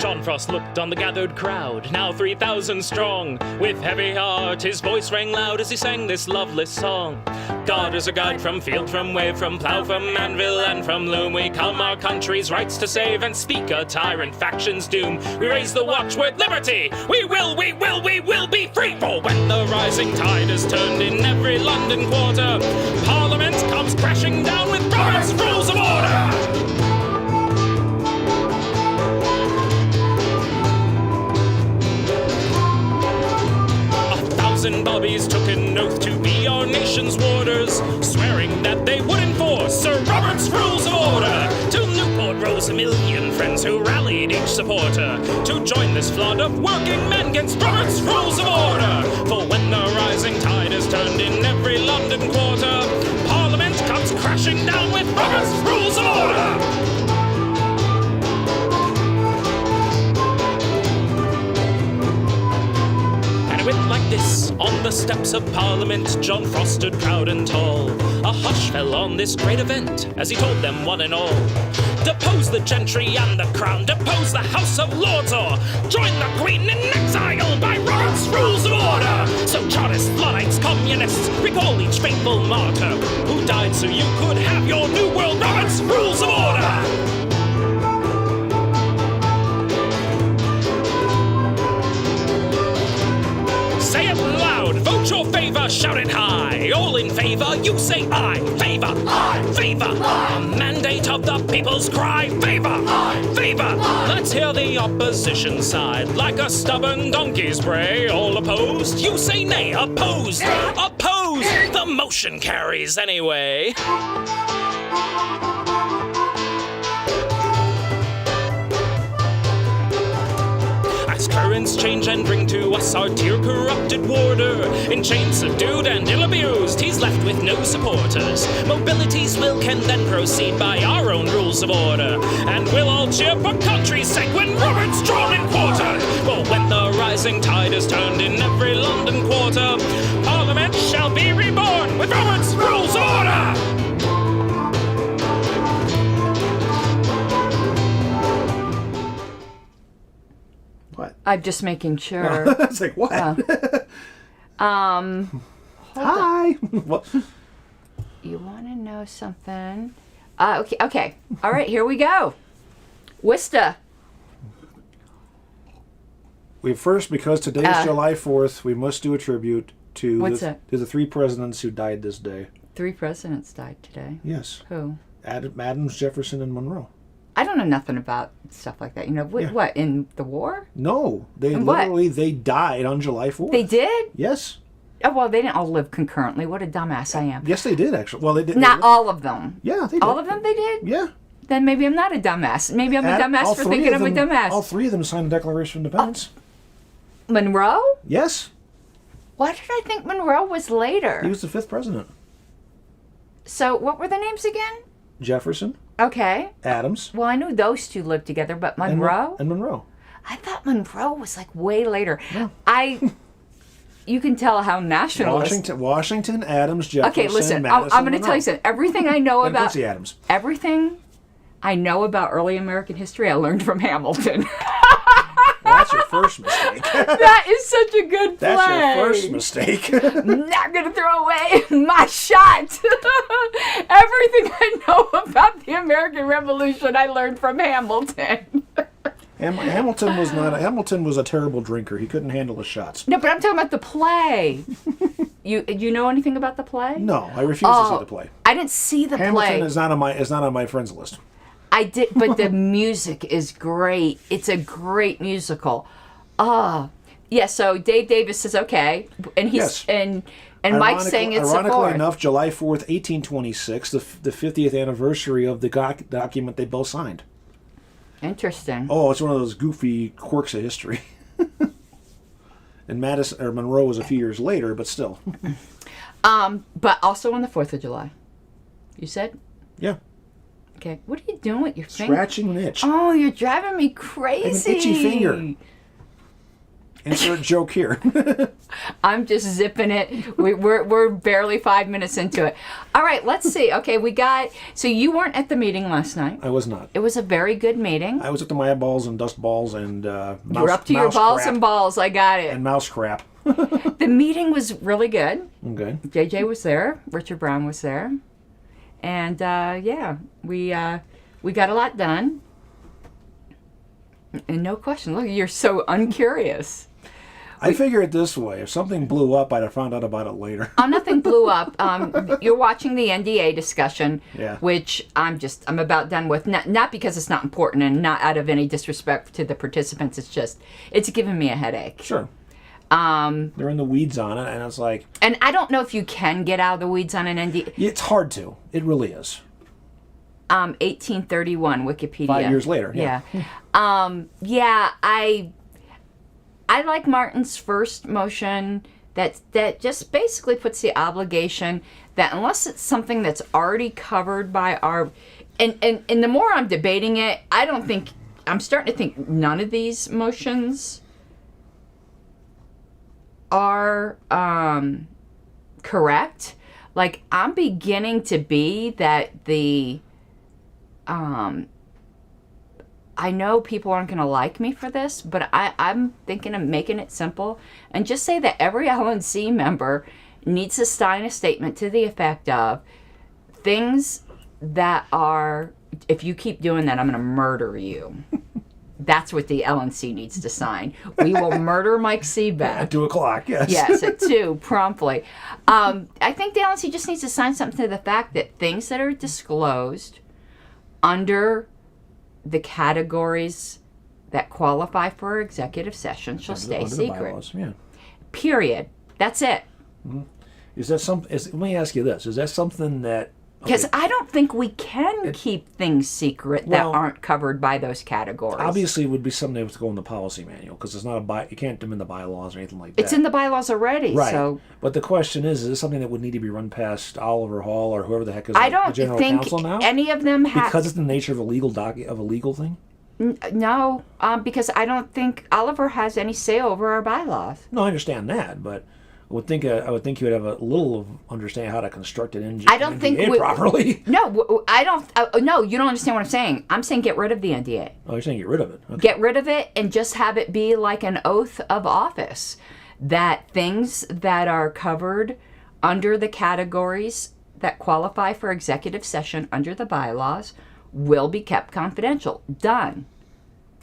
John Frost looked on the gathered crowd, now 3,000 strong. With heavy heart, his voice rang loud as he sang this loveless song. God is a guide from field, from wave, from plow, from anvil, and from loom. We come our country's rights to save and speak a tyrant faction's doom. We raise the watchword liberty. We will be free. For when the rising tide is turned in every London quarter, Parliament comes crashing down with Robert's Rules of Order. And bobbies took an oath to be our nation's warders, swearing that they would enforce Sir Robert's Rules of Order. To Newport rose a million friends who rallied each supporter to join this flood of working men against Robert's Rules of Order. For when the rising tide is turned in every London quarter, Parliament comes crashing down with Robert's Rules of Order. Like this, on the steps of Parliament, John Frost stood proud and tall. A hush fell on this great event as he told them one and all, depose the gentry and the crown, depose the House of Lords, or join the Queen in exile by Robert's Rules of Order. So Chartists, Luddites, Communists, recall each faithful martyr who died so you could have your new world Robert's Rules of Order. Say it loud, vote your favor, shout it high. All in favor, you say aye. Favor, aye, favor, aye. A mandate of the people's cry. Favor, aye, favor, aye. Let's hear the opposition side. Like a stubborn donkey's bray. All opposed, you say nay. Opposed, opposed. The motion carries anyway. As currents change and bring to us our tear-corrupted warder, in chains subdued and ill-abused, he's left with no supporters. Mobility's will can then proceed by our own rules of order, and we'll all cheer for country's sake when Robert's drawn and quartered. For when the rising tide is turned in every London quarter, Parliament shall be reborn with Robert's Rules of Order! What? I'm just making sure. It's like, what? Hi. What? You want to know something? Okay. All right, here we go. Wista. Because today is July 4th, we must do a tribute to the three presidents who died this day. 3 presidents died today. Yes. Who? Adams, Jefferson, and Monroe. I don't know nothing about stuff like that. You know, what, in the war? No, they died on July 4th. They did? Yes. Oh, well, they didn't all live concurrently. What a dumbass I am. Yes, they did, actually. Well, they did. Not all of them. Yeah, they did. All of them they did? Yeah. Then maybe I'm not a dumbass. Maybe I'm a dumbass for thinking I'm a dumbass. All 3 of them signed the Declaration of Independence. Monroe? Yes. Why did I think Monroe was later? He was the 5th president. So, what were the names again? Jefferson. Okay. Adams. Well, I knew those 2 lived together, but Monroe? And Monroe. I thought Monroe was like way later. No. You can tell how nationalist. Washington, Adams, Jefferson, okay, listen, Madison, I'm going to tell you something. Everything I know about Quincy Adams. Everything I know about early American history, I learned from Hamilton. Well, that's your first mistake. That is such a good play. That's your first mistake. Not going to throw away my shot. Everything I know about the American Revolution, I learned from Hamilton. Hamilton was a terrible drinker. He couldn't handle his shots. No, but I'm talking about the play. You know anything about the play? No, I refuse to see the play. I didn't see the play. Hamilton is not on my friends list. I did, but the music is great. It's a great musical. Yeah. So Dave Davis says okay, and he's and Mike's saying it's ironically enough, July 4th, 1826, the 50th anniversary of the document they both signed. Interesting. Oh, it's one of those goofy quirks of history. And Monroe was a few years later, but still. But also on the 4th of July. You said? Yeah. Okay. What are you doing with your finger? Scratching an itch. Oh, you're driving me crazy. I have an itchy finger. Insert joke here. I'm just zipping it. We're barely 5 minutes into it. All right, let's see. Okay, so you weren't at the meeting last night. I was not. It was a very good meeting. I was at the Maya balls and dust balls and you were up to your balls crap. And balls. I got it. And mouse crap. The meeting was really good. Okay. JJ was there. Richard Brown was there. And, we got a lot done. And no question. Look, you're so uncurious. I figure it this way. If something blew up, I'd have found out about it later. Nothing blew up. You're watching the NDA discussion, yeah. Which I'm about done with. Not because it's not important and not out of any disrespect to the participants. It's giving me a headache. Sure. They're in the weeds on it, and it's like... And I don't know if you can get out of the weeds on an NDA. It's hard to. It really is. 1831, Wikipedia. 5 years later, yeah. I like Martin's first motion that just basically puts the obligation that unless it's something that's already covered by our... And the more I'm debating it, I'm starting to think none of these motions are correct. Like, I'm beginning to be that the... I know people aren't going to like me for this, but I'm thinking of making it simple and just say that every LNC member needs to sign a statement to the effect of things that are, if you keep doing that, I'm going to murder you. That's what the LNC needs to sign. We will murder Mike Seebeck. At 2 o'clock, yes. Yes, at 2, promptly. I think the LNC just needs to sign something to the fact that things that are disclosed under the categories that qualify for executive session shall stay secret. Bylaws, yeah. Period. That's it. Mm-hmm. Is that let me ask you this. Is that something that... Because I don't think we can keep things secret that aren't covered by those categories. Obviously, it would be something that would go in the policy manual because it's not you can't amend the bylaws or anything like that. It's in the bylaws already. Right. So. But the question is this something that would need to be run past Oliver Hall or whoever the heck is I don't the general think counsel now? Any of them have... Because it's the nature of a legal thing? No, because I don't think Oliver has any say over our bylaws. No, I understand that, but... I would think you would have a little of understanding how to construct an NDA I don't think properly. No, I don't. No, you don't understand what I'm saying. I'm saying get rid of the NDA. Oh, you're saying get rid of it. Okay. Get rid of it and just have it be like an oath of office that things that are covered under the categories that qualify for executive session under the bylaws will be kept confidential. Done.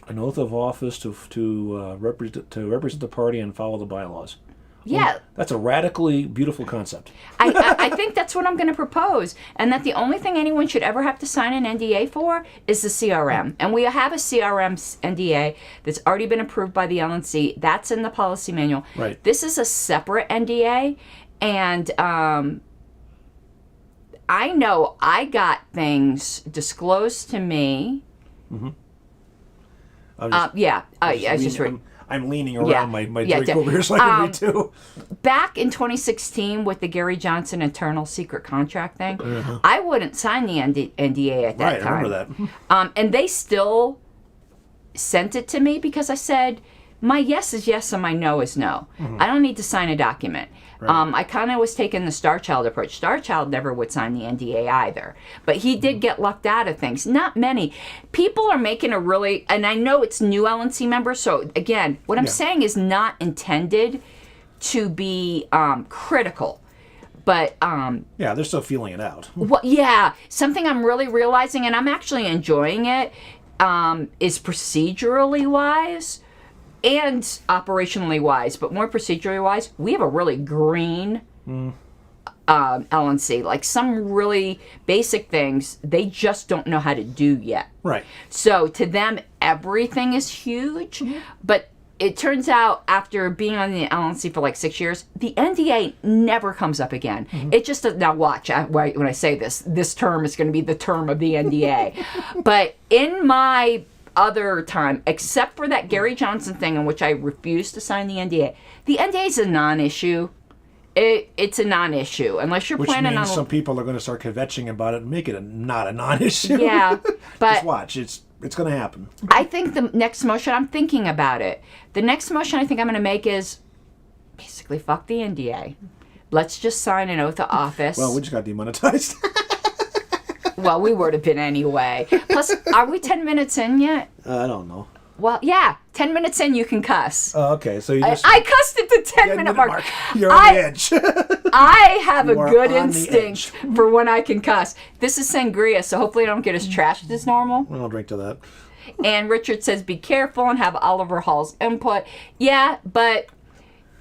An oath of office to represent the party and follow the bylaws. Yeah. Well, that's a radically beautiful concept. I think that's what I'm going to propose, and that the only thing anyone should ever have to sign an NDA for is the CRM. And we have a CRM NDA that's already been approved by the LNC. That's in the policy manual. Right. This is a separate NDA, and I know I got things disclosed to me. Mm-hmm. I'm leaning around my drink over here so I can read too. Back in 2016 with the Gary Johnson internal secret contract thing, I wouldn't sign the NDA at that time. I remember that. And they still sent it to me because I said, my yes is yes and my no is no. Mm-hmm. I don't need to sign a document. Right. I kind of was taking the Star Child approach. Star Child never would sign the NDA either. But he did get lucked out of things. Not many. People are making and I know it's new LNC members, so again, what I'm saying is not intended to be critical. But they're still feeling it out. Well, something I'm really realizing, and I'm actually enjoying it, is procedurally wise and operationally wise, but more procedurally wise, we have a really green LNC. Like some really basic things, they just don't know how to do yet. Right. So to them, everything is huge, but it turns out after being on the LNC for like 6 years, the NDA never comes up again. It just does. Now watch, when I say this term is going to be the term of the NDA. But in my other time, except for that Gary Johnson thing in which I refused to sign the NDA is a non-issue. It's a non-issue unless you're planning on. Which means some people are going to start kvetching about it and make it not a non-issue. Yeah, but just watch. It's going to happen. I think the next motion, I'm thinking about it. The next motion I think I'm going to make is basically fuck the NDA. Let's just sign an oath of office. Well, we just got demonetized. Well, we would have been anyway. Plus, are we 10 minutes in yet? I don't know. Well, yeah, 10 minutes in, you can cuss. Oh, okay. So you just... I cussed at the 10-minute mark. You're on the edge. I have a good instinct for when I can cuss. This is sangria, so hopefully I don't get as trashed as normal. I'll drink to that. And Richard says, be careful and have Oliver Hall's input. Yeah, but...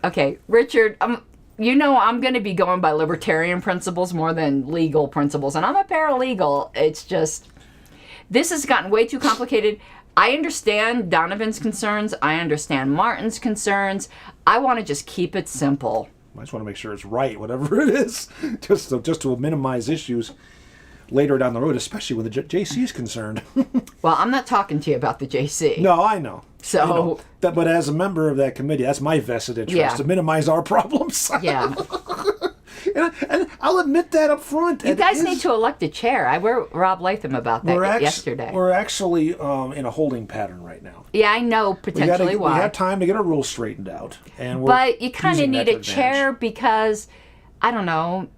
Okay, Richard, you know I'm going to be going by libertarian principles more than legal principles. And I'm a paralegal. It's just... This has gotten way too complicated. I understand Donovan's concerns. I understand Martin's concerns. I want to just keep it simple. I just want to make sure it's right, whatever it is, just to minimize issues later down the road, especially when the JC is concerned. Well, I'm not talking to you about the JC. No, I know. So, I know. But as a member of that committee, that's my vested interest, to minimize our problems. Yeah. And I'll admit that up front. You guys need to elect a chair. I wrote Rob Latham about that yesterday. We're actually in a holding pattern right now. Yeah, I know potentially why. We have time to get our rules straightened out. But you kind of need a chair because, I don't know,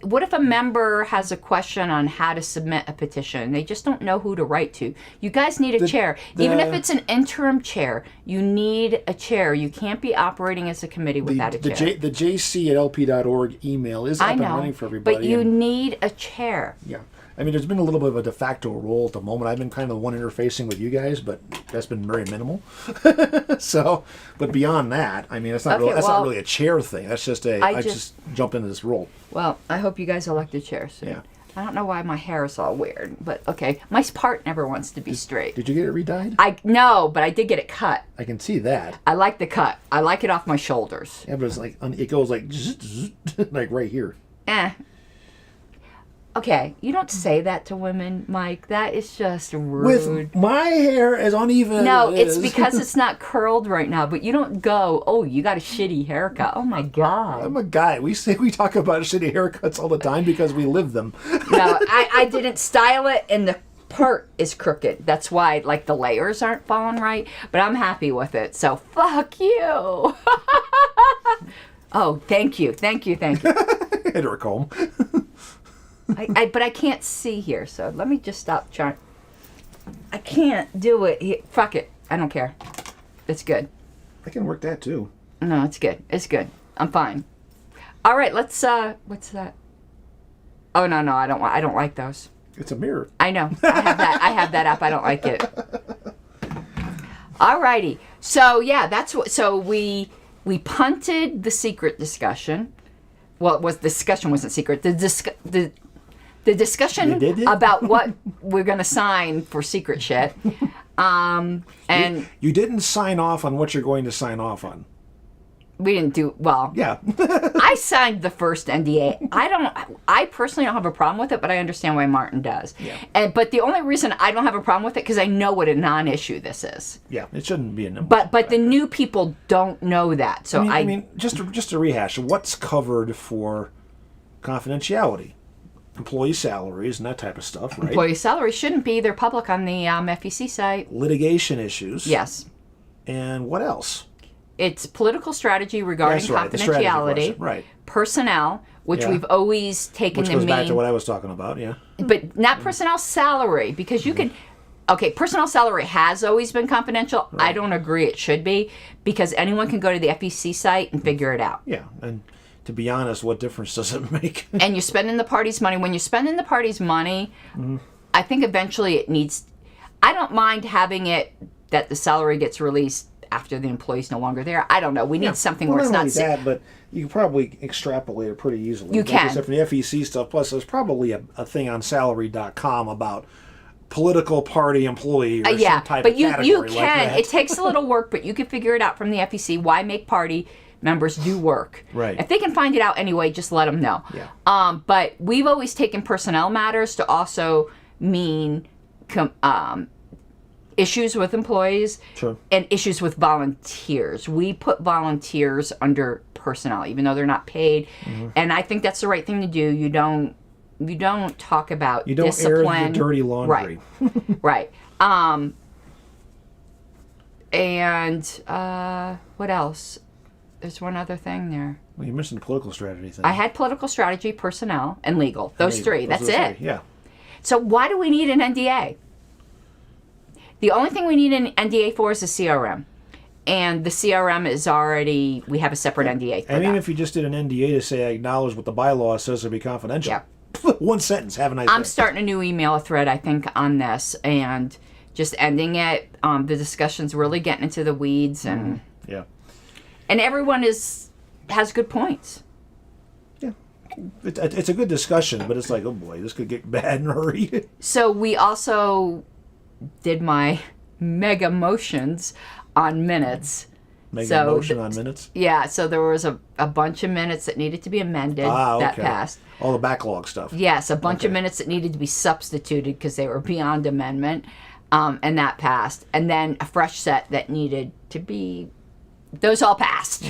what if a member has a question on how to submit a petition? They just don't know who to write to. You guys need a chair. Even if it's an interim chair, you need a chair. You can't be operating as a committee without a chair. The JC at lp.org email is up and running for everybody. But you need a chair. Yeah. I mean, there's been a little bit of a de facto role at the moment. I've been kind of the one interfacing with you guys, but that's been very minimal. So, but beyond that, I mean, that's not really a chair thing. That's just I just jumped into this role. Well, I hope you guys elect a chair soon. Yeah. I don't know why my hair is all weird, but okay. My part never wants to be straight. Did you get it redyed? No, but I did get it cut. I can see that. I like the cut. I like it off my shoulders. Yeah, but it's like it goes like like right here. Okay, you don't say that to women, Mike. That is just rude. With my hair as uneven No, as it it's because it's not curled right now. But you don't go, oh, you got a shitty haircut. Oh, my God. I'm a guy. We talk about shitty haircuts all the time because we live them. No, I didn't style it, and the part is crooked. That's why, like, the layers aren't falling right. But I'm happy with it. So, fuck you. Oh, thank you. Thank you. Hit her a comb. But I can't see here, so let me just stop trying. I can't do it. Fuck it. I don't care. It's good. I can work that too. No, it's good. It's good. I'm fine. All right, let's what's that? Oh no, I don't like those. It's a mirror. I know. I have that up. I don't like it. All righty. So yeah, so we punted the secret discussion. Well, the discussion wasn't secret. The discussion about what we're going to sign for secret shit. And you didn't sign off on what you're going to sign off on. We didn't do well. Yeah. I signed the first NDA. I personally don't have a problem with it, but I understand why Martin does. Yeah. But the only reason I don't have a problem with it because I know what a non-issue this is. Yeah, it shouldn't be a number. But the new people don't know that. So I mean, just to rehash, what's covered for confidentiality? Employee salaries and that type of stuff, right? Employee salaries shouldn't be. They're public on the FEC site. Litigation issues. Yes. And what else? It's political strategy regarding confidentiality. Right. Personnel, which we've always taken which goes back to what I was talking about, yeah. But not personnel salary, because you can... Okay, personnel salary has always been confidential. Right. I don't agree it should be, because anyone can go to the FEC site and figure it out. Yeah, and to be honest, what difference does it make? And you're spending the party's money. When you're spending the party's money, I think eventually it needs... I don't mind having it that the salary gets released after the employee's no longer there. I don't know. We need something where it's not... that, but you can probably extrapolate it pretty easily. You can. Except for the FEC stuff. Plus, there's probably a thing on salary.com about political party employee or some type of category. You like can. that. It takes a little work, but you can figure it out from the FEC. Why make party members do work? Right. If they can find it out anyway, just let them know. Yeah. But we've always taken personnel matters to also mean issues with employees Sure. and issues with volunteers. We put volunteers under personnel, even though they're not paid. And I think that's the right thing to do. You don't talk about discipline. You don't air the dirty laundry. Right. And what else? There's one other thing there. Well, you mentioned the political strategy thing. I had political strategy, personnel, and legal. Those three. That's it. Yeah. So why do we need an NDA? The only thing we need an NDA for is the CRM. And the CRM is already, we have a separate NDA for I mean, that. if you just did an NDA to say, I acknowledge what the bylaw says to be confidential. Yeah. One sentence, have a nice I'm day. starting a new email thread, I think, on this, and just ending it. The discussion's really getting into the weeds, and Yeah. and everyone has good points. Yeah. It's a good discussion, but it's like, oh boy, this could get bad in a hurry. So we also did my mega motions on minutes. Mega motion on minutes? Yeah, so there was a bunch of minutes that needed to be amended that passed. All the backlog stuff. Yes, a bunch of minutes that needed to be substituted because they were beyond amendment, and that passed. And then a fresh set that needed to be, those all passed.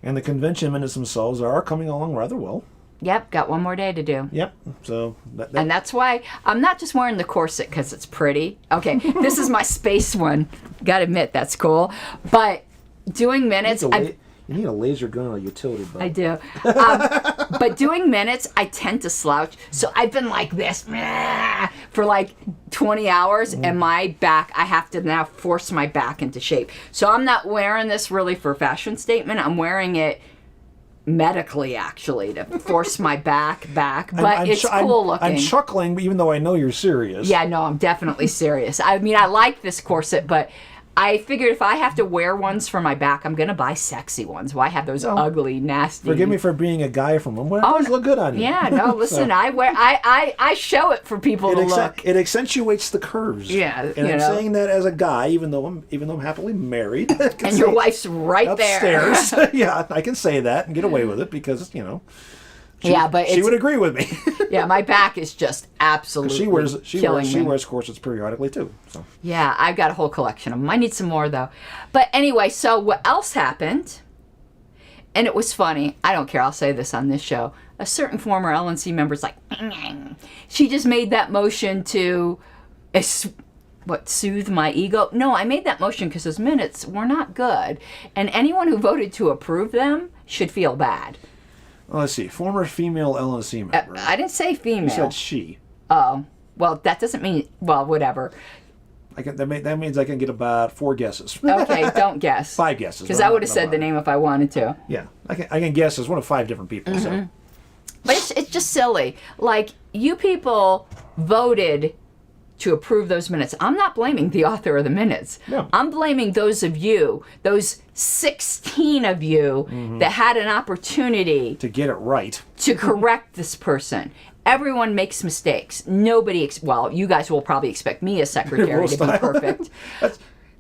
And the convention minutes themselves are coming along rather well. Yep, got one more day to do. Yep, so... And that's why I'm not just wearing the corset because it's pretty. Okay, this is my space one. Gotta admit, that's cool. But doing minutes... You need a laser gun or a utility belt. I do. But doing minutes, I tend to slouch. So I've been like this for like 20 hours, and my back, I have to now force my back into shape. So I'm not wearing this really for fashion statement. I'm wearing it medically, actually, to force my back. But it's cool looking. I'm chuckling, even though I know you're serious. Yeah, no, I'm definitely serious. I mean, I like this corset, but I figured if I have to wear ones for my back, I'm going to buy sexy ones. Why have those ugly, nasty... Forgive me for being a guy from them. Well, those look good on you. Yeah, no, listen, I show it for people to look. It accentuates the curves. Yeah, and I'm saying that as a guy, even though I'm happily married. And your wife's right upstairs. there. Yeah, I can say that and get away with it because, She would agree with me. Yeah, my back is just absolutely killing me. She wears corsets periodically too. So. Yeah, I've got a whole collection of them. I need some more though. But anyway, so what else happened? And it was funny. I don't care. I'll say this on this show. A certain former LNC member's like, she just made that motion to, soothe my ego? No, I made that motion because those minutes were not good, and anyone who voted to approve them should feel bad. Well, let's see. Former female LNC member. I didn't say female. You said she. Oh, well, that doesn't mean, well, whatever. That means I can get about 4 guesses. Okay, don't guess. 5 guesses. Because I would have said the name if I wanted to. Yeah, I can guess as one of 5 different people. So. But it's just silly. Like, you people voted to approve those minutes. I'm not blaming the author of the minutes. No. I'm blaming those of you, those 16 of you that had an opportunity to get it right, to correct this person. Everyone makes mistakes. Nobody, well, you guys will probably expect me as secretary to be perfect.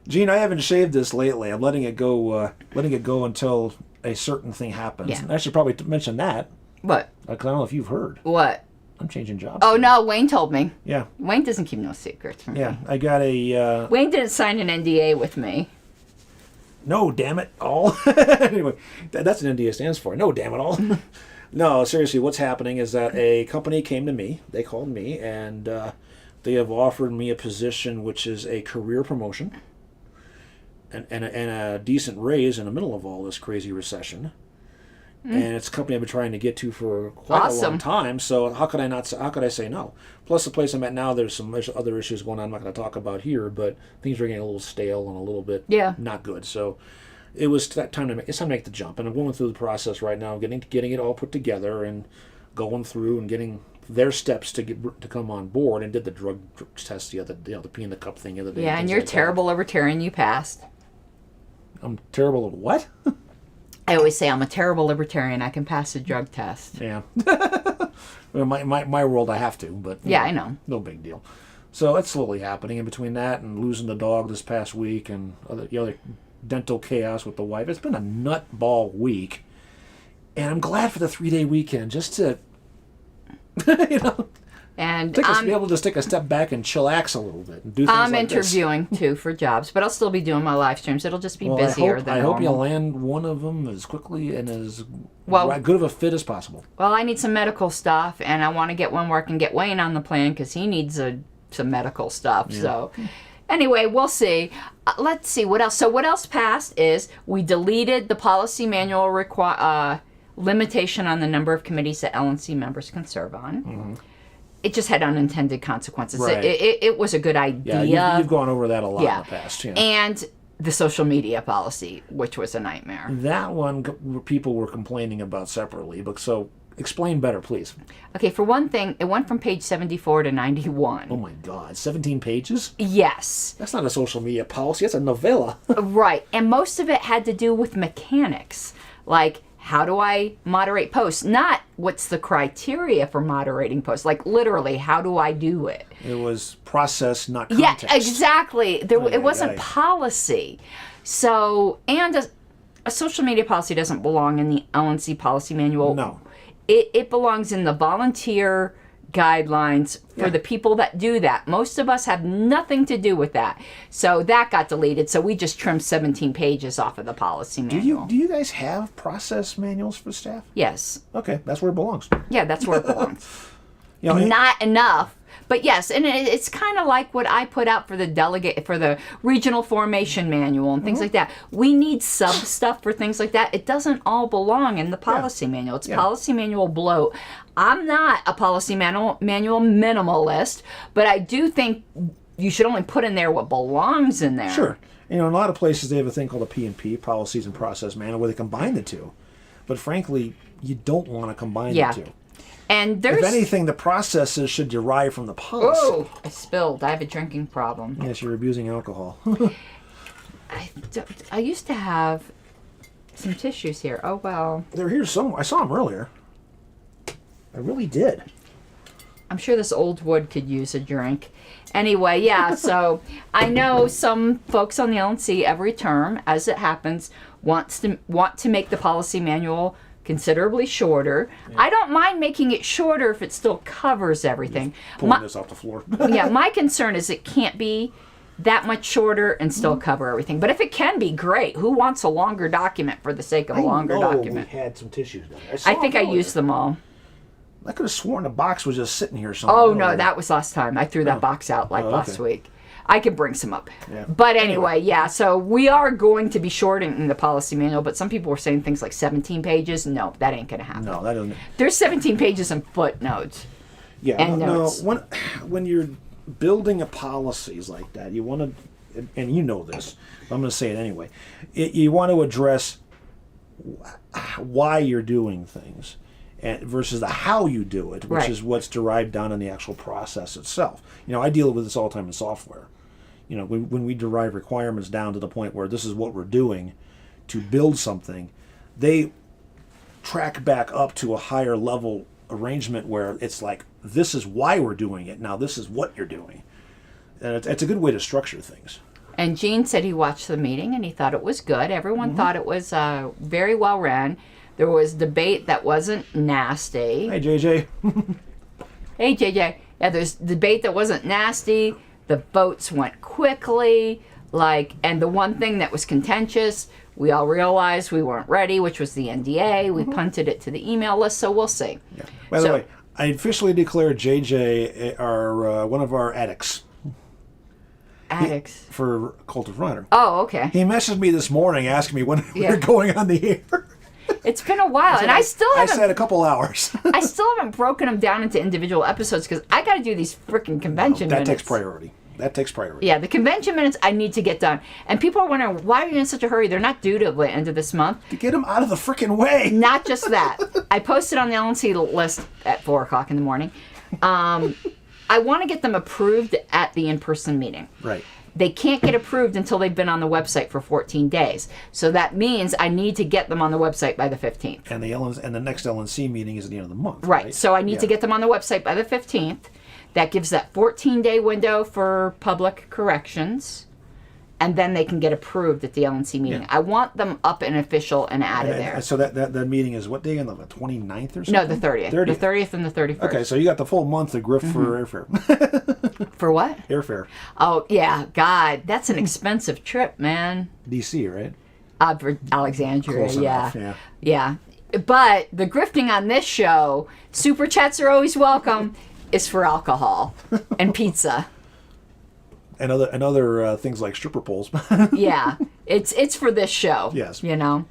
Gene, I haven't shaved this lately. I'm letting it go until a certain thing happens. Yeah. And I should probably mention that. What? Because I don't know if you've heard. What? I'm changing jobs. Oh, no, Wayne told me. Yeah. Wayne doesn't keep no secrets from me. Yeah, I got a... Wayne didn't sign an NDA with me. No, damn it, all. Anyway, that's what NDA stands for. No, damn it, all. No, seriously, what's happening is that a company came to me. They called me, and they have offered me a position which is a career promotion and a decent raise in the middle of all this crazy recession. And it's a company I've been trying to get to for quite a long time. So how could I say no? Plus, the place I'm at now, there's some other issues going on I'm not going to talk about here, but things are getting a little stale and a little bit not good. So it was time to make the jump. And I'm going through the process right now, getting it all put together and going through and getting their steps to come on board. And did the drug test the pee in the cup thing the other day. Yeah, and you're terrible libertarian. You passed. I'm terrible at what? I always say I'm a terrible libertarian. I can pass a drug test. Yeah. Well, my world, I have to, but I know. No big deal. So it's slowly happening. In between that and losing the dog this past week and other dental chaos with the wife, it's been a nutball week. And I'm glad for the 3-day weekend, just to, And And be able to just take a step back and chillax a little bit and do things I'm like interviewing too for jobs, but I'll still be doing my live streams. It'll just be busier than normal. I hope you land one of them as quickly and as good of a fit as possible. Well, I need some medical stuff, and I want to get one where I can get Wayne on the plan because he needs some medical stuff. Yeah. So anyway, we'll see. Let's see what else. So what else passed is we deleted the policy manual limitation on the number of committees that LNC members can serve on. Mm-hmm. It just had unintended consequences. Right. It was a good idea. Yeah, you've gone over that a lot in the past. Yeah. And the social media policy, which was a nightmare. That one people were complaining about separately. But so explain better, please. Okay, for one thing, it went from page 74 to 91. Oh my God, 17 pages? Yes. That's not a social media policy. That's a novella. Right, and most of it had to do with mechanics, like how do I moderate posts? Not what's the criteria for moderating posts. Like literally, how do I do it? It was process, not context. Yeah, exactly. It wasn't policy. So, and a social media policy doesn't belong in the LNC policy manual. No. It belongs in the volunteer guidelines for the people that do that. Most of us have nothing to do with that. So that got deleted. So we just trimmed 17 pages off of the policy manual. Do you guys have process manuals for staff? Yes. Okay, that's where it belongs. Yeah, that's where it belongs. Not enough. But yes, and it's kind of like what I put out for the regional formation manual and things like that. We need sub stuff for things like that. It doesn't all belong in the policy manual. It's policy manual bloat. I'm not a policy manual minimalist, but I do think you should only put in there what belongs in there. Sure. In a lot of places they have a thing called a P&P, policies and process manual, where they combine the two. But frankly, you don't want to combine the two. And if anything, the processes should derive from the policy. Oh, I spilled. I have a drinking problem. Yes, you're abusing alcohol. I used to have some tissues here. Oh, well. They're here somewhere. I saw them earlier. I really did. I'm sure this old wood could use a drink. Anyway, yeah, so I know some folks on the LNC every term, as it happens, want to make the policy manual considerably shorter. Yeah. I don't mind making it shorter if it still covers everything. Pulling this off the floor. Yeah, my concern is it can't be that much shorter and still cover everything. But if it can be, great. Who wants a longer document for the sake of a longer document? We had some tissues down there. I think I used them all. I could have sworn the box was just sitting here somewhere. Oh, no, that was last time. I threw that box out last week. I can bring some up. Yeah. But anyway, so we are going to be shortening the policy manual, but some people were saying things like 17 pages. No, that ain't going to happen. No, that doesn't. There's 17 pages and footnotes. Yeah, and notes. When you're building a policies like that, you want to, and you know this, but I'm going to say it anyway, you want to address why you're doing things. Versus the how you do it, which is what's derived down in the actual process itself. I deal with this all the time in software. When we derive requirements down to the point where this is what we're doing to build something, they track back up to a higher level arrangement where it's like, this is why we're doing it, now this is what you're doing. And it's a good way to structure things. And Gene said he watched the meeting and he thought it was good. Everyone thought it was very well ran. There was debate that wasn't nasty. Hey, JJ. Hey, JJ. Yeah, there's debate that wasn't nasty. The votes went quickly. And the one thing that was contentious, we all realized we weren't ready, which was the NDA. We punted it to the email list, so we'll see. Yeah. By the way, I officially declare JJ one of our addicts. Addicts? For Cult of RONR. Oh, okay. He messaged me this morning asking me when we're going on the air. It's been a while, and I said a couple hours. I still haven't broken them down into individual episodes because I got to do these freaking convention minutes. That takes priority. Yeah, the convention minutes I need to get done. And people are wondering, why are you in such a hurry? They're not due to the end of this month. To get them out of the freaking way. Not just that. I posted on the LNC list at 4 o'clock in the morning. I want to get them approved at the in-person meeting. Right. They can't get approved until they've been on the website for 14 days. So that means I need to get them on the website by the 15th. And the next LNC meeting is at the end of the month. Right. So I need to get them on the website by the 15th. That gives that 14-day window for public corrections. and then they can get approved at the LNC meeting. Yeah. I want them up and official and out of there. So that meeting is what day on the 29th or something? No, the 30th. The 30th and the 31st. Okay, so you got the full month to grift for airfare. For what? Airfare. Oh, yeah. God, that's an expensive trip, man. DC, right? For Alexandria, Close enough, yeah. Yeah. But the grifting on this show, super chats are always welcome, is for alcohol and pizza. And other things like stripper poles. Yeah. It's for this show. Yes. You know?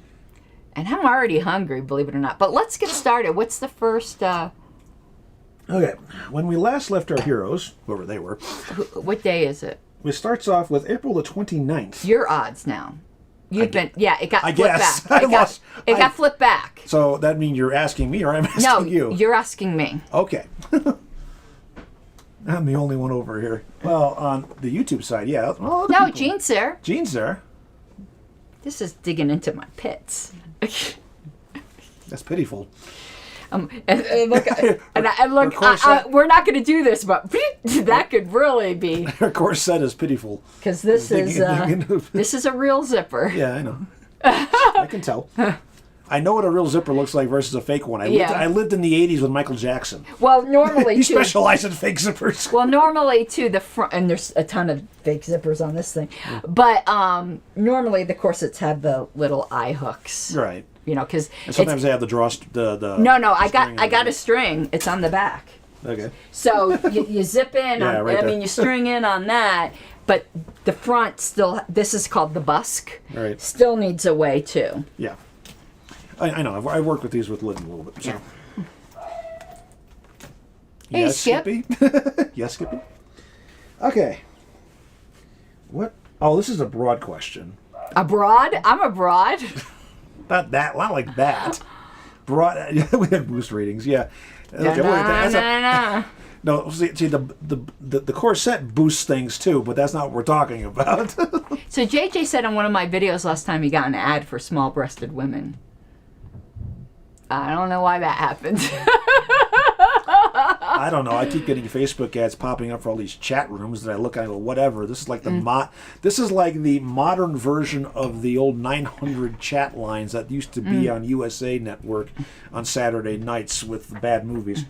And I'm already hungry, believe it or not. But let's get started. What's the first... Okay. When we last left our heroes, whoever they were... What day is it? It starts off with April the 29th. Your odds now. It got flipped guess. back. It got flipped back. So that means you're asking me or I'm asking you? No, you're asking me. Okay. I'm the only one over here. Well, on the YouTube side, yeah. Well, No, Gene's there. Gene's there. This is digging into my pits. That's pitiful. And look, we're not going to do this, but that could really be. Her corset is pitiful. Because this is a real zipper. Yeah, I know. I can tell. I know what a real zipper looks like versus a fake one. I lived in the 80s with Michael Jackson. Well, normally, he specialized in fake zippers. Well, normally, too, the front, and there's a ton of fake zippers on this thing, but normally the corsets have the little eye hooks. Right. You know, because sometimes they have the draw. No, I got a string. It's on the back. Okay. So you zip in. You string in on that, but the front still. This is called the busk. Right. Still needs a way too. Yeah. I know. I've worked with these with Lynn a little bit. So. Yeah. Hey, yes, Skip. Skippy. Yes, Skippy. Okay. What? Oh, this is a broad question. Abroad? I'm abroad. Not like that. Broad. We had boost ratings. Yeah. No, see, the corset boosts things too, but that's not what we're talking about. So JJ said on one of my videos last time he got an ad for small-breasted women. I don't know why that happened. I don't know. I keep getting Facebook ads popping up for all these chat rooms that I look at and go, whatever. This is like the modern version of the old 900 chat lines that used to be on USA Network on Saturday nights with bad movies.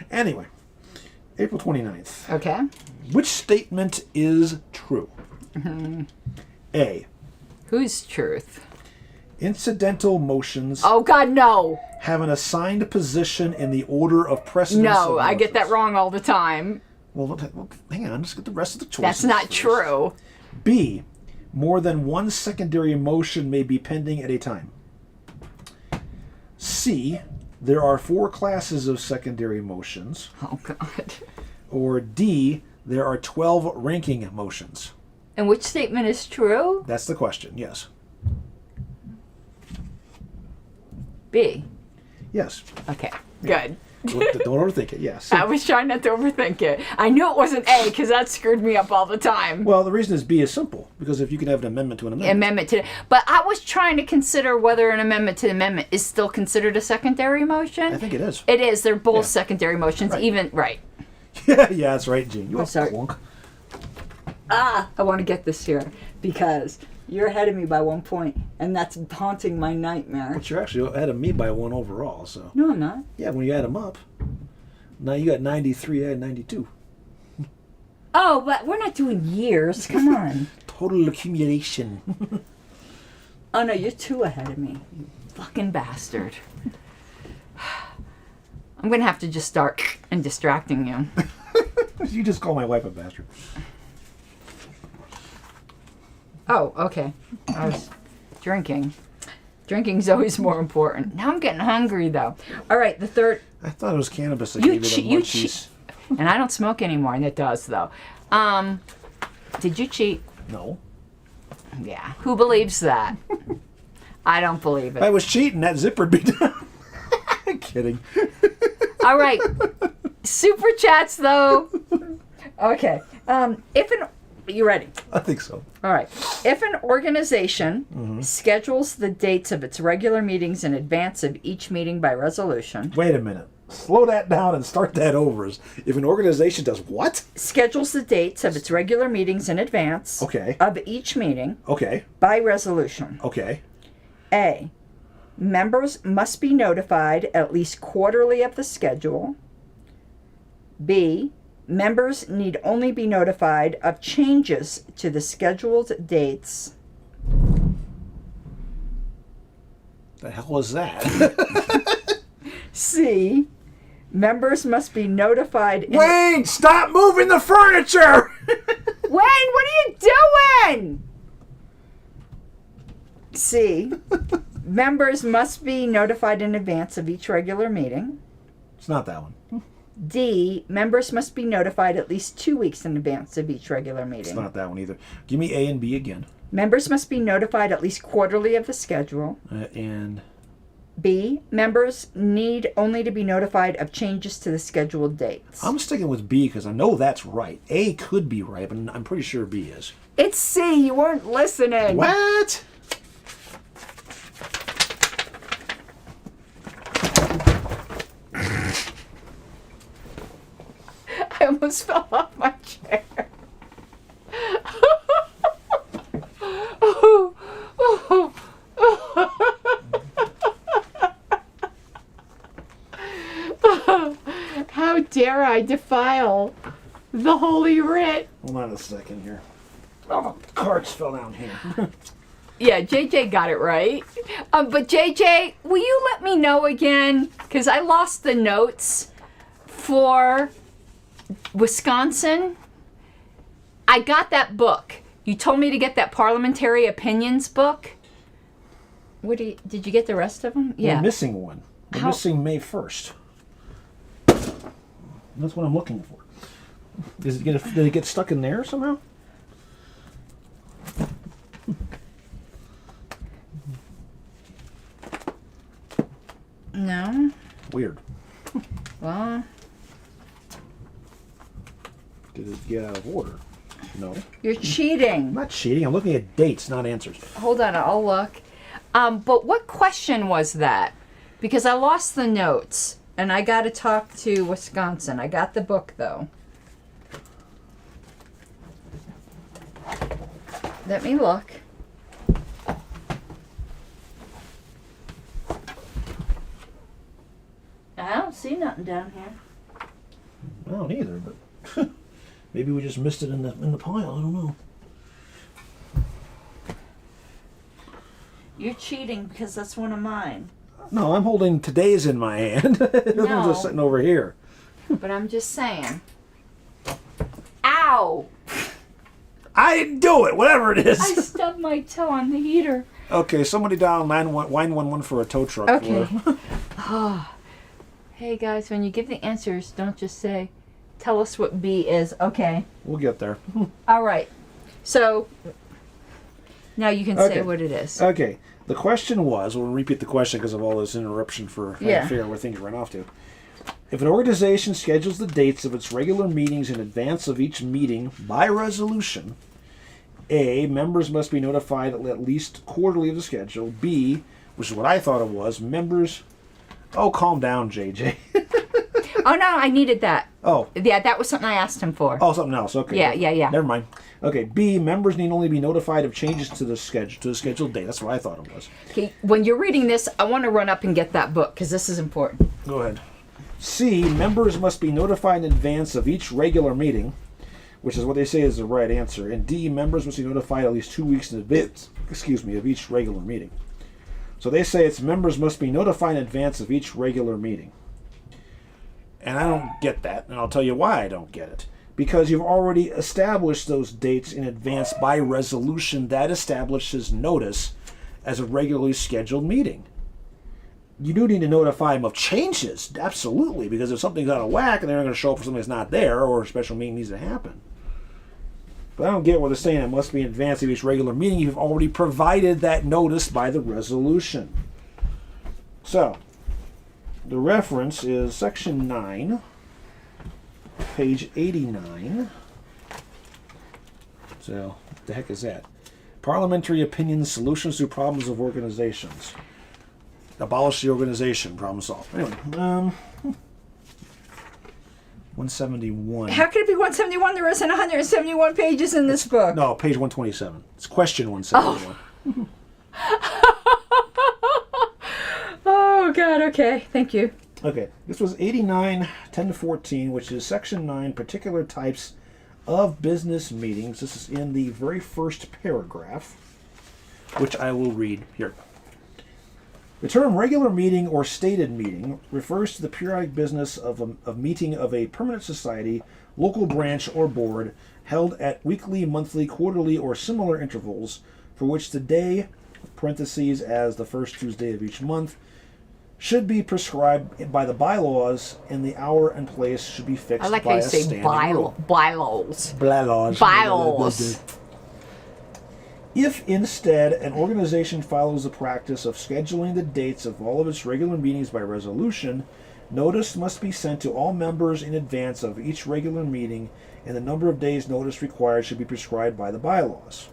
Anyway, April 29th. Okay. Which statement is true? A. Whose truth? Incidental motions. Oh, God, no. Have an assigned position in the order of precedence. No, I get that wrong all the time. Well, hang on. Let's get the rest of the choices. That's not true. B. More than one secondary motion may be pending at a time. C. There are 4 classes of secondary motions. Oh, God. Or D. There are 12 ranking motions. And which statement is true? That's the question, yes. B. Yes. Okay, good. Don't overthink it, yes. I was trying not to overthink it. I knew it wasn't A because that screwed me up all the time. Well, the reason is B is simple, because if you can have an amendment to an amendment. But I was trying to consider whether an amendment to the amendment is still considered a secondary motion. I think it is. It is. They're both secondary motions, right. Yeah, that's right, Gene. You sorry. Clunk. I want to get this here because you're ahead of me by 1 point, and that's haunting my nightmare. But you're actually ahead of me by 1 overall, so. No, I'm not. Yeah, when you add them up. Now you got 93, I had 92. Oh, but we're not doing years. Come on. Total accumulation. Oh, no, you're 2 ahead of me. You fucking bastard. I'm going to have to just start and distracting you. You just call my wife a bastard. Oh, okay. I was drinking. Drinking's always more important. Now I'm getting hungry, though. All right, the third... I thought it was cannabis that gave you the munchies. And I don't smoke anymore, and it does, though. Did you cheat? No. Yeah. Who believes that? I don't believe it. If I was cheating, that zipper'd be down. Kidding. All right. Super chats, though. Okay. You ready? I think so. All right. If an organization schedules the dates of its regular meetings in advance of each meeting by resolution. Wait a minute. Slow that down and start that over. If an organization does what? Schedules the dates of its regular meetings in advance. Okay. Of each meeting. Okay. By resolution. Okay. A. Members must be notified at least quarterly of the schedule. B. Members need only be notified of changes to the scheduled dates. The hell was that? C. Members must be notified. Wayne, stop moving the furniture! Wayne, what are you doing? C. Members must be notified in advance of each regular meeting. It's not that one. D. Members must be notified at least 2 weeks in advance of each regular meeting. It's not that one either. Give me A and B again. Members must be notified at least quarterly of the schedule. And B. Members need only to be notified of changes to the scheduled dates. I'm sticking with B because I know that's right. A could be right, but I'm pretty sure B is. It's C. You weren't listening. What? I almost fell off my chair. How dare I defile the Holy Writ? Hold on a second here. Oh, the cards fell down here. Yeah, JJ got it right. But JJ, will you let me know again? Because I lost the notes for Wisconsin. I got that book. You told me to get that Parliamentary Opinions book. Did you get the rest of them? Yeah. We're missing one. We're missing May 1st. That's what I'm looking for. Did it get stuck in there somehow? No. Weird. Well. Did it get out of order? No. You're cheating. I'm not cheating. I'm looking at dates, not answers. Hold on, I'll look. But what question was that? Because I lost the notes, and I got to talk to Wisconsin. I got the book, though. Let me look. I don't see nothing down here. I don't either, but maybe we just missed it in the pile. I don't know. You're cheating because that's one of mine. No, I'm holding today's in my hand. This one's just sitting over here. But I'm just saying. Ow! I didn't do it, whatever it is. I stubbed my toe on the heater. Okay, somebody dial 911 for a tow truck. Okay. Hey guys, when you give the answers, don't just say, tell us what B is. Okay. We'll get there. All right. So, now you can say what it is. Okay. The question was, we'll repeat the question because of all this interruption for trying to figure out where things run off to. If an organization schedules the dates of its regular meetings in advance of each meeting by resolution, A, members must be notified at least quarterly of the schedule. B, which is what I thought it was, members... Oh, calm down, JJ. Oh, no, I needed that. Oh. Yeah, that was something I asked him for. Oh, something else. Okay. Yeah. Never mind. Okay, B, members need only be notified of changes to the scheduled date. That's what I thought it was. Okay, when you're reading this, I want to run up and get that book, because this is important. Go ahead. C, members must be notified in advance of each regular meeting, which is what they say is the right answer. And D, members must be notified at least 2 weeks in advance, of each regular meeting. So they say it's members must be notified in advance of each regular meeting. And I don't get that, and I'll tell you why I don't get it. Because you've already established those dates in advance by resolution that establishes notice as a regularly scheduled meeting. You do need to notify them of changes, absolutely, because if something's out of whack and they're not going to show up for something that's not there or a special meeting needs to happen. But I don't get what they're saying. It must be in advance of each regular meeting. You've already provided that notice by the resolution. So, the reference is section 9, page 89. So, what the heck is that? Parliamentary Opinions, Solutions to Problems of Organizations. Abolish the organization, problem solved. Anyway, 171. How could it be 171? There isn't 171 pages in this book. No, page 127. It's question 171. Oh. Oh, God, okay. Thank you. Okay, this was 89, 10 to 14, which is section 9, particular types of business meetings. This is in the very first paragraph, which I will read here. The term regular meeting or stated meeting refers to the periodic business of meeting of a permanent society, local branch, or board held at weekly, monthly, quarterly, or similar intervals, for which the day, parentheses, as the first Tuesday of each month, should be prescribed by the bylaws, and the hour and place should be fixed by a standing rule. Bylaws. Bylaws. If instead an organization follows the practice of scheduling the dates of all of its regular meetings by resolution, notice must be sent to all members in advance of each regular meeting, and the number of days notice required should be prescribed by the bylaws.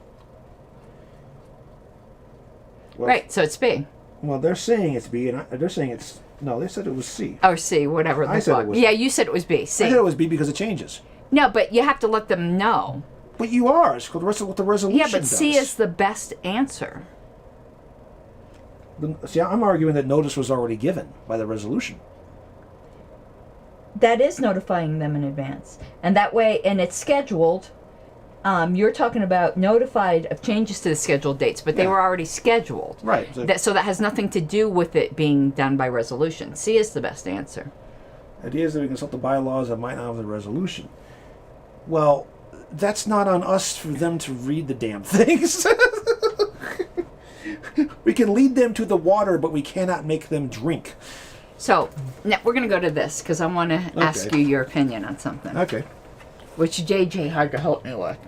Well, Right, so it's B. well, they're saying it's B, and they're saying it's... No, they said it was C. Or C, whatever. I said it was- Yeah, you said it was B. C. I said it was B because it changes. No, but you have to let them know. But you are. It's called what the resolution Yeah, but does. C is the best answer. See, I'm arguing that notice was already given by the resolution. That is notifying them in advance. And that way, and it's scheduled. You're talking about notified of changes to the scheduled dates, but they Yeah. were already scheduled. Right. So that has nothing to do with it being done by resolution. C is the best answer. Ideas that we consult the bylaws that might not have the resolution. Well, that's not on us for them to read the damn things. We can lead them to the water, but we cannot make them drink. So now we're going to go to this because I want to ask you your opinion on something, Okay. which JJ had to help me with.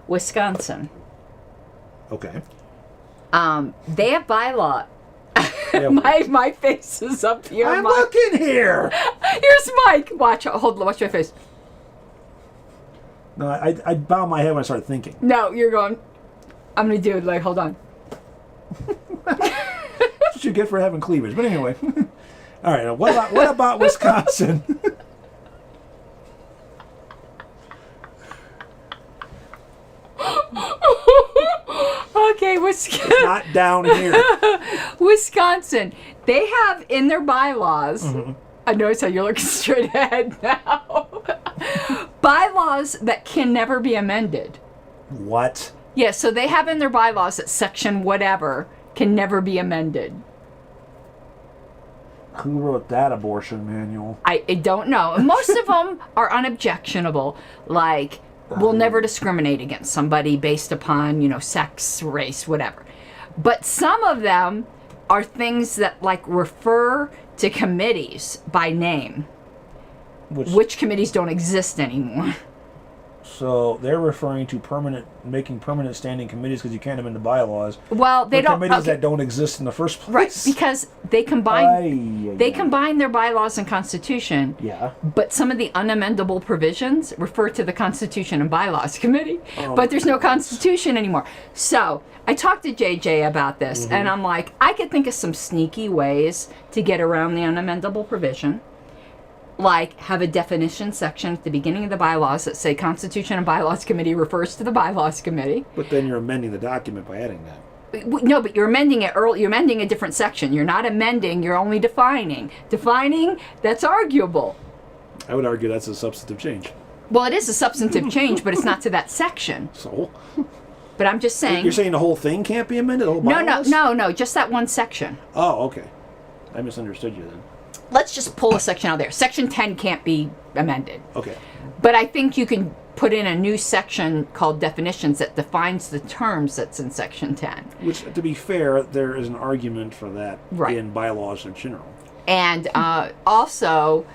Wisconsin. Okay. They have bylaw. Yeah, My face is up here. I'm Mike. looking here. Here's Mike. Watch my face. No, I bow my head when I start thinking. No, you're going. I'm gonna do it. Like, hold on. That's what you get for having cleavage. But anyway. All right. Now what about Wisconsin? Okay, Wisconsin. Not down here. Wisconsin. They have in their bylaws. I notice how you're looking straight ahead now. Bylaws that can never be amended. What? Yeah, so they have in their bylaws that section whatever can never be amended. Who wrote that abortion manual? I don't know. And most of them are unobjectionable, like we'll never discriminate against somebody based upon, sex, race, whatever. But some of them are things that like refer to committees by name, which committees don't exist anymore. So they're referring to making permanent standing committees because you can't amend the bylaws. Well, they don't. Committees that don't exist in the first place. Right, because they combine combine their bylaws and constitution. Yeah. But some of the unamendable provisions refer to the Constitution and Bylaws Committee. But there's no Constitution anymore. So I talked to JJ about this, and I'm like, I could think of some sneaky ways to get around the unamendable provision. Like, have a definition section at the beginning of the bylaws that say Constitution and Bylaws Committee refers to the Bylaws Committee. But then you're amending the document by adding that. No, but you're amending it early. You're amending a different section. You're not amending. You're only defining. Defining, that's arguable. I would argue that's a substantive change. Well, it is a substantive change, but it's not to that section. So? But I'm just saying. You're saying the whole thing can't be amended? The whole bylaws? No, just that one section. Oh, okay. I misunderstood you then. Let's just pull a section out there. Section 10 can't be amended. Okay. But I think you can put in a new section called definitions that defines the terms that's in Section 10. Which, to be fair, there is an argument for that in bylaws in general. And also,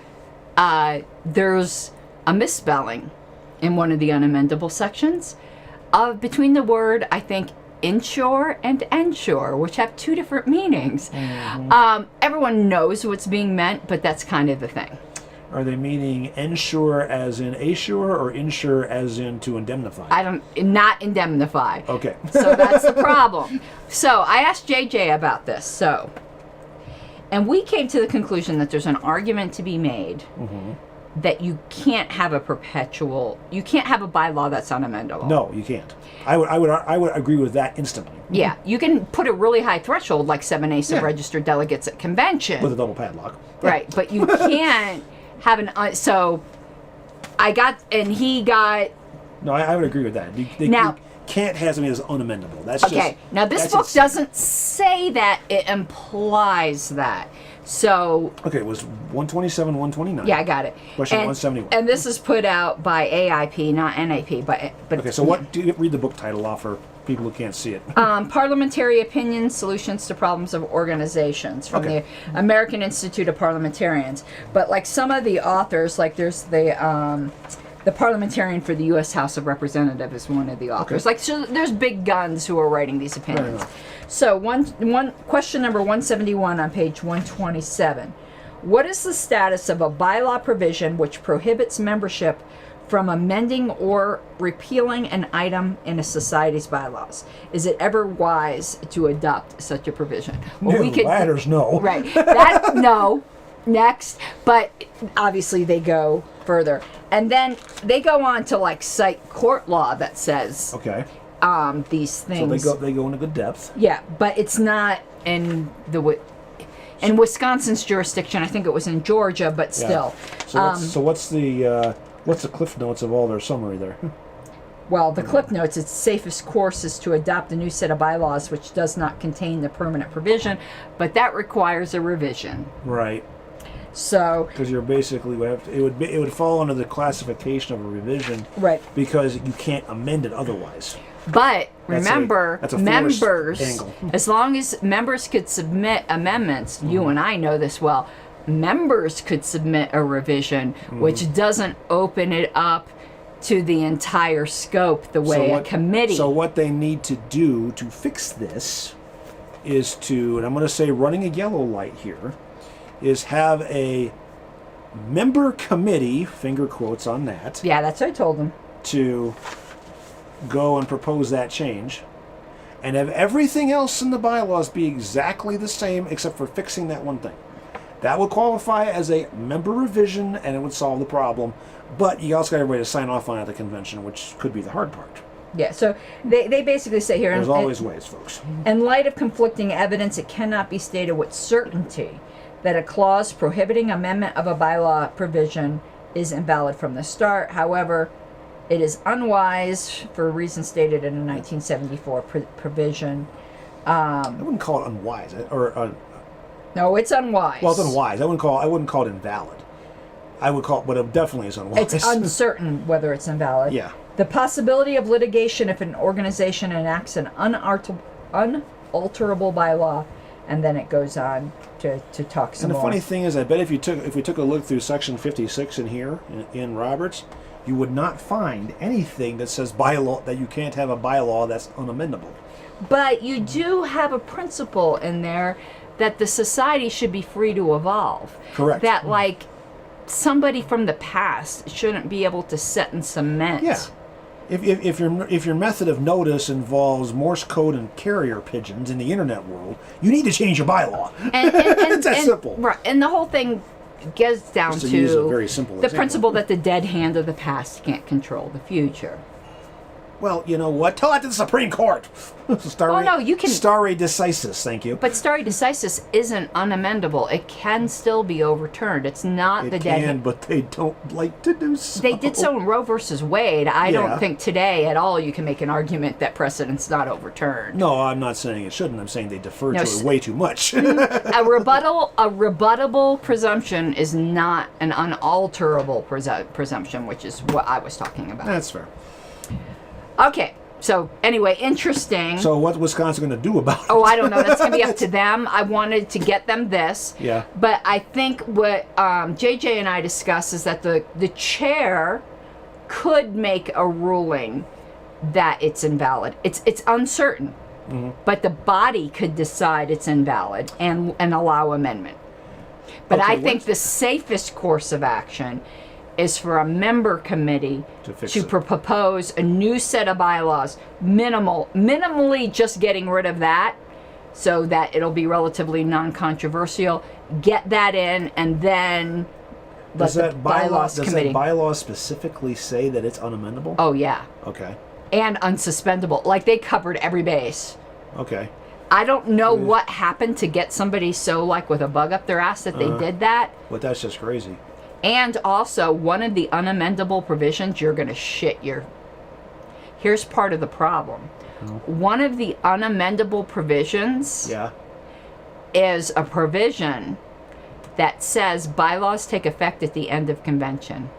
there's a misspelling in one of the unamendable sections between the word, I think, inshore and ensure, which have two different meanings. Everyone knows what's being meant, but that's kind of the thing. Are they meaning ensure as in assure or insure as in to indemnify? Not indemnify. Okay. So that's the problem. So I asked JJ about this. And we came to the conclusion that there's an argument to be made that you can't have a bylaw that's unamendable. No, you can't. I would agree with that instantly. Yeah, you can put a really high threshold, like 7/8 of registered delegates at convention. With a double padlock. Right, but you can't have so he got... No, I would agree with that. You can't have something that's unamendable. That's okay. Now this book doesn't say that; it implies that. So okay, it was 127, 129. Yeah, I got it. Question 171. And this is put out by AIP, not NAP. But okay. So what? Do you read the book title off for people who can't see it? Parliamentary Opinions: Solutions to Problems of Organizations from the American Institute of Parliamentarians. But like some of the authors, like there's the Parliamentarian for the U.S. House of Representatives is one of the authors. Like, so there's big guns who are writing these opinions. So one question number 171 on page 127. What is the status of a bylaw provision which prohibits membership from amending or repealing an item in a society's bylaws? Is it ever wise to adopt such a provision? Well, ladders, no. Right. That, no. Next. But obviously they go further. And then they go on to like cite court law that says these things. So they go into good depth. Yeah, but it's not in Wisconsin's jurisdiction. I think it was in Georgia, but still. So what's the cliff notes of all their summary there? Well, the cliff notes, its safest course is to adopt a new set of bylaws which does not contain the permanent provision, but that requires a revision. Right. So because you're basically it would fall under the classification of a revision, right? Because you can't amend it otherwise. But remember, that's a members, angle. As long as members could submit amendments, you and I know this well, members could submit a revision, which doesn't open it up to the entire scope the way a committee. So what they need to do to fix this is to, and I'm going to say running a yellow light here, is have a member committee, finger quotes on that. Yeah, that's what I told them. To go and propose that change and have everything else in the bylaws be exactly the same except for fixing that one thing. That would qualify as a member revision and it would solve the problem. But you also got everybody to sign off on it at the convention, which could be the hard part. Yeah, so they basically say here... There's always ways, folks. In light of conflicting evidence, it cannot be stated with certainty that a clause prohibiting amendment of a bylaw provision is invalid from the start. However, it is unwise for reasons stated in the 1974 provision. I wouldn't call it unwise, no, it's unwise. Well, it's unwise. I wouldn't call it invalid. I would call it, but it definitely is unwise. It's uncertain whether it's invalid. Yeah. The possibility of litigation if an organization enacts an unalterable bylaw, and then it goes on to talk some more. And the funny thing is, I bet if we took a look through section 56 in here in Roberts, you would not find anything that says bylaw that you can't have a bylaw that's unamendable. But you do have a principle in there that the society should be free to evolve. Correct. That like somebody from the past shouldn't be able to set and cement. Yeah. If your method of notice involves Morse code and carrier pigeons in the internet world, you need to change your bylaw. It's that simple. Right, and the whole thing gets down to use a very simple the example. principle that the dead hand of the past can't control the future. Well, you know what? Tell that to the Supreme Court. You can. Stare decisis, thank you. But stare decisis isn't unamendable. It can still be overturned. It's not the dead hand. But they don't like to do so. They did so in Roe versus Wade. I don't think today at all you can make an argument that precedent's not overturned. No, I'm not saying it shouldn't. I'm saying they defer to it way too much. A rebuttable presumption is not an unalterable presumption, which is what I was talking about. That's fair. Okay, so anyway, interesting. So what's Wisconsin going to do about it? Oh, I don't know. That's going to be up to them. I wanted to get them this. Yeah. But I think what JJ and I discussed is that the chair could make a ruling that it's invalid. It's uncertain, but the body could decide it's invalid and allow amendment. But I think the safest course of action is for a member committee to propose a new set of bylaws, minimally just getting rid of that so that it'll be relatively non-controversial, get that in, and then Does that bylaws committee. Does that bylaw specifically say that it's unamendable? Oh yeah. Okay. And unsuspendable. Like they covered every base. Okay. I don't know what happened to get somebody so like with a bug up their ass that they did that. But that's just crazy. And also, one of the unamendable provisions, you're going to shit your... Here's part of the problem. One of the unamendable provisions is a provision that says bylaws take effect at the end of convention.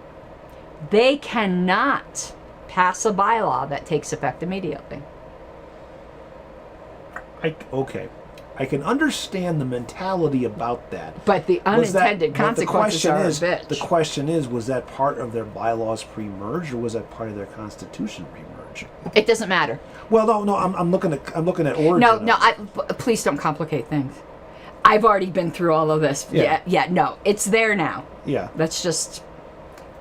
They cannot pass a bylaw that takes effect immediately. Okay. I can understand the mentality about that. But the unintended consequences are a bitch. The question is, was that part of their bylaws pre-merge, or was that part of their constitution pre-merge? It doesn't matter. Well, no. I'm looking at origin. No. Please don't complicate things. I've already been through all of this. Yeah. No, it's there now. Yeah. That's just.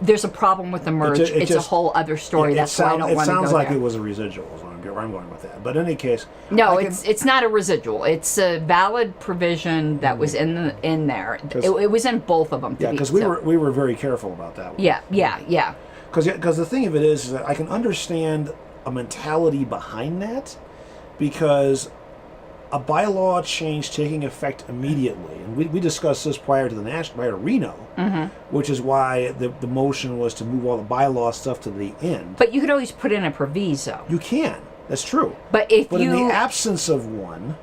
There's a problem with the merge. It's a whole other story. That's why I don't want to go there. It sounds like it was a residual. Is where I'm going with that. But in any case, no, it's not a residual. It's a valid provision that was in there. It was in both of them. Yeah, because we were very careful about that one. Yeah. Because the thing of it is that I can understand a mentality behind that, because a bylaw change taking effect immediately, and we discussed this prior to Reno, which is why the motion was to move all the bylaw stuff to the end. But you could always put in a proviso. You can. That's true. But in the absence of one,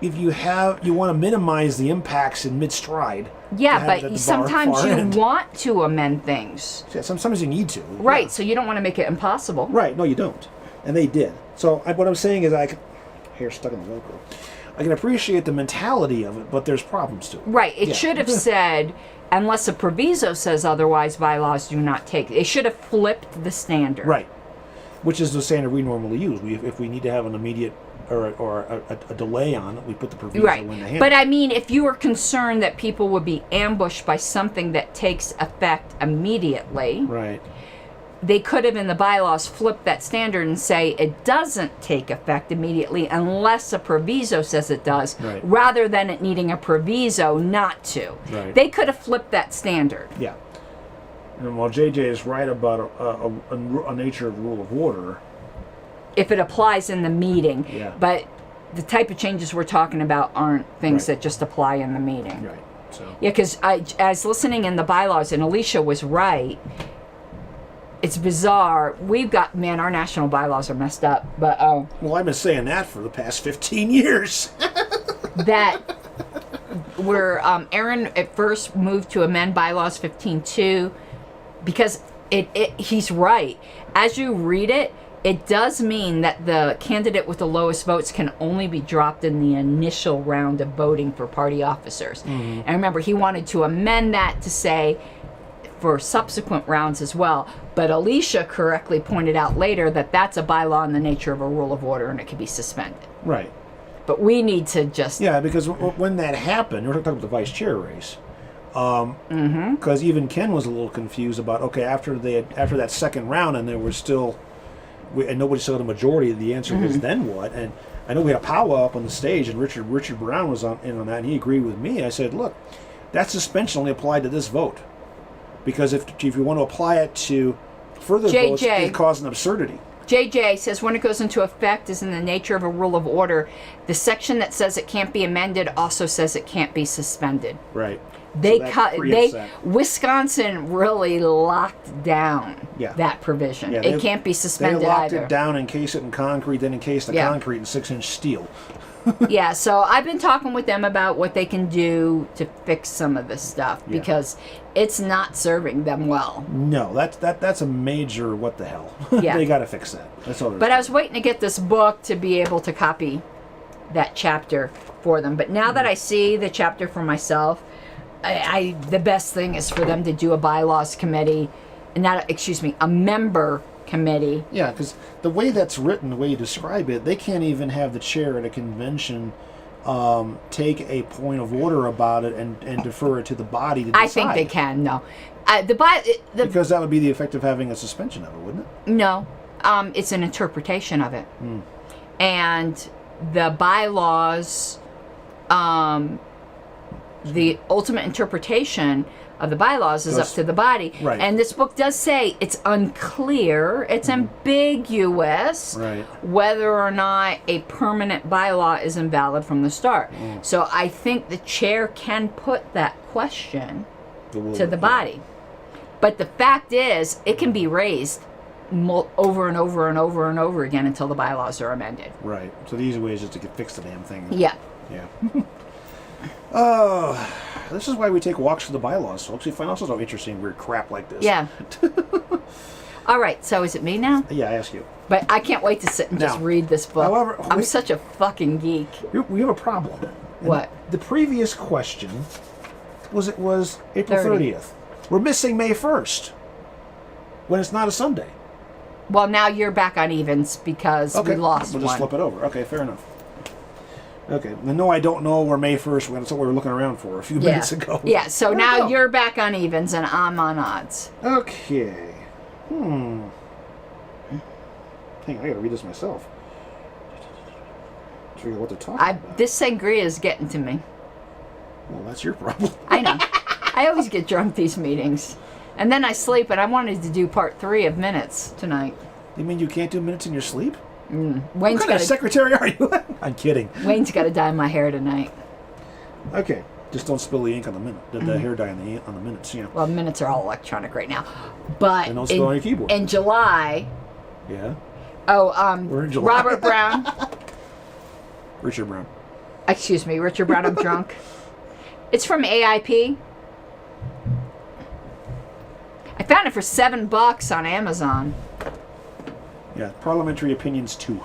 if you want to minimize the impacts in mid-stride. Yeah, but sometimes you want to amend things. Yeah, sometimes you need to. Right, yeah. So you don't want to make it impossible. Right, no, you don't. And they did. So what I'm saying is hair stuck in the Velcro. I can appreciate the mentality of it, but there's problems to it. Right, it should have said, unless a proviso says otherwise, bylaws do not take. It should have flipped the standard. Right, which is the standard we normally use. If we need to have an immediate or a delay on it, we put the proviso in the hand. But I mean, if you were concerned that people would be ambushed by something that takes effect immediately, right, they could have in the bylaws flipped that standard and say it doesn't take effect immediately unless a proviso says it does, rather than it needing a proviso not to. Right. They could have flipped that standard. Yeah. And while JJ is right about a nature of rule of order, if it applies in the meeting, but the type of changes we're talking about aren't things that just apply in the meeting. Right. So. Yeah, because I was listening in the bylaws, and Alicia was right. It's bizarre. Our national bylaws are messed up, but well, I've been saying that for the past 15 years. that where Aaron at first moved to amend bylaws 15.2, because he's right. As you read it, it does mean that the candidate with the lowest votes can only be dropped in the initial round of voting for party officers. And remember, he wanted to amend that to say for subsequent rounds as well. But Alicia correctly pointed out later that that's a bylaw in the nature of a rule of order and it can be suspended. Right. But we need to just... Yeah, because when that happened, we're talking about the vice chair race, because even Ken was a little confused about, okay, after that second round and there was still... and nobody still had a majority, the answer is then what? And I know we had a powwow up on the stage, and Richard Brown was in on that, and he agreed with me. I said, look, that suspension only applied to this vote. Because if you want to apply it to further votes, it causes an absurdity. JJ says when it goes into effect is in the nature of a rule of order. The section that says it can't be amended also says it can't be suspended. Right. Wisconsin really locked down that provision. Yeah, it can't be suspended either. They locked it down, encase it in concrete, then encase the concrete in 6-inch steel. Yeah, so I've been talking with them about what they can do to fix some of this stuff because it's not serving them well. No, that's a major what the hell. Yeah. They got to fix that. That's all. But I was waiting to get this book to be able to copy that chapter for them. But now that I see the chapter for myself, the best thing is for them to do a bylaws committee, a member committee. Yeah, because the way that's written, the way you describe it, they can't even have the chair at a convention take a point of order about it and defer it to the body to decide. I think they can, no. Because that would be the effect of having a suspension of it, wouldn't it? No. It's an interpretation of it. And the bylaws, the ultimate interpretation of the bylaws is up to the body. Right. And this book does say it's unclear, it's ambiguous whether or not a permanent bylaw is invalid from the start. So I think the chair can put that question to the body. But the fact is, it can be raised over and over and over and over again until the bylaws are amended. Right. So the easy way is just to fix the damn thing. Yeah. Yeah. This is why we take walks through the bylaws, folks. We find all sorts of interesting, weird crap like this. Yeah. All right, so is it me now? Yeah, I ask you. But I can't wait to sit and just read this book. However, I'm such a fucking geek. We have a problem. What? The previous question was April 30th. We're missing May 1st when it's not a Sunday. Well, now you're back on evens because we lost We'll just flip it over. Okay, fair enough. Okay. No, I don't know where May 1st went. That's what we were looking around for a few minutes ago. Yeah, so now you're back on evens and I'm on odds. Okay. Hang on, I gotta read this myself. Figure out what to talk about. This sangria is getting to me. Well, that's your problem. I know. I always get drunk these meetings. And then I sleep, and I wanted to do part 3 of minutes tonight. You mean you can't do minutes in your sleep? Wayne's what kind of secretary are you? I'm kidding. Wayne's got to dye my hair tonight. Okay. Just don't spill the ink on the minute. The hair dye on the minutes, yeah. Well, minutes are all electronic right now. But and don't spill on your keyboard. In July... Yeah? We're in July. Robert Brown... Richard Brown. Excuse me, Richard Brown, I'm drunk. It's from AIP. I found it for $7 on Amazon. Yeah, Parliamentary Opinions 2.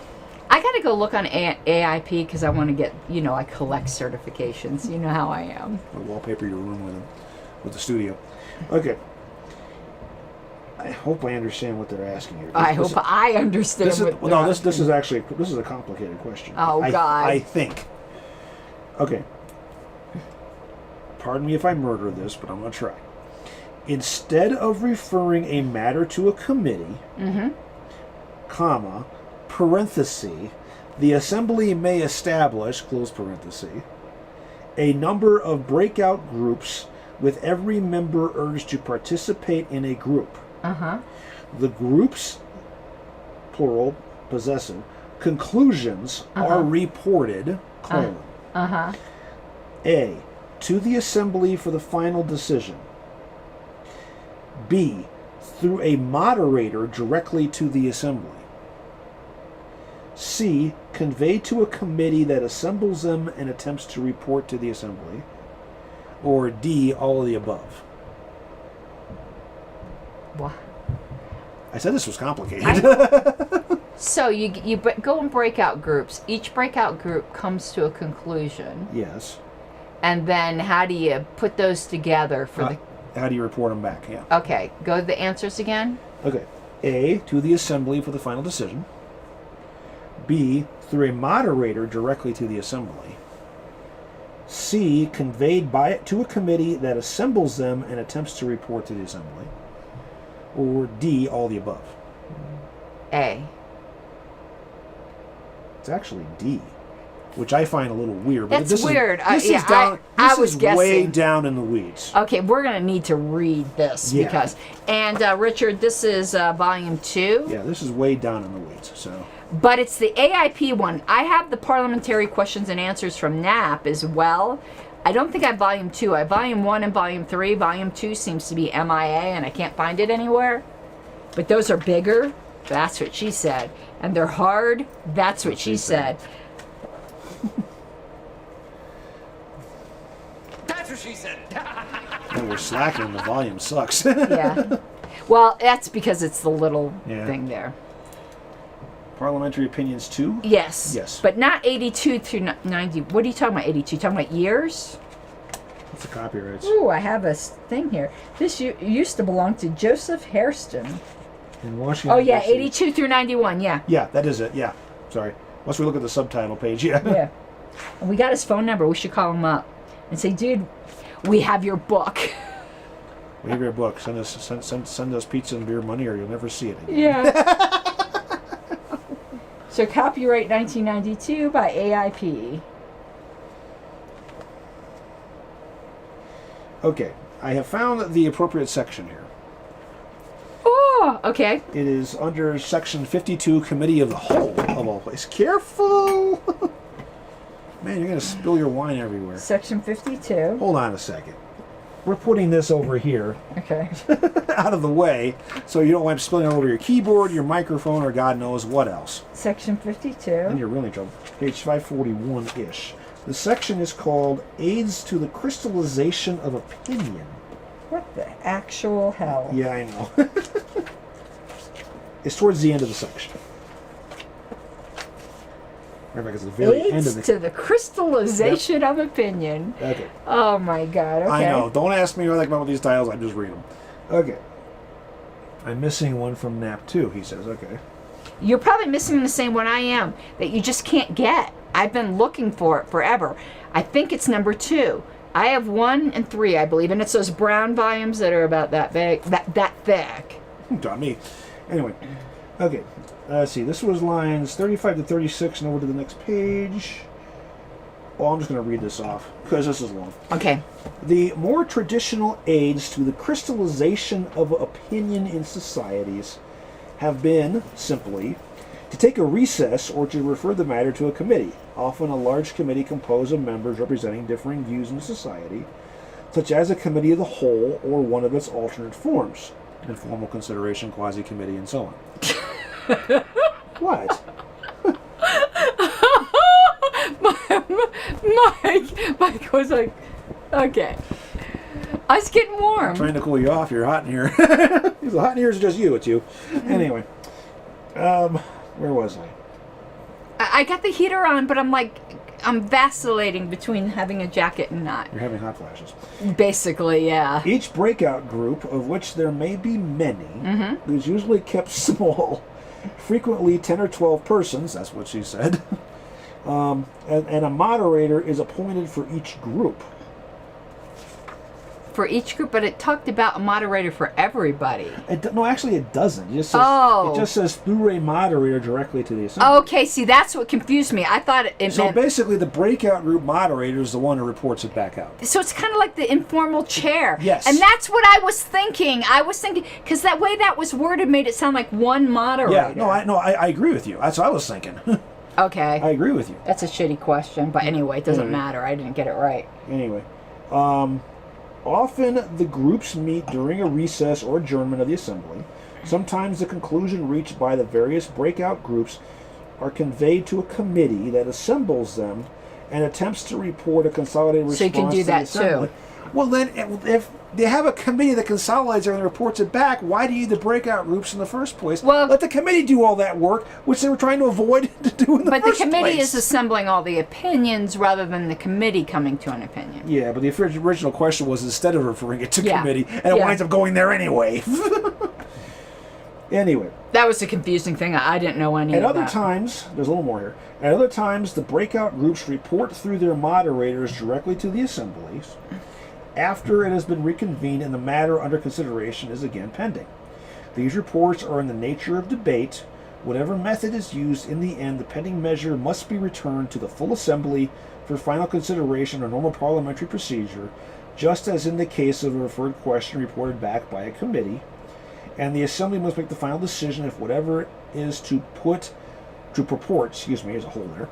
I gotta go look on AIP because I want to get, I collect certifications. You know how I am. I'll wallpaper your room with the studio. Okay. I hope I understand what they're asking here. I hope I understand. This is a complicated question. Oh God! I think. Okay. Pardon me if I murder this, but I'm gonna try. Instead of referring a matter to a committee, comma, parenthesis, the assembly may establish, close parenthesis, a number of breakout groups with every member urged to participate in a group. The groups, plural, possessive, conclusions are reported, colon. A, to the assembly for the final decision. B, through a moderator directly to the assembly. C, conveyed to a committee that assembles them and attempts to report to the assembly. Or D, all of the above. What? I said this was complicated. So you go in breakout groups. Each breakout group comes to a conclusion. Yes. And then how do you put those together for the... How do you report them back? Yeah. Okay, go to the answers again. Okay. A, to the assembly for the final decision. B, through a moderator directly to the assembly. C, conveyed by it to a committee that assembles them and attempts to report to the assembly. Or D, all the above. A. It's actually D, which I find a little weird. But That's weird. This is guessing. Way down in the weeds. Okay, we're going to need to read this because... And Richard, this is volume 2. Yeah, this is way down in the weeds. So. But it's the AIP one. I have the parliamentary questions and answers from NAP as well. I don't think I have volume 2. I have volume 1 and volume 3. Volume 2 seems to be MIA, and I can't find it anywhere. But those are bigger. That's what she said. And they're hard. That's what she said. That's what she said. And we're slacking. The volume sucks. Yeah. Well, that's because it's the little thing there. Parliamentary Opinions 2? Yes. Yes. But not 82 through 90. What are you talking about, 82? Talking about years? That's the copyrights. Ooh, I have a thing here. This used to belong to Joseph Hairston. In Washington. Oh, yeah, 82 through 91, yeah. Yeah, that is it, yeah. Sorry. Once we look at the subtitle page, yeah. Yeah. And we got his phone number. We should call him up and say, dude, we have your book. We have your book. Send us pizza and beer money or you'll never see it again. Yeah. So copyright 1992 by AIP. Okay. I have found the appropriate section here. Oh, okay. It is under section 52, Committee of the Whole, of all places. Careful! Man, you're going to spill your wine everywhere. Section 52. Hold on a second. We're putting this over here. Okay. Out of the way, so you don't wind up spilling all over your keyboard, your microphone, or God knows what else. Section 52. And you're really in trouble. Page 541-ish. The section is called Aids to the Crystallization of Opinion. What the actual hell? Yeah, I know. It's towards the end of the section. Matter of fact, it's the very end Aids of the... to the crystallization of opinion. Okay. Oh my god, okay. I know. Don't ask me what I think about these titles. I just read them. Okay. I'm missing one from NAP 2, he says. Okay. You're probably missing the same one I am, that you just can't get. I've been looking for it forever. I think it's number 2. I have 1 and 3, I believe, and it's those brown volumes that are about that big. That thick. Not me. Anyway. Okay. Let's see. This was lines 35 to 36 and over to the next page. Oh, I'm just going to read this off because this is long. Okay. The more traditional aids to the crystallization of opinion in societies have been, simply, to take a recess or to refer the matter to a committee, often a large committee composed of members representing differing views in society, such as a committee of the whole or one of its alternate forms, informal consideration, quasi-committee, and so on. What? Mike was like, okay. I was getting warm. I'm trying to cool you off. You're hot in here. Is it hot in here or is it just you? It's you. Anyway. Where was I? I got the heater on, but I'm vacillating between having a jacket and not. You're having hot flashes. Basically, yeah. Each breakout group, of which there may be many, is usually kept small. Frequently 10 or 12 persons, that's what she said. And a moderator is appointed for each group. For each group, but it talked about a moderator for everybody. No, actually it doesn't. It just says, Oh. It just says through a moderator directly to the assembly. Okay, see, that's what confused me. I thought it So meant... basically the breakout group moderator is the one who reports it back out. So it's kind of like the informal chair. Yes. And that's what I was thinking. Because that way that was worded made it sound like one moderator. Yeah, I agree with you. That's what I was thinking. Okay. I agree with you. That's a shitty question, but anyway, it doesn't matter. I didn't get it right. Anyway, often the groups meet during a recess or adjournment of the assembly. Sometimes the conclusion reached by the various breakout groups are conveyed to a committee that assembles them and attempts to report a consolidated response. So you can do to the that assembly. too. Well, then, if they have a committee that consolidates it and reports it back, why do you need the breakout groups in the first place? Well, let the committee do all that work, which they were trying to avoid to do in the first place. But the committee is assembling all the opinions rather than the committee coming to an opinion. Yeah, but the original question was instead of referring it to Yeah. committee, and it winds up going there anyway. Anyway. That was the confusing thing. I didn't know any of that. At other times, there's a little more here. At other times, the breakout groups report through their moderators directly to the assemblies after it has been reconvened and the matter under consideration is again pending. These reports are in the nature of debate. Whatever method is used, in the end, the pending measure must be returned to the full assembly for final consideration or normal parliamentary procedure, just as in the case of a referred question reported back by a committee, and the assembly must make the final decision if whatever is to purport, as a whole there,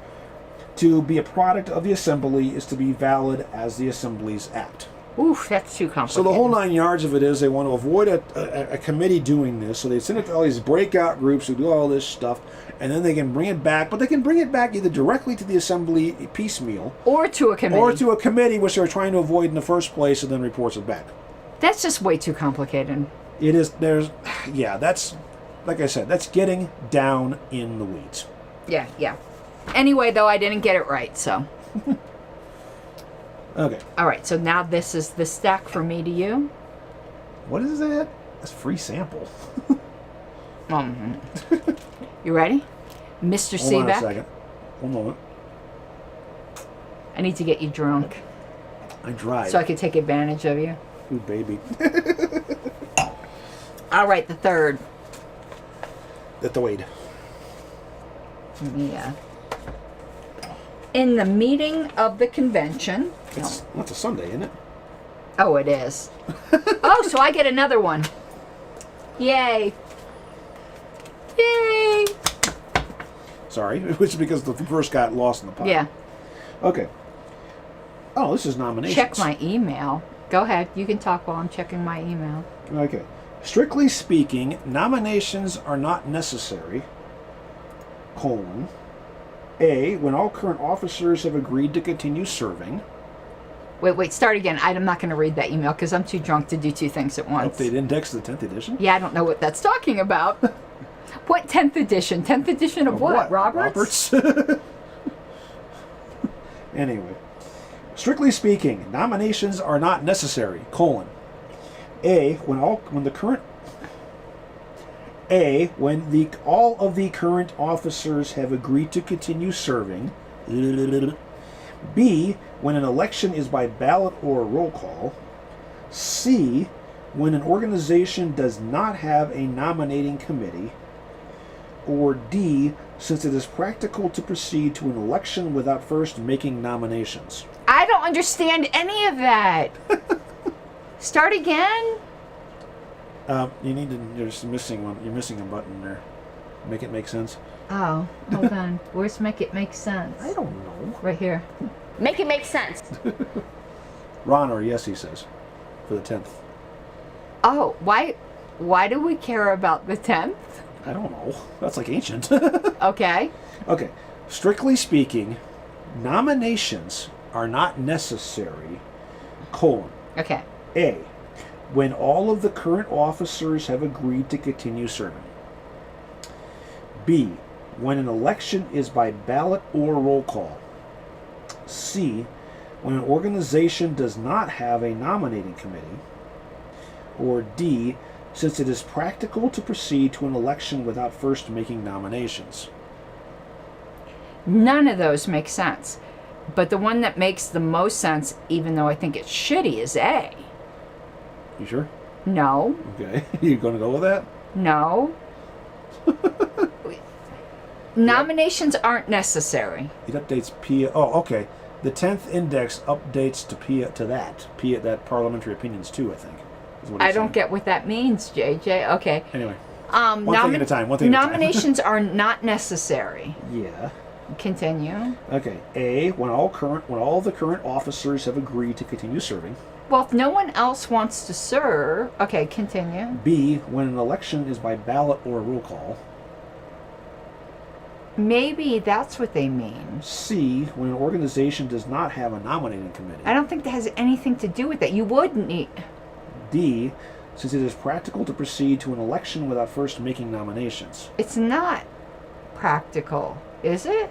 to be a product of the assembly is to be valid as the assembly's act. Oof, that's too complicated. So the whole 9 yards of it is they want to avoid a committee doing this, so they send it to all these breakout groups who do all this stuff, and then they can bring it back, but they can bring it back either directly to the assembly piecemeal, or to a committee. Or to a committee, which they're trying to avoid in the first place, and then reports it back. That's just way too complicated. It is, that's, like I said, that's getting down in the weeds. Yeah. Anyway, though, I didn't get it right, so. Okay. All right, so now this is the stack for me to you. What is that? That's free sample. You ready? Mr. Seebeck? Hold on a second. One moment. I need to get you drunk. I drive. So I can take advantage of you. Ooh, baby. All right, the third. The third. Yeah. In the meeting of the convention. That's a Sunday, isn't it? Oh, it is. Oh, so I get another one. Yay. Yay. Sorry, it was because the first got lost in the pile. Yeah. Okay. Oh, this is nominations. Check my email. Go ahead. You can talk while I'm checking my email. Okay. Strictly speaking, nominations are not necessary, colon, A, when all current officers have agreed to continue serving. Wait, start again. I'm not going to read that email because I'm too drunk to do two things at once. Update index to the 10th edition? Yeah, I don't know what that's talking about. What 10th edition? 10th edition of what? Roberts? Anyway. Strictly speaking, nominations are not necessary, colon, A, when all of the current officers have agreed to continue serving. B, when an election is by ballot or roll call. C, when an organization does not have a nominating committee. Or D, since it is practical to proceed to an election without first making nominations. I don't understand any of that. Start again? You're just missing one. You're missing a button there. Make it make sense. Oh, hold on. Where's make it make sense? I don't know. Right here. Make it make sense. RONR, yes, he says, for the 10th. Oh, why do we care about the 10th? I don't know. That's like ancient. Okay. Okay. Strictly speaking, nominations are not necessary, colon. Okay. A, when all of the current officers have agreed to continue serving. B, when an election is by ballot or roll call. C, when an organization does not have a nominating committee. Or D, since it is practical to proceed to an election without first making nominations. None of those make sense. But the one that makes the most sense, even though I think it's shitty, is A. You sure? No. Okay. You going to go with that? No. Nominations aren't necessary. It updates P. Oh, okay. The 10th index updates to P to that. P that parliamentary opinions too, I think. Is what I it's don't saying. get what that means, JJ. Okay. Anyway. One thing at a time. One thing at a time. Nominations are not necessary. Yeah. Continue. Okay. A, when all the current officers have agreed to continue serving. Well, if no one else wants to serve, okay, continue. B, when an election is by ballot or roll call. Maybe that's what they mean. C, when an organization does not have a nominating committee. I don't think that has anything to do with that. You wouldn't need. D, since it is practical to proceed to an election without first making nominations. It's not practical, is it?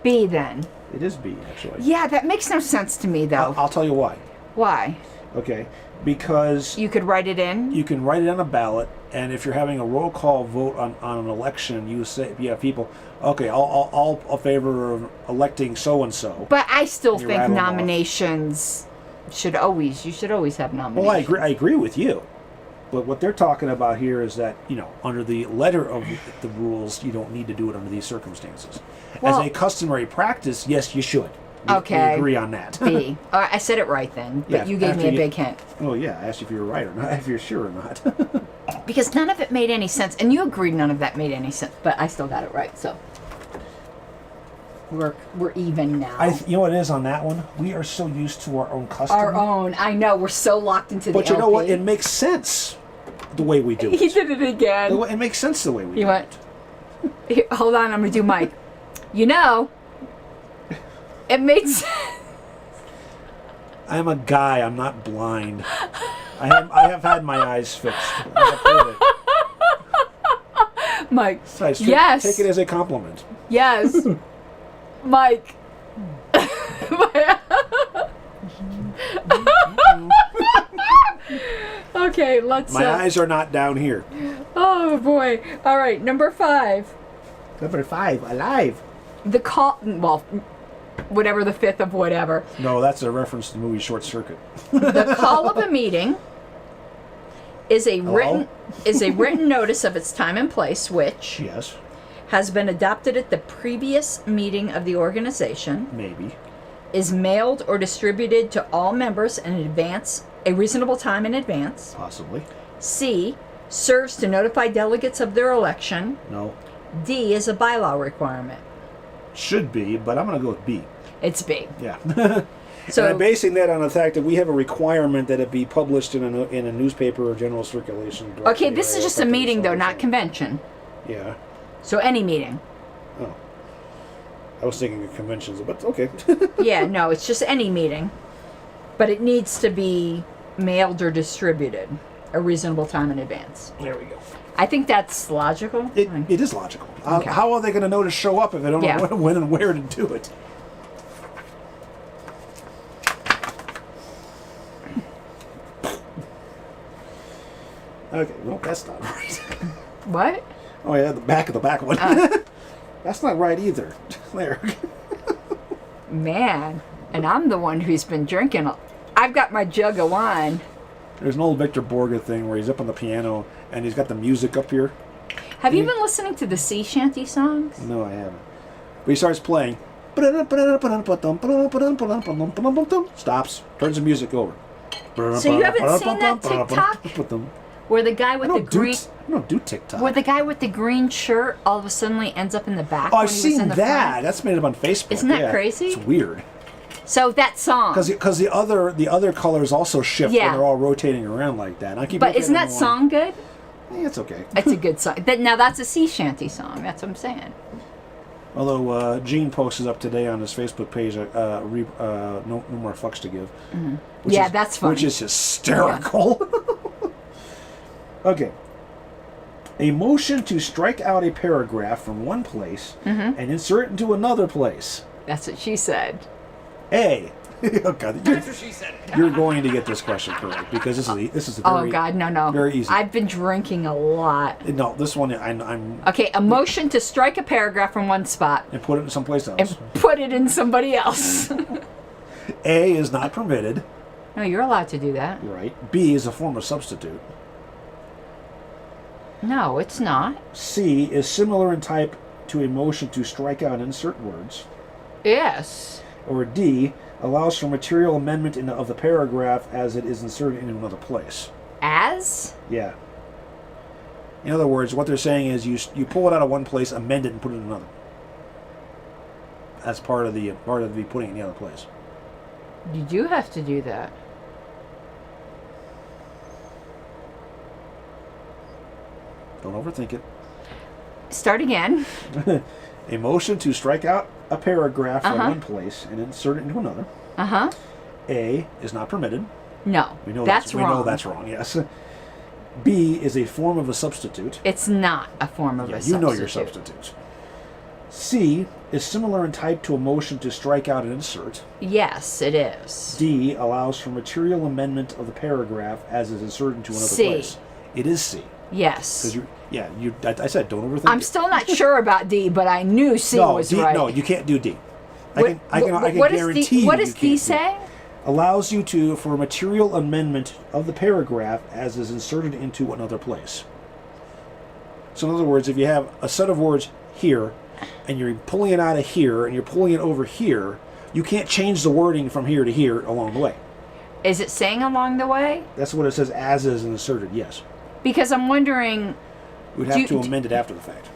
B then. It is B, actually. Yeah, that makes no sense to me, though. I'll tell you why. Why? Okay, because You could write it in? you can write it on a ballot, and if you're having a roll call vote on an election, you have people, okay, all favor of electing so-and-so. But I still You think rattle 'em off. nominations you should always have nominations. Well, I agree with you. But what they're talking about here is that, under the letter of the rules, you don't need to do it under these circumstances. Well- As a customary practice, yes, you should. Okay. We agree on that. B. I said it right then, but Yeah, you gave me a after you- big hint. Oh, yeah, I asked you if you were right or not, if you're sure or not. Because none of it made any sense, and you agreed none of that made any sense, but I still got it right, so. We're even now. You know what it is on that one? We are so used to our own custom. Our own. I know, we're so locked into the But you know LP. what? It makes sense the way we do it. He did it again. It makes sense the way we He do went, it. Here, hold on, I'm going to do Mike. It made sense. I'm a guy. I'm not blind. I have had my eyes fixed. I have heard it. Mike. So Yes. Take it as a compliment. Yes. Mike. Okay, let's. My eyes are not down here. Oh boy! All right, number 5. Number 5, alive. The call. Well, whatever the 5th of whatever. No, that's a reference to the movie Short Circuit. The call of a meeting is a written notice of its time and place, which Yes, has been adopted at the previous meeting of the organization, maybe. is mailed or distributed to all members in advance, a reasonable time in advance. Possibly. C, serves to notify delegates of their election. No. D is a bylaw requirement. Should be, but I'm going to go with B. It's B. Yeah. So and I'm basing that on the fact that we have a requirement that it be published in a newspaper or general circulation. Okay, this is just a meeting, though, not convention. Yeah. So any meeting. Oh. I was thinking of conventions, but okay. Yeah, no, it's just any meeting. But it needs to be mailed or distributed a reasonable time in advance. There we go. I think that's logical. It is logical. Okay. How are they going to know to show up if they don't know when and where to do it? Okay, well, that's not right. What? Oh, yeah, the back of the back one. That's not right either. There. Man, and I'm the one who's been drinking. I've got my jug of wine. There's an old Victor Borga thing where he's up on the piano and he's got the music up here. Have you been listening to the sea shanty songs? No, I haven't. But he starts playing. Stops. Turns the music over. So you haven't seen that TikTok? Where the guy with the green... I don't do TikTok. Where the guy with the green shirt all of a sudden ends up in the back. Oh, when I've he was seen in the that. front. That's made up on Facebook. Isn't that crazy? It's weird. So that song. Because the other colors also shift when they're all rotating around like that. And I keep but isn't that song good? Yeah, it's okay. It's a good song. Now that's a sea shanty song. That's what I'm saying. Although Gene posted up today on his Facebook page, no more fucks to give. Mm-hmm. Yeah, that's funny. Which is hysterical. Yeah. Okay. A motion to strike out a paragraph from one place and insert it into another place. That's what she said. A. Oh God, that's what she said. You're going to get this question correct because this is a very, oh God, no, very easy. I've been drinking a lot. No, this one I'm. Okay, a motion to strike a paragraph from one spot and put it in someplace else. And put it in somebody else. A is not permitted. No, you're allowed to do that. Right. B is a form of substitute. No, it's not. C is similar in type to a motion to strike out and insert words. Yes. Or D allows for material amendment of the paragraph as it is inserted into another place. As? Yeah. In other words, what they're saying is you pull it out of one place, amend it, and put it in another. As part of the putting it in the other place. You do have to do that. Don't overthink it. Start again. A motion to strike out a paragraph from one place and insert it into another. A is not permitted. No, we know that's wrong. We know that's wrong, yes. B is a form of a substitute. It's not a form of a substitute. You know your substitutes. C is similar in type to a motion to strike out and insert. Yes, it is. D allows for material amendment of the paragraph as it is inserted into another place. It is C. Yes. I said don't overthink I'm still not sure about D, but I knew C was right. No, you can't do D. I can guarantee you. What does D say? Allows you to for material amendment of the paragraph as is inserted into another place. So in other words, if you have a set of words here, and you're pulling it out of here, and you're pulling it over here, you can't change the wording from here to here along the way. Is it saying along the way? That's what it says, as is inserted, yes. Because I'm wondering... We'd have to amend it after the fact.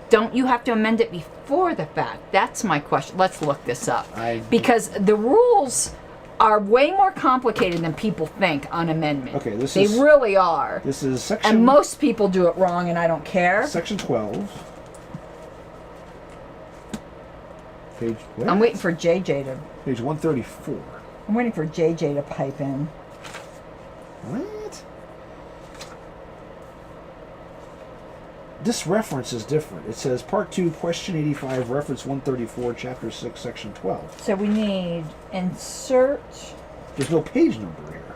Don't you have to amend it before the fact? That's my question. Let's look this up. Because the rules are way more complicated than people think on amendment. Okay, they really are. This is section... And most people do it wrong, and I don't care. Section 12. Page what? I'm waiting for JJ to... Page 134. I'm waiting for JJ to pipe in. What? This reference is different. It says Part 2, Question 85, Reference 134, Chapter 6, Section 12. So we need insert... There's no page number here.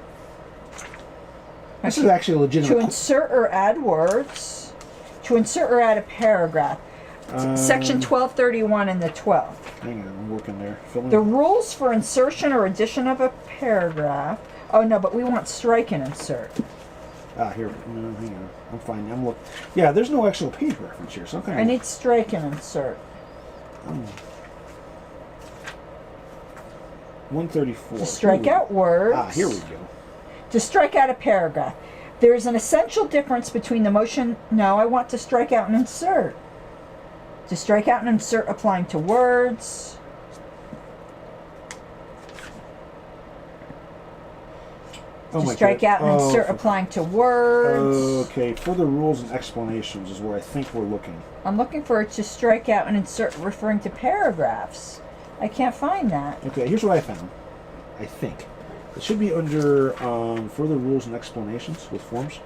This is actually a legitimate... To insert or add words. To insert or add a paragraph. Section 1231 in the 12th. Hang on, I'm working there. The rules for insertion or addition of a paragraph. Oh, no, but we want strike and insert. Here. No, hang on. I'm fine. I'm looking. Yeah, there's no actual page reference here. So I'm I need strike and insert. 134. To strike out words. Here we go. To strike out a paragraph. There is an essential difference between the motion. No, I want to strike out and insert. To strike out and insert applying to words. To strike out and insert applying to words. Okay, further rules and explanations is where I think we're looking. I'm looking for it to strike out and insert referring to paragraphs. I can't find that. Okay, here's what I found. I think. It should be under further rules and explanations with forms.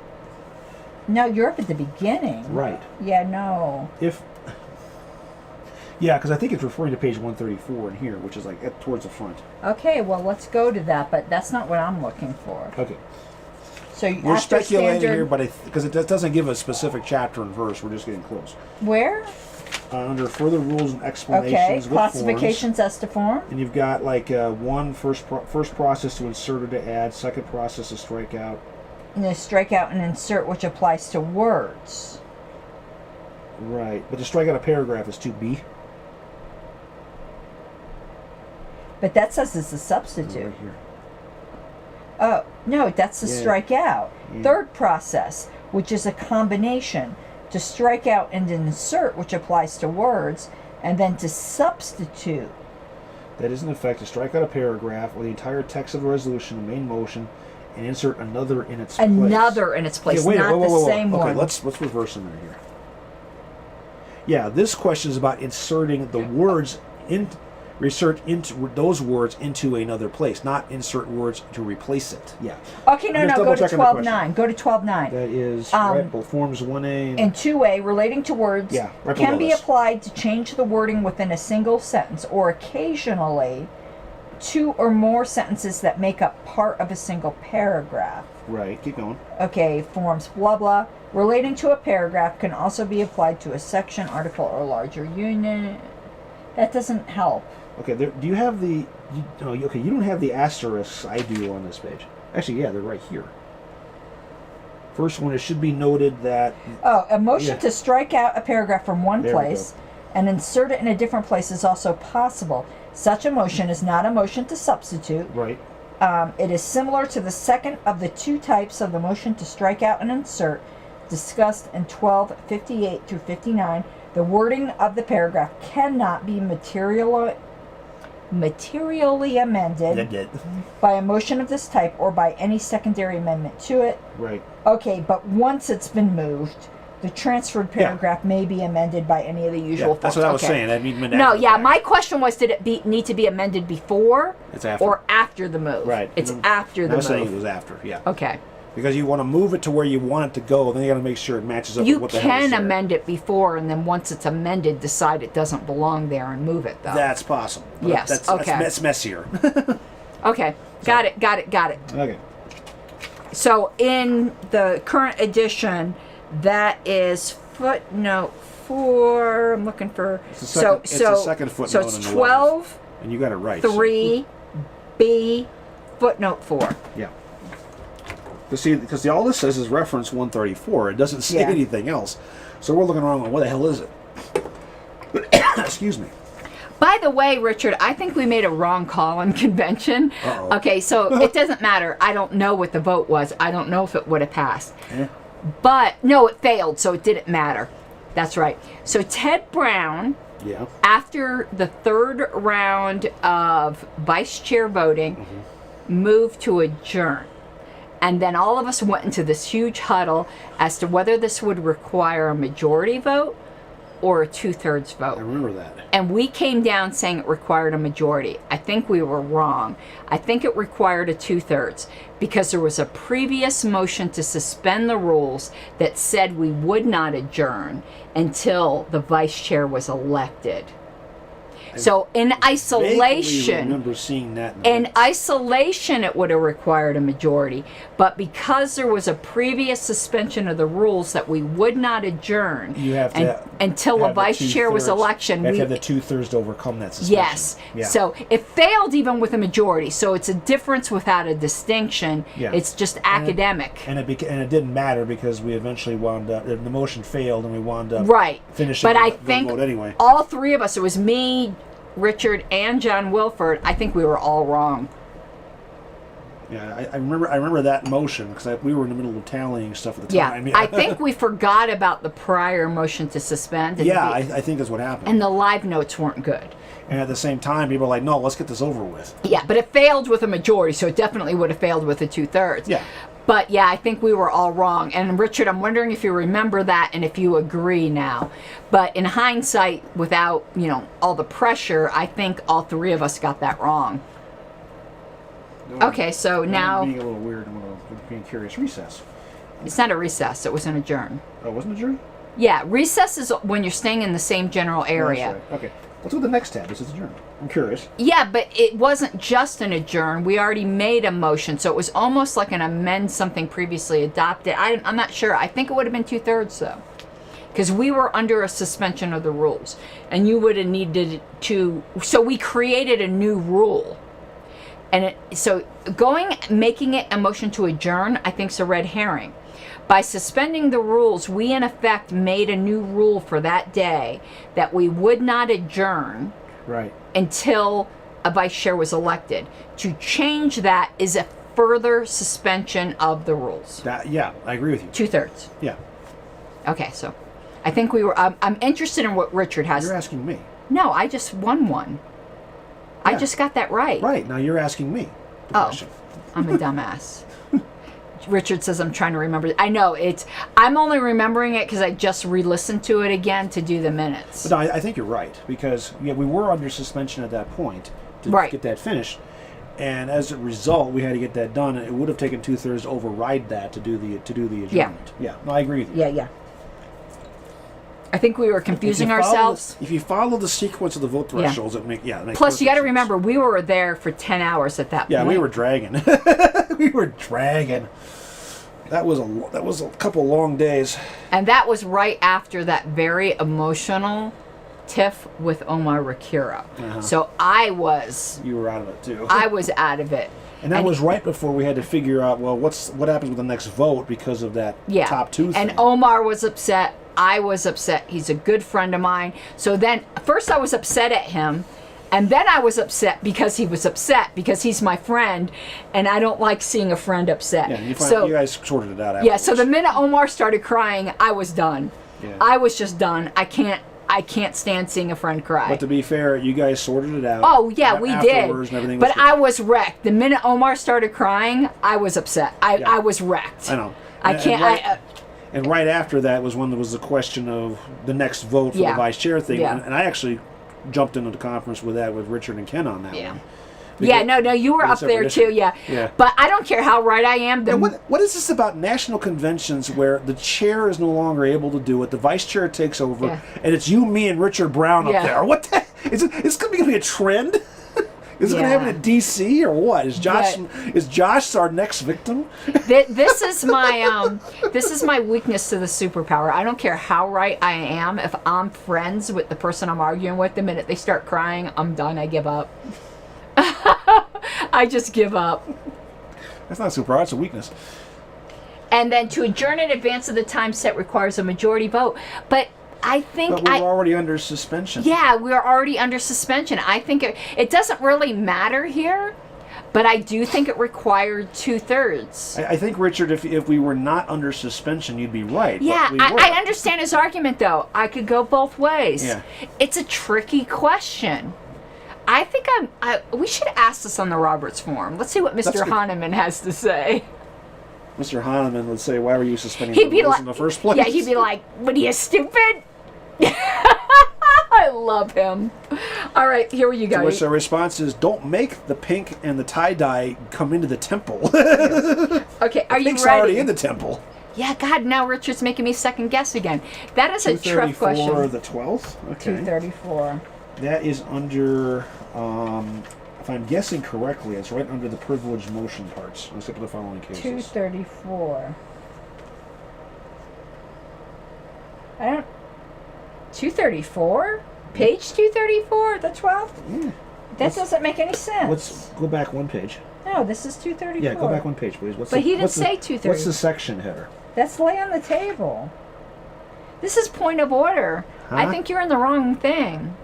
No, you're up at the beginning. Right. Yeah, no. Yeah, because I think it's referring to page 134 in here, which is like towards the front. Okay, well, let's go to that, but that's not what I'm looking for. Okay. So we're speculating here, but because it doesn't give a specific chapter and verse, we're just getting close. Where? Under further rules and explanations with classifications forms, as to form. And you've got like first process to insert or to add, second process to strike out. And the strike out and insert, which applies to words. Right, but to strike out a paragraph is 2B. But that says it's a substitute. Right here. Oh, no, that's the strike out. Yeah. Third process, which is a combination. To strike out and insert, which applies to words, and then to substitute. That is in effect to strike out a paragraph or the entire text of a resolution, the main motion, and insert another in its place. Another in its place, not the same one. Okay, let's reverse them in here. Yeah, this question is about inserting the words insert into those words into another place, not insert words to replace it. Yeah. Okay, no, go to 12.9. Go to 12.9. That is forms 1A and 2A relating to words can be applied to change the wording within a single sentence or occasionally two or more sentences that make up part of a single paragraph. Right, keep going. Okay, forms blah blah relating to a paragraph can also be applied to a section, article, or larger unit. That doesn't help. Okay, do you have the... you don't have the asterisks I do on this page. Actually, yeah, they're right here. First one, it should be noted that... a motion to strike out a paragraph from one place and insert it in a different place is also possible. Such a motion is not a motion to substitute. Right. It is similar to the second of the two types of the motion to strike out and insert discussed in 1258 through 59. The wording of the paragraph cannot be materially amended by a motion of this type or by any secondary amendment to it. Right. Okay, but once it's been moved, the transferred paragraph may be amended by any of the usual forms. That's what I was saying. That means my question was, did it need to be amended before or after the move? Right. It's after the move. I was saying it was after, yeah. Okay. Because you want to move it to where you want it to go, then you got to make sure it matches up with what the hell is there. You can amend it before, and then once it's amended, decide it doesn't belong there and move it, though. That's possible. Yes, That's messier. Okay, got it. Okay. So in the current edition, that is footnote 4. I'm looking for... It's the second footnote. So it's 12, and you got it right. 3B, footnote 4. Yeah. Because all this says is reference 134. It doesn't say anything else. So we're looking around going, what the hell is it? Excuse me. By the way, Richard, I think we made a wrong call on convention. Uh-oh. Okay, so it doesn't matter. I don't know what the vote was. I don't know if it would have passed. But, no, it failed, so it didn't matter. That's right. So Ted Brown, after the third round of vice chair voting, moved to adjourn. And then all of us went into this huge huddle as to whether this would require a majority vote or a 2/3 vote. I remember that. And we came down saying it required a majority. I think we were wrong. I think it required a 2/3 because there was a previous motion to suspend the rules that said we would not adjourn until the vice chair was elected. So in isolation, I remember seeing that. In isolation, it would have required a majority. But because there was a previous suspension of the rules that we would not adjourn until a vice chair was election, you have to have the 2/3 to overcome that suspension. Yes. Yeah. So it failed even with a majority. So it's a difference without a distinction. Yeah. It's just academic. And it didn't matter because we eventually wound up. The motion failed, and we wound up finishing. But I think vote anyway. All three of us. It was me, Richard, and John Wilford, I think we were all wrong. Yeah, I remember that motion because we were in the middle of tallying stuff at the time. Yeah, I think we forgot about the prior motion to suspend. Yeah, I think that's what happened. And the live notes weren't good. And at the same time, people were like, no, let's get this over with. Yeah, but it failed with a majority, so it definitely would have failed with a 2/3. Yeah. But yeah, I think we were all wrong. And Richard, I'm wondering if you remember that and if you agree now. But in hindsight, without, all the pressure, I think all three of us got that wrong. No, Okay, so now... I'm being a little weird. I'm being curious. Recess. It's not a recess. It was an adjourn. Oh, wasn't it adjourn? Yeah, recess is when you're staying in the same general area. Oh, that's right. Okay. Let's go to the next tab. This is adjourn. I'm curious. Yeah, but it wasn't just an adjourn. We already made a motion, so it was almost like an amend something previously adopted. I'm not sure. I think it would have been 2/3, though. Because we were under a suspension of the rules. And you would have needed to... So we created a new rule. And making it a motion to adjourn, I think is a red herring. By suspending the rules, we in effect made a new rule for that day that we would not adjourn until a vice chair was elected. To change that is a further suspension of the rules. Yeah, I agree with you. 2/3. Yeah. Okay, so I think we were... I'm interested in what Richard has... You're asking me. No, I just won one. Yeah. I just got that right. Right, now you're asking me the question. I'm a dumbass. Richard says I'm trying to remember. I know I'm only remembering it because I just re-listened to it again to do the minutes. But no, I think you're right because we were under suspension at that point to get that finished, and as a result, we had to get that done. And it would have taken 2/3 to override that to do the adjournment. Yeah. No, I agree with you. Yeah. I think we were confusing ourselves. If you follow the sequence of the vote thresholds, it makes Plus, you got to sense. remember, we were there for 10 hours at that point. Yeah, we were dragging. We were dragging. That was a couple long days. And that was right after that very emotional tiff with Omar Rakira. Uh-huh. So You were out of it too. I was out of it. And that was right before we had to figure out, well, what happens with the next vote because of that top two thing. And Omar was upset. I was upset. He's a good friend of mine. So then, first I was upset at him, and then I was upset because he was upset because he's my friend, and I don't like seeing a friend upset. Yeah, you guys sorted it out afterwards. Yeah, so the minute Omar started crying, I was done. Yeah. I was just done. I can't stand seeing a friend cry. But to be fair, you guys sorted it out. Oh, yeah, we did. And everything but I was wrecked. The minute Omar started crying, I was upset. I was wrecked. I know. And right after that was when there was the question of the next vote for the vice chair thing. Yeah. And I actually jumped into the conference with Richard and Ken on that one. No, you were up there too, yeah. But I don't care how right I am. And what is this about national conventions where the chair is no longer able to do it, the vice chair takes over, and it's you, me, and Richard Brown up there? What the is it? It's going to be a trend? Is it going to happen in D.C. or what? Is Josh our next victim? This is my weakness to the superpower. I don't care how right I am. If I'm friends with the person I'm arguing with, the minute they start crying, I'm done. I give up. I just give up. That's not a superpower. That's a weakness. And then to adjourn in advance of the time set requires a majority vote. But I think But we're already under suspension. Yeah, we're already under suspension. I think it doesn't really matter here, but I do think it required 2/3. I think, Richard, if we were not under suspension, you'd be right. Yeah, I understand his argument, though. I could go both ways. Yeah. It's a tricky question. I think we should ask this on the Roberts Forum. Let's see what Mr. Hahnemann has to say. Mr. Hahnemann would say, why were you suspending the rules in the first place? Yeah, he'd be like, what are you, stupid? I love him. All right, here you go. To which the response is, don't make the pink and the tie-dye come into the temple. Okay, are you ready? Pink's already in the temple. Yeah, God, now Richard's making me second guess again. That is a tough question. 234 the 12th? Okay. 234. That is under, if I'm guessing correctly, it's right under the privileged motion parts, except for the following cases. 234. 234? Page 234? The 12th? Yeah. That doesn't make any sense. Let's go back one page. No, this is 234. Yeah, go back one page, please. But he didn't say 234. What's the section header? That's lay on the table. This is point of order. Huh? I think you're in the wrong thing.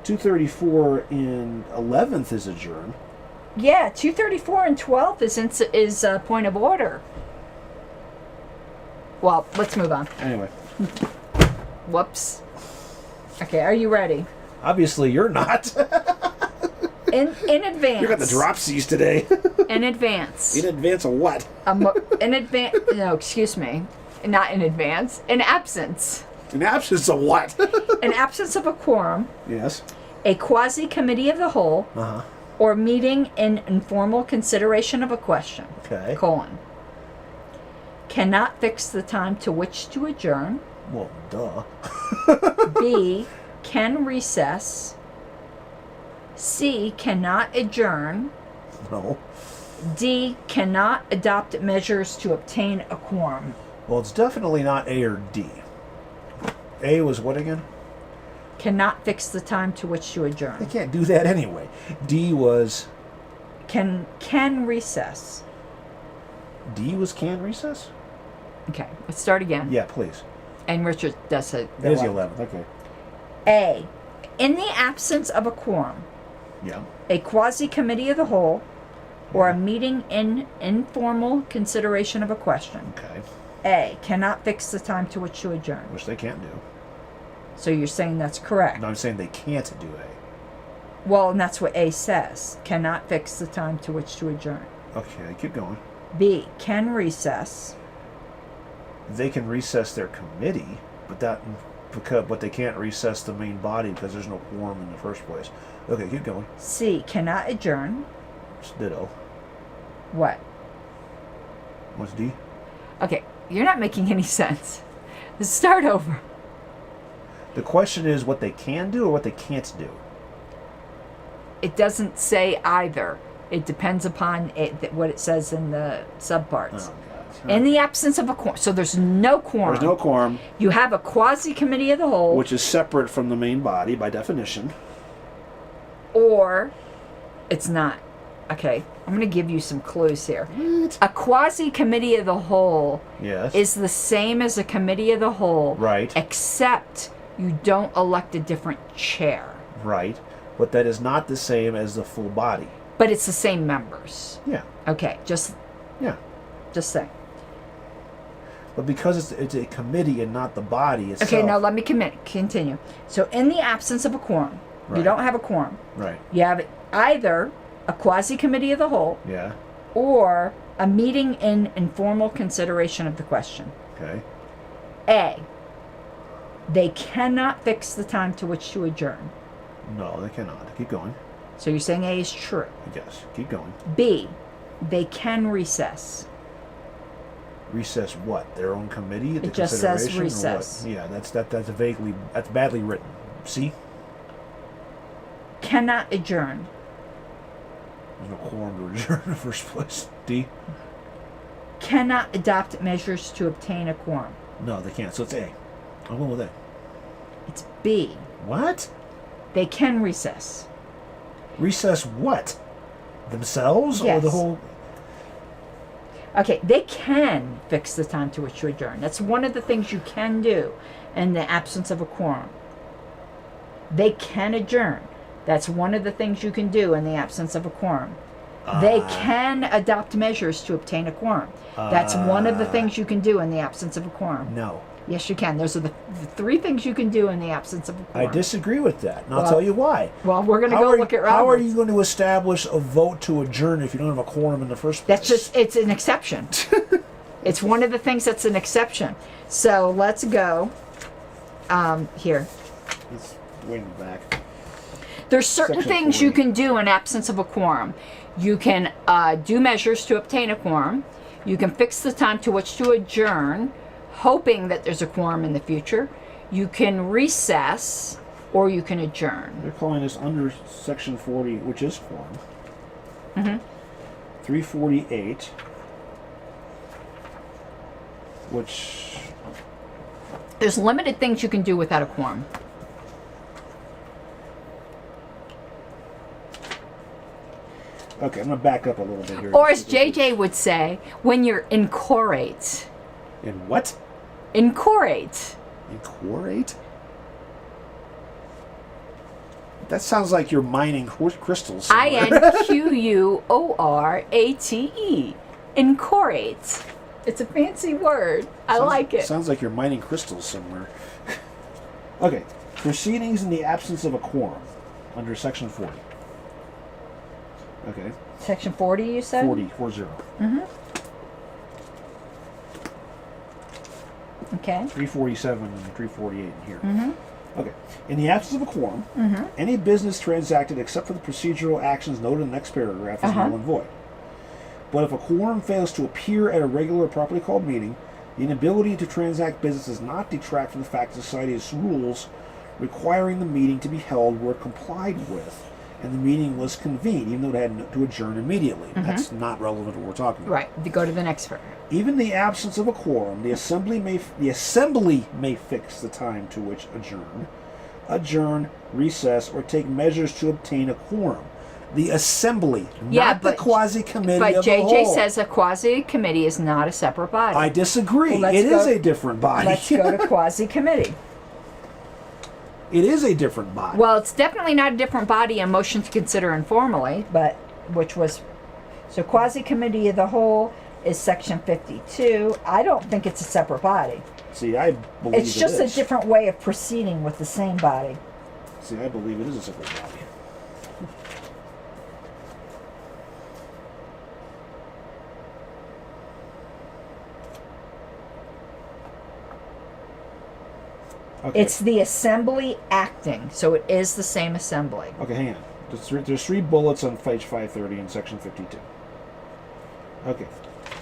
234 and 11th is adjourn. Yeah, 234 and 12 is point of order. Well, let's move on. Anyway. Whoops. Okay, are you ready? Obviously, you're not. In advance. You got the dropsies today. In advance. In advance of what? In advance. No, excuse me. Not in advance. In absence. In absence of what? In absence of a quorum. Yes. A quasi-committee of the whole. Uh-huh. Or meeting in informal consideration of a question. Okay. Colon. Cannot fix the time to which to adjourn. Well, duh. B. Can recess. C. Cannot adjourn. No. D. Cannot adopt measures to obtain a quorum. Well, it's definitely not A or D. A was what again? Cannot fix the time to which to They adjourn. can't do that anyway. D was... Can recess. D was can recess? Okay, let's start again. Yeah, please. And Richard does it. It is the 11th, okay. A. In the absence of a quorum, Yeah. a quasi-committee of the whole, or a meeting in informal consideration of a question. Okay. A. Cannot fix the time to which to adjourn. Which they can't do. So you're saying that's correct. No, I'm saying they can't do A. Well, and that's what A says. Cannot fix the time to which to adjourn. Okay, keep going. B. Can recess. They can recess their committee, but they can't recess the main body because there's no quorum in the first place. Okay, keep going. C. Cannot adjourn. It's ditto. What? What's D? Okay, you're not making any sense. Let's start over. The question is what they can do or what they can't do. It doesn't say either. It depends upon what it says in the subparts. Oh, God. In the absence of a quorum. So there's no quorum. There's no quorum, You have a quasi-committee of the whole. which is separate from the main body by definition. Or it's not. Okay, I'm going to give you some clues here. What? A quasi-committee of the whole Yes. is the same as a committee of the whole. Right. Except you don't elect a different chair. Right. But that is not the same as the full body. But it's the same members. Yeah. Okay, just saying. But because it's a committee and not the body itself. Okay, now let me continue. So in the absence of a quorum, you Right. don't have a quorum. Right. You have either a quasi-committee of the whole Yeah. or a meeting in informal consideration of the question. Okay. A. They cannot fix the time to which to adjourn. No, they cannot. Keep going. So you're saying A is true. Yes. Keep going. B. They can recess. Recess what? Their own committee? It just says consideration, or recess. what? Yeah, that's badly written. See? Cannot adjourn. There's no quorum to adjourn in the first place. D? Cannot adopt measures to obtain a quorum. No, they can't. So it's A. I'm going with A. It's B. What? They can recess. Recess what? Themselves? Or Yes. the whole... Okay, they can fix the time to which to adjourn. That's one of the things you can do in the absence of a quorum. They can adjourn. That's one of the things you can do in the absence of a quorum. They can adopt measures to obtain a quorum. That's one of the things you can do in the absence of a quorum. No. Yes, you can. Those are the three things you can do in the absence of a I quorum. disagree with that, and I'll Well- tell you why. Well, we're going to How go are- look at Roberts. How are you going to establish a vote to adjourn if you don't have a quorum in the first place? That's just, it's an exception. It's one of the things that's an exception. So let's go here. It's way in the back. There's certain Section things you 40. can do in absence of a quorum. You can do measures to obtain a quorum. You can fix the time to which to adjourn, hoping that there's a quorum in the future. You can recess, or you can adjourn. They're calling this under Section 40, which is quorum. 348, which... There's limited things you can do without a quorum. Okay, I'm going to back up a little bit here. Or as JJ would say, when you're incorate. In what? Incorate. Incorate? That sounds like you're mining crystals somewhere. INQUORATE. Incorate. It's a fancy word. I like it. Sounds like you're mining crystals somewhere. Okay. Proceedings in the absence of a quorum under Section 40. Okay. Section 40, you said? 40. Mm-hmm. Okay. 347 and 348 in here. Mm-hmm. Okay. In the absence of a quorum, any business transacted except for the procedural actions noted in the next paragraph is null and void. But if a quorum fails to appear at a regular or properly called meeting, the inability to transact business does not detract from the fact that society's rules requiring the meeting to be held were complied with, and the meeting was convened, even though it had to adjourn immediately. That's not relevant to what we're talking about. Right. Go to the next paragraph. Even in the absence of a quorum, the assembly may fix the time to which adjourn, recess, or take measures to obtain a quorum. The assembly, not the quasi-committee of the whole. But JJ says a quasi-committee is not a separate body. I disagree. Well, it is a different body. Let's go to quasi-committee. It is a different body. Well, it's definitely not a different body. A motion to consider informally, but so quasi-committee of the whole is Section 52. I don't think it's a separate body. See, I believe it's just a different way of proceeding with the same body. See, I believe it is a separate body. Okay. It's the assembly acting, so it is the same assembly. Okay, hang on. There's three bullets on page 530 in section 52. Okay.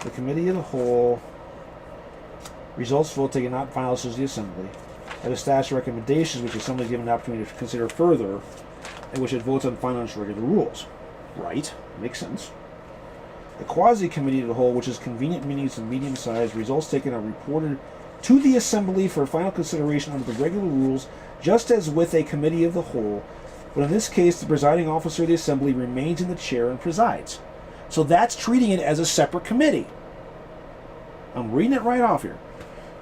The committee of the whole results vote taken not final decisions of the assembly. That establishes recommendations which the assembly is given an opportunity to consider further, and which it votes on final and regular rules. Right. Makes sense. The quasi-committee of the whole, which is convenient meetings of medium size, results taken are reported to the assembly for final consideration under the regular rules, just as with a committee of the whole, but in this case the presiding officer of the assembly remains in the chair and presides. So that's treating it as a separate committee. I'm reading it right off here.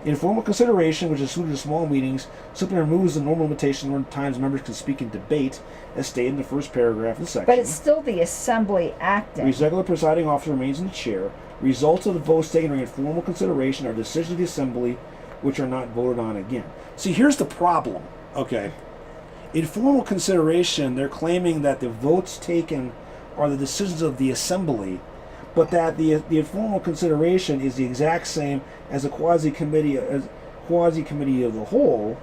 Informal consideration, which is suited to small meetings, simply removes the normal limitation on times members can speak in debate, as stated in the first paragraph of the section. But it's still the assembly acting. The regular presiding officer remains in the chair. Results of the votes taken during informal consideration are decisions of the assembly which are not voted on again. See, here's the problem, okay? Informal consideration, they're claiming that the votes taken are the decisions of the assembly, but that the informal consideration is the exact same as a quasi-committee of the whole,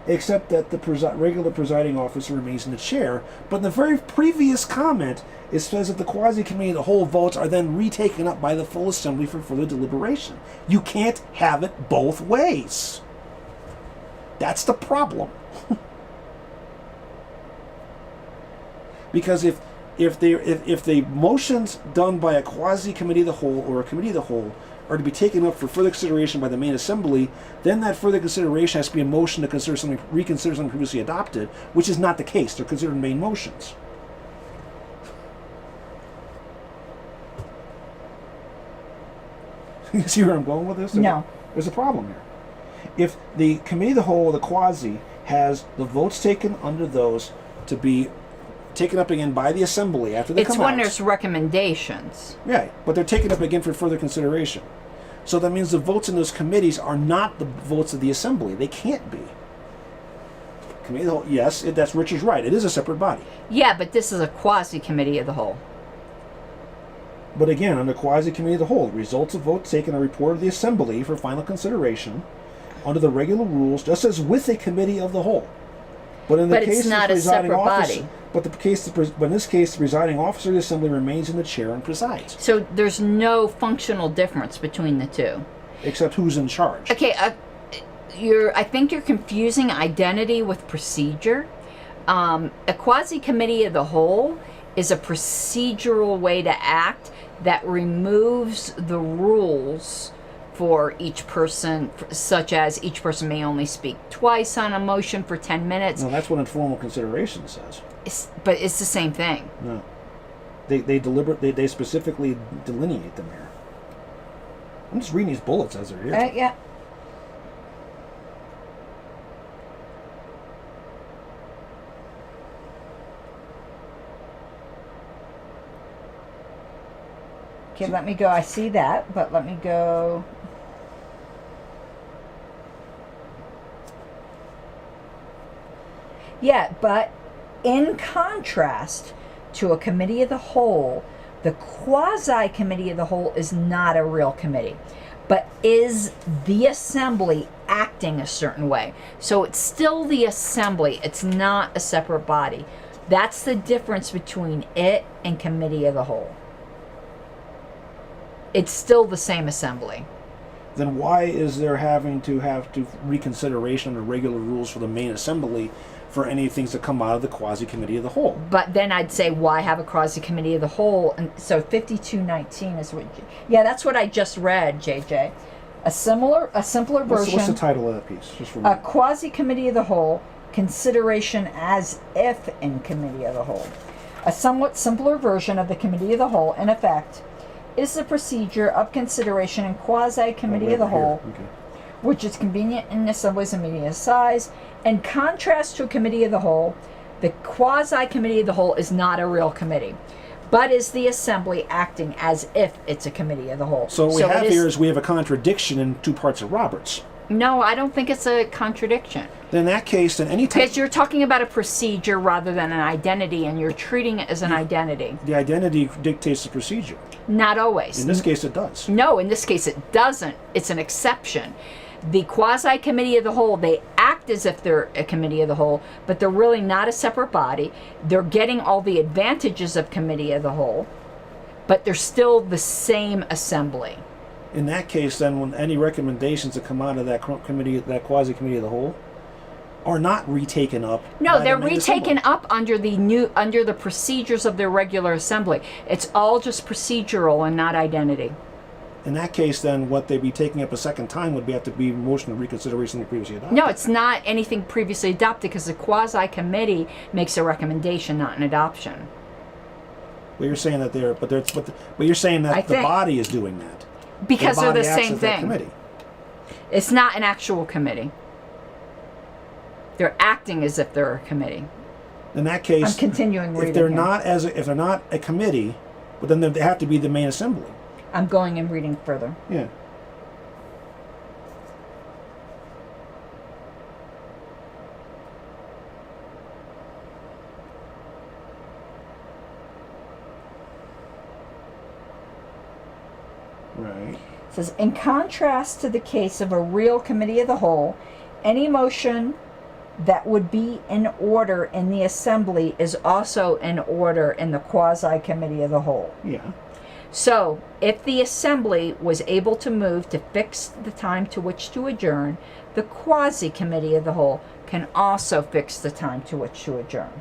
except that the regular presiding officer remains in the chair. But in the very previous comment, it says that the quasi-committee of the whole votes are then retaken up by the full assembly for further deliberation. You can't have it both ways. That's the problem. Because if the motions done by a quasi-committee of the whole or a committee of the whole are to be taken up for further consideration by the main assembly, then that further consideration has to be a motion to reconsider something previously adopted, which is not the case. They're considered main motions. You see where I'm going with this? There's a problem here. If the committee of the whole or the quasi has the votes taken under those to be taken up again by the assembly after they come out. It's when there's recommendations. Right, but they're taken up again for further consideration. So that means the votes in those committees are not the votes of the assembly. They can't be. Committee of the whole, yes, that's Richard's right. It is a separate body. Yeah, but this is a quasi-committee of the whole. But again, under quasi-committee of the whole, results of votes taken are reported to the assembly for final consideration under the regular rules, just as with a committee of the whole. But in the case it's not a separate body. But in this case, the presiding officer of the assembly remains in the chair and presides. So there's no functional difference between the two. Except who's in charge. Okay, I think you're confusing identity with procedure. A quasi-committee of the whole is a procedural way to act that removes the rules for each person, such as each person may only speak twice on a motion for 10 minutes. No, that's what informal consideration says. But it's the same thing. No. They specifically delineate them here. I'm just reading these bullets as they're here. Yeah. Okay, let me go. I see that, but let me go. Yeah, but in contrast to a committee of the whole, the quasi-committee of the whole is not a real committee, but is the assembly acting a certain way. So it's still the assembly. It's not a separate body. That's the difference between it and committee of the whole. It's still the same assembly. Then why is there having to reconsideration of the regular rules for the main assembly for any things that come out of the quasi-committee of the whole? But then I'd say, why have a quasi-committee of the whole? And so 5219 is what. Yeah, that's what I just read, JJ. A simpler version. What's the title of that piece? Just for a quasi-committee of the whole, consideration as if in committee of the whole. A somewhat simpler version of the committee of the whole, in effect, is the procedure of consideration in quasi-committee of the whole, which is convenient in assemblies of medium size. In contrast to a committee of the whole, the quasi-committee of the whole is not a real committee, but is the assembly acting as if it's a committee of the whole. So what we have here is we have a contradiction in two parts of Roberts. No, I don't think it's a contradiction. Then in that case, then any type... Because you're talking about a procedure rather than an identity, and you're treating it as an identity. The identity dictates the procedure. Not always. In this case, it does. No, in this case, it doesn't. It's an exception. The quasi-committee of the whole, they act as if they're a committee of the whole, but they're really not a separate body. They're getting all the advantages of committee of the whole, but they're still the same assembly. In that case, then, when any recommendations that come out of that committee, that quasi-committee of the whole, are not retaken up. No, they're retaken up under the procedures of their regular assembly. It's all just procedural and not identity. In that case, then, what they'd be taking up a second time would have to be motion of reconsideration of previously adopted. No, it's not anything previously adopted because the quasi-committee makes a recommendation, not an adoption. Well, you're saying that you're saying that the body is doing that. Because they're the same thing. thing. It's not an actual committee. They're acting as if they're a committee. In that case, I'm continuing reading. If they're not a committee, but then they have to be the main assembly. I'm going and reading further. Yeah. Right. It says, in contrast to the case of a real committee of the whole, any motion that would be in order in the assembly is also in order in the quasi-committee of the whole. Yeah. So, if the assembly was able to move to fix the time to which to adjourn, the quasi-committee of the whole can also fix the time to which to adjourn.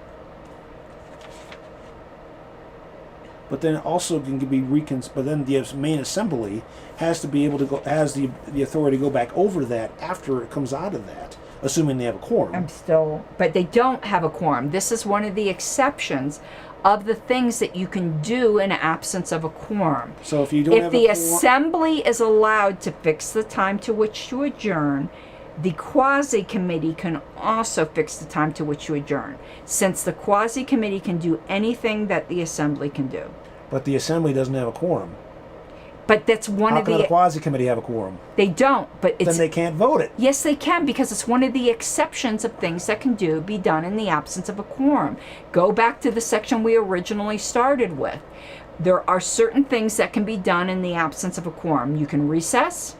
But then it also can be but then the main assembly has to be able to has the authority to go back over that after it comes out of that, assuming they have a quorum. But they don't have a quorum. This is one of the exceptions of the things that you can do in absence of a quorum. So if you don't have the assembly is allowed to fix the time to which to adjourn, the quasi-committee can also fix the time to which to adjourn, since the quasi-committee can do anything that the assembly can do. But the assembly doesn't have a quorum. But that's one How of can the the quasi-committee have a quorum? They don't, but it's... Then they can't vote it. Yes, they can, because it's one of the exceptions of things that can be done in the absence of a quorum. Go back to the section we originally started with. There are certain things that can be done in the absence of a quorum. You can recess,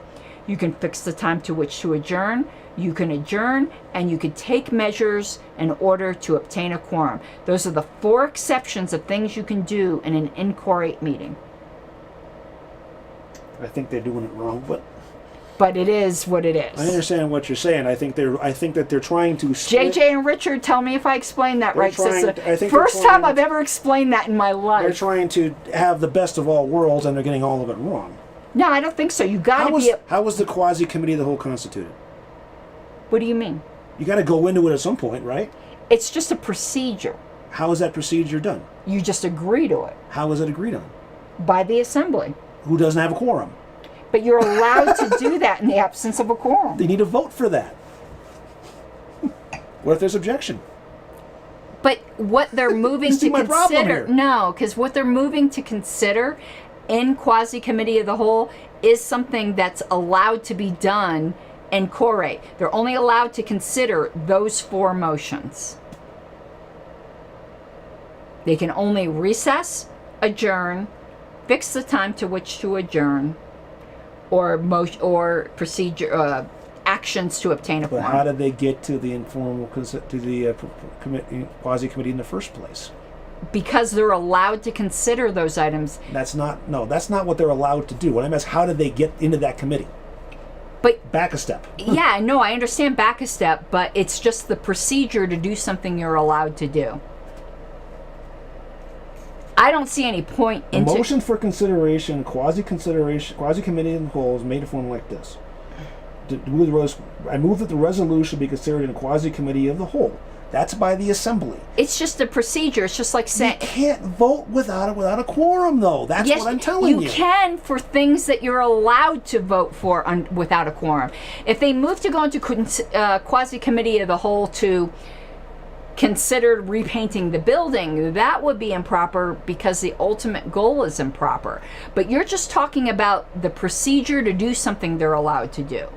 you can fix the time to which to adjourn, you can adjourn, and you can take measures in order to obtain a quorum. Those are the 4 exceptions of things you can do in an inquorate meeting. I think they're doing it wrong, but it is what it is. I understand what you're saying. I think that they're trying to split. JJ and Richard, tell me if I explained that right, sister. First time I've ever explained that in my life. They're trying to have the best of all worlds, and they're getting all of it wrong. No, I don't think so. You got to be. How was the quasi-committee of the whole constituted? What do you mean? You got to go into it at some point, right? It's just a procedure. How is that procedure done? You just agree to it. How is it agreed on? By the assembly. Who doesn't have a quorum? But you're allowed to do that in the absence of a quorum. They need a vote for that. What if there's objection? But what they're moving to consider, no, because what they're moving to consider in quasi-committee of the whole is something that's allowed to be done in quorate. They're only allowed to consider those 4 motions. They can only recess, adjourn, fix the time to which to adjourn, or procedure actions to obtain a But quorum. how did they get to the quasi-committee in the first place? Because they're allowed to consider those items. That's not what they're allowed to do. What I'm asking, how did they get into that committee? But back a step. Yeah, no, I understand back a step, but it's just the procedure to do something you're allowed to do. I don't see any point A into motion for consideration, quasi-committee in the whole is made to form like this. I move that the resolution be considered in a quasi-committee of the whole. That's by the assembly. It's just a procedure. It's just like saying you can't vote without a quorum, though. That's what I'm telling you. You can for things that you're allowed to vote for without a quorum. If they move to go into quasi-committee of the whole to consider repainting the building, that would be improper because the ultimate goal is improper. But you're just talking about the procedure to do something they're allowed to do.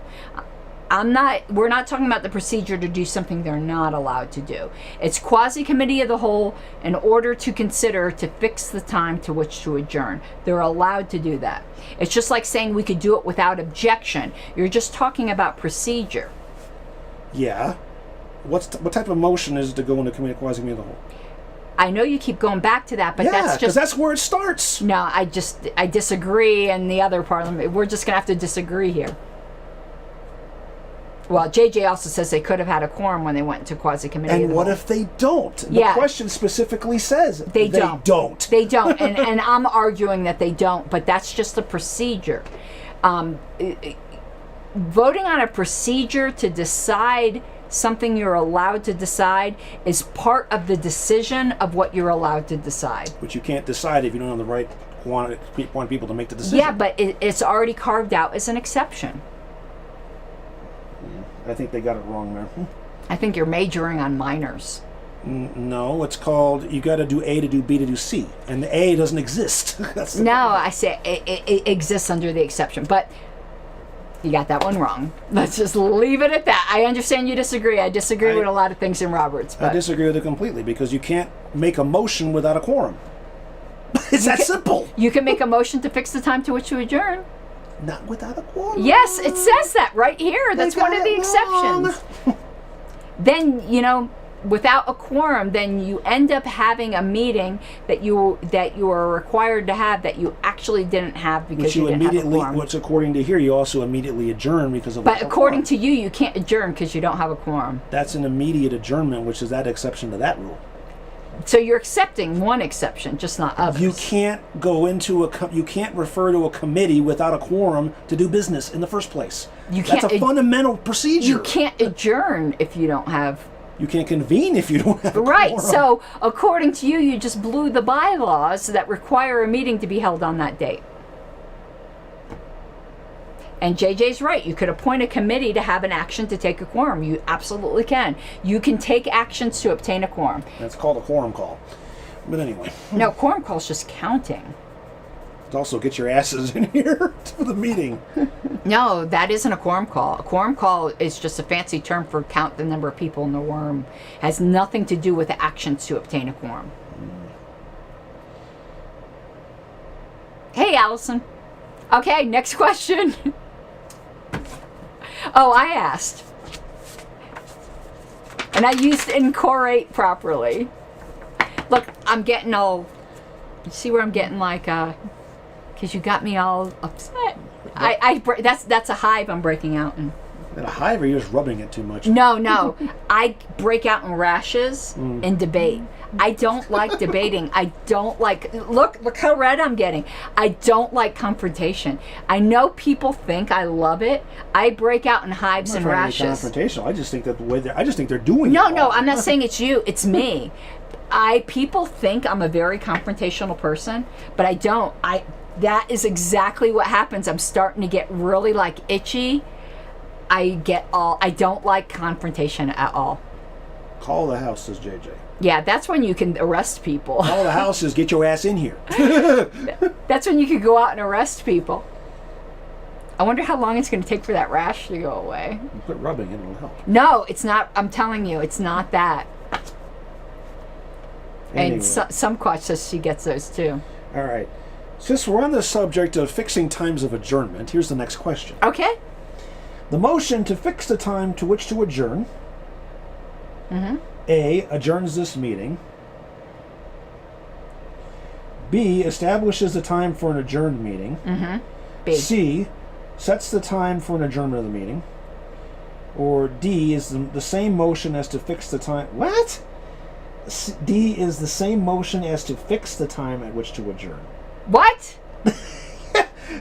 We're not talking about the procedure to do something they're not allowed to do. It's quasi-committee of the whole in order to consider to fix the time to which to adjourn. They're allowed to do that. It's just like saying we could do it without objection. You're just talking about procedure. Yeah. What type of motion is it to go into quasi-committee of the whole? I know you keep going back to that, but yeah, that's just... that's where it starts. No, I disagree, and the other parliament, we're just going to have to disagree here. Well, JJ also says they could have had a quorum when they went to quasi-committee. And what if they don't? The question specifically says they don't. They don't, and I'm arguing that they don't, but that's just a procedure. Voting on a procedure to decide something you're allowed to decide is part of the decision of what you're allowed to decide. But you can't decide if you don't have the right want people to make the decision. Yeah, but it's already carved out as an exception. I think they got it wrong there. I think you're majoring on minors. No, it's called you got to do A to do B to do C, and the A doesn't exist. I say it exists under the exception, but you got that one wrong. Let's just leave it at that. I understand you disagree. I disagree with a lot of things in Roberts. But I disagree with it completely because you can't make a motion without a quorum. It's that simple. You can make a motion to fix the time to which you adjourn. Not without a quorum. Yes, it says that right here. That's one of the exceptions. Then, without a quorum, then you end up having a meeting that you are required to have that you actually didn't have because you didn't have a quorum. What's according to here, you also immediately adjourn because of. But according to you, you can't adjourn because you don't have a quorum. That's an immediate adjournment, which is that exception to that rule. So you're accepting one exception, just not others. You can't go into you can't refer to a committee without a quorum to do business in the first place. That's a fundamental procedure. You can't adjourn if you don't have. You can't convene if you don't have a right. quorum. So according to you, you just blew the bylaws that require a meeting to be held on that date. And JJ's right. You could appoint a committee to have an action to take a quorum. You absolutely can. You can take actions to obtain a quorum. That's called a quorum call. But anyway. No, quorum call is just counting. Also, get your asses in here to the meeting. No, that isn't a quorum call. A quorum call is just a fancy term for count the number of people in the room. Has nothing to do with the actions to obtain a quorum. Hey, Allison. Okay, next question. Oh, I asked. And I used incorate properly. Look, I'm getting all... You see where I'm getting like, because you got me all upset. That's a hive I'm breaking out in. And a hive, or you're just rubbing it too much? No. I break out in rashes in debate. I don't like debating. I don't like... Look how red I'm getting. I don't like confrontation. I know people think I love it. I break out in hives and rashes. I'm not trying to be confrontational. I just think that the way they're doing it. No, I'm not saying it's you. It's me. People think I'm a very confrontational person, but I don't. That is exactly what happens. I'm starting to get really itchy. I don't like confrontation at all. Call the house, says JJ. Yeah, that's when you can arrest people. Call the house says, get your ass in here. That's when you can go out and arrest people. I wonder how long it's going to take for that rash to go away. You put rubbing in, it'll help. No, it's not. I'm telling you, it's not that. Anyway. And some quatch says she gets those too. All right. Since we're on the subject of fixing times of adjournment, here's the next question. Okay. The motion to fix the time to which to adjourn. A, adjourns this meeting. B, establishes the time for an adjourned meeting. B. C, sets the time for an adjournment of the meeting. Or D is the same motion as to fix the time. What? D is the same motion as to fix the time at which to adjourn. What?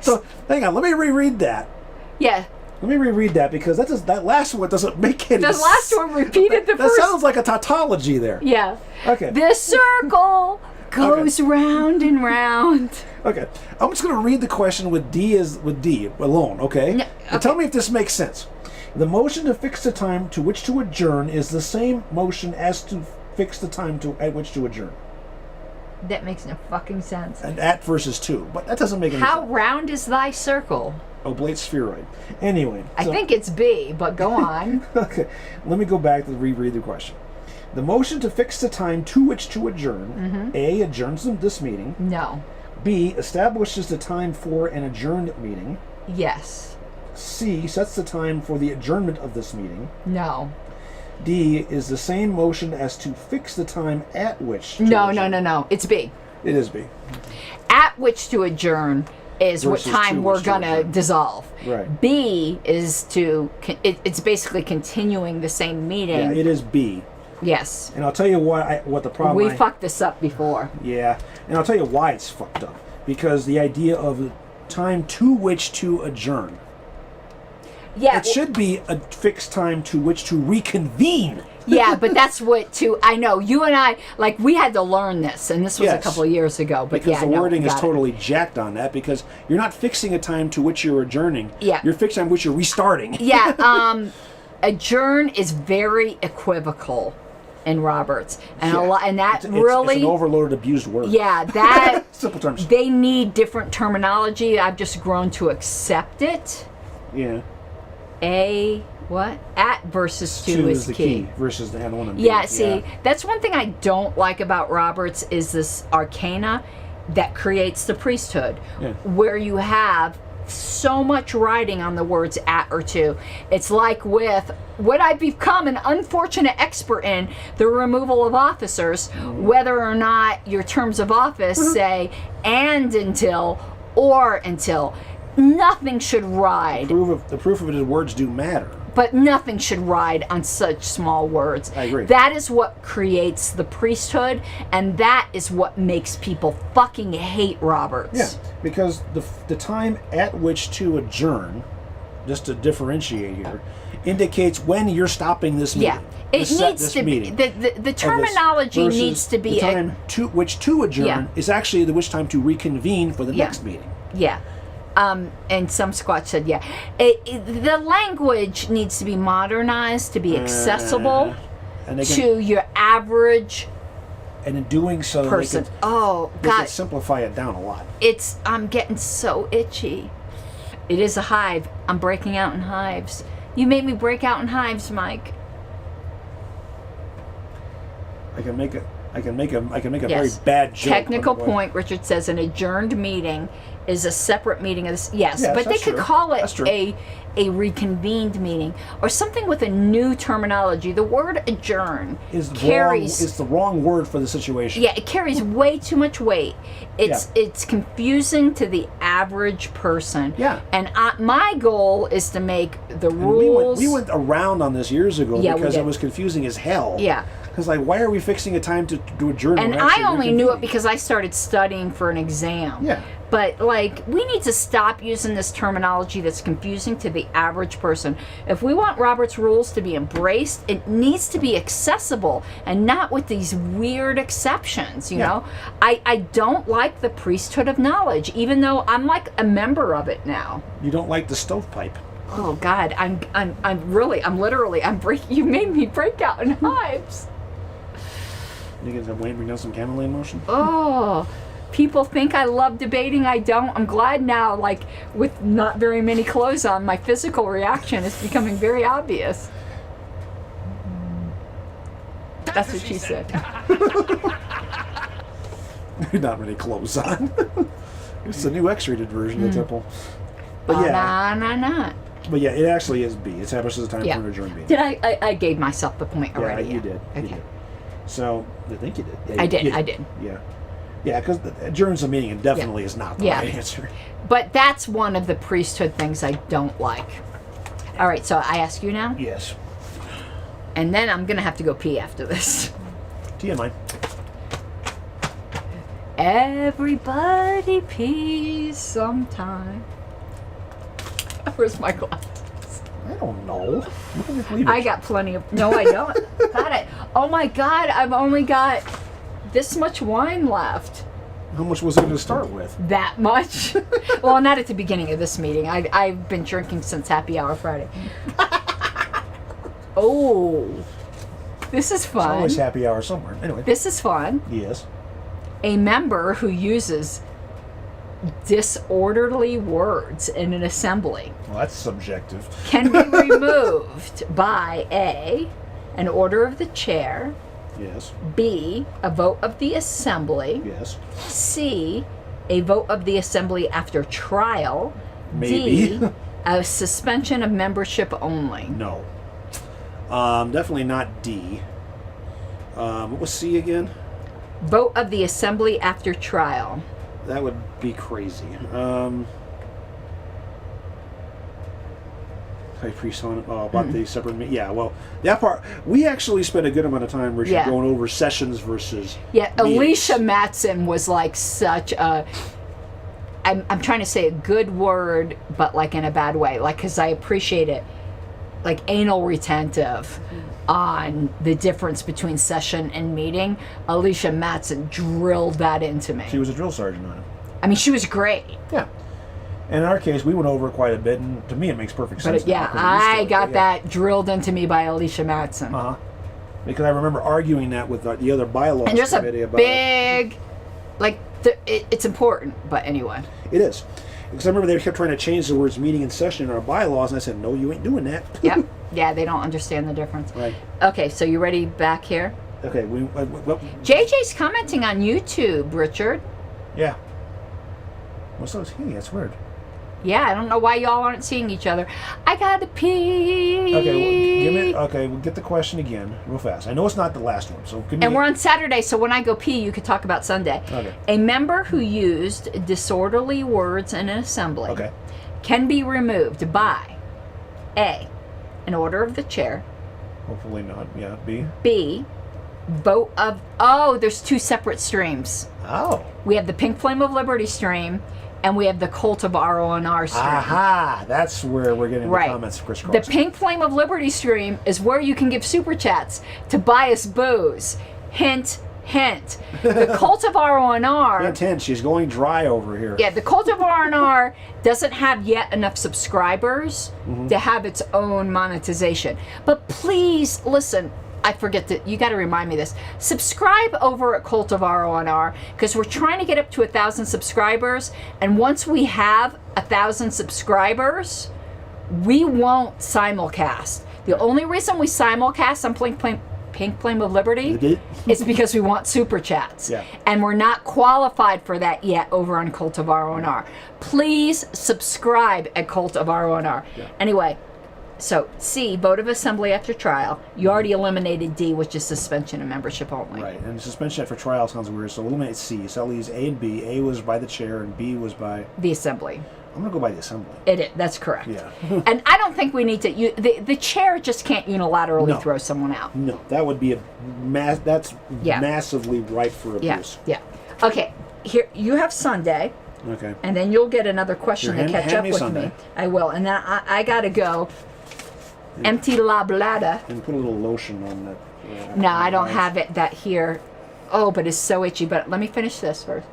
So, hang on, let me reread that. Yeah. Let me reread that because that last one doesn't make any sense. The last one repeated the That first. sounds like a tautology there. Yeah. Okay. This circle goes round and round. Okay. I'm just going to read the question with D alone, okay? No, Now tell me if this makes sense. The motion to fix the time to which to adjourn is the same motion as to fix the time at which to adjourn. That makes no fucking sense. And at versus to. But that doesn't make any How sense. round is thy circle? Oblate spheroid. Anyway. I think it's B, but go on. Okay. Let me go back to reread the question. The motion to fix the time to which to adjourn. A, adjourns this meeting. No. B, establishes the time for an adjourned meeting. Yes. C, sets the time for the adjournment of this meeting. No. D is the same motion as to fix the time at which to No, adjourn. no. It's B. It is B. At which to adjourn is what Versus time to we're which to going to adjourn. dissolve. Right. B is it's basically continuing the same meeting. Yeah, it is B. Yes. And I'll tell you what the problem We fucked this up before. Yeah, and I'll tell you why it's fucked up. Because the idea of the time to which to adjourn. Yeah. It should be a fixed time to which to reconvene. Yeah, but that's I know. You and I, we had to learn this, and this was a Yes. couple of years ago. But Because yeah, the no, wording is got it. totally jacked on that, because you're not fixing a time to which you're adjourning. Yeah. You're fixing time which you're restarting. Yeah, adjourn is very equivocal in Roberts, and and that It's really, an overloaded, abused word. yeah, that Simple terms. they need different terminology. I've just grown to accept it. Yeah. At versus to Two is the key. versus the one and Yeah, B. see, that's one thing I don't like about Roberts is this arcana that creates the priesthood, Yeah. where you have so much writing on the words at or to. It's like with what I've become an unfortunate expert in, the removal of officers, whether or not your terms of office say and until or until. Nothing should ride. The proof of it is words do matter. But nothing should ride on such small words. I agree. That is what creates the priesthood, and that is what makes people fucking hate Roberts. Yeah, because the time at which to adjourn, just to differentiate here, indicates when you're stopping this meeting. Yeah. It needs to be, the terminology versus needs to be, the time to which to adjourn Yeah. is actually the which time to reconvene for the next meeting. yeah. And some squatch said, yeah. The language needs to be modernized to be accessible And they to your average and in doing so, person. they Oh, can God. simplify it down a lot. I'm getting so itchy. It is a hive. I'm breaking out in hives. You made me break out in hives, Mike. I can make a very Yes. bad joke. Technical but- point, Richard says an adjourned meeting is a separate meeting of this. Yes, Yes, but they that's could true. call That's it true. a reconvened meeting or something with a new terminology. The word adjourn carries It's the wrong word for the situation. yeah, it carries way too much weight. It's confusing to the average person. Yeah. And my goal is to make the And rules. we went around on this years ago Yeah, we because did. it was confusing as hell. Yeah. Because why are we fixing a time to adjourn? And when we're I actually only knew it reconvening? because I started studying for an exam. Yeah. But we need to stop using this terminology that's confusing to the average person. If we want Robert's rules to be embraced, it needs to be accessible and not with these weird exceptions, you know? I don't like the priesthood of knowledge, even though I'm like a member of it now. You don't like the stovepipe. Oh God, I'm breaking. You made me break out in hives. You guys have Wayne bring down some chamomile motion? Oh, people think I love debating. I don't. I'm glad now, like, with not very many clothes on, my physical reaction is becoming very obvious. That's what she said. Not many clothes on. It's the new X-rated version of the temple. But But yeah, it actually is B. It establishes a time for an adjourned meeting. Did I gave myself the point already? Yeah, you did. Okay. You did. So, I think you did. Yeah, I did. Yeah. Yeah, because adjourns the meeting and definitely is not the right answer. But that's one of the priesthood things I don't like. All right, so I ask you now? Yes. And then I'm going to have to go pee after this. TMI. Everybody pees sometime. Where's my glasses? I don't know. You can just leave it. I got plenty of... No, I don't. Got it. Oh my God, I've only got this much wine left. How much was it going to start with? That much? Well, not at the beginning of this meeting. I've been drinking since Happy Hour Friday. Oh, this is fun. It's always happy hour somewhere. Anyway. This is fun. Yes. A member who uses disorderly words in an assembly Well, that's subjective. can be removed by A, an order of the chair, Yes. B, a vote of the assembly, Yes. C, a vote of the assembly after trial, Maybe. D, a suspension of membership only. No. Definitely not D. What was C again? Vote of the assembly after trial. That would be crazy. High priest on about the separate. Yeah, well, that part we actually spent a good amount of time, Richard, going over sessions versus. Yeah, meetings. Alicia Matson was like such a. I'm trying to say a good word, but like in a bad way, like because I appreciate it, like anal retentive on the difference between session and meeting. Alicia Matson drilled that into me. She was a drill sergeant on it. I mean, she was great. Yeah. And in our case, we went over it quite a bit, and to me, it makes perfect sense. But yeah, I got that drilled into me by Alicia Matson. Because I remember arguing that with the other bylaws and there's committee a about big, like, it's important. But anyway, it is. Because I remember they kept trying to change the words meeting and session in our bylaws, and I said, no, you ain't doing that. Yep. Yeah, they don't understand the difference. Right. Okay, so you ready back here? Okay. JJ's commenting on YouTube, Richard. Yeah. What's those? Hey, that's weird. Yeah, I don't know why y'all aren't seeing each other. I gotta pee. Okay, we'll get the question again real fast. I know it's not the last one, so give me. And we're on Saturday, so when I go pee, you could talk about Sunday. Okay. A member who used disorderly words in an assembly can be removed by A, an order of the chair. Hopefully not. Yeah. B. B, vote of. Oh, there's two separate streams. Oh. We have the Pink Flame of Liberty stream. And we have the Cult of RONR stream. Aha! That's where we're getting the comments crisscrossed. The Pink Flame of Liberty stream is where you can give super chats to buy us booze. Hint, hint. The Cult of RONR... Hint, hint. She's going dry over here. Yeah, the Cult of RONR doesn't have yet enough subscribers to have its own monetization. But please, listen... I forget that you got to remind me this. Subscribe over at Cult of RONR because we're trying to get up to 1,000 subscribers, and once we have 1,000 subscribers, we won't simulcast. The only reason we simulcast on Pink Flame of Liberty is because we want super chats, and we're not qualified for that yet over on Cult of RONR. Please subscribe at Cult of RONR. Anyway. So, C, vote of assembly after trial. You already eliminated D, which is suspension of membership only. Right, and suspension after trial sounds weird, so eliminate C. So that leaves A and B. A was by the chair, and B was by... the assembly. I'm going to go by the assembly. That's correct. Yeah. And I don't think we need to... the chair just can't unilaterally throw someone out. No, that would be massively ripe for abuse. Yeah. Okay, here, you have Sunday. Okay. And then you'll get another question to catch up with Sunday. me. I will. And then I got to go... empty la blada. And put a little lotion on that. No, I don't have that here. Oh, but it's so itchy. But let me finish this first.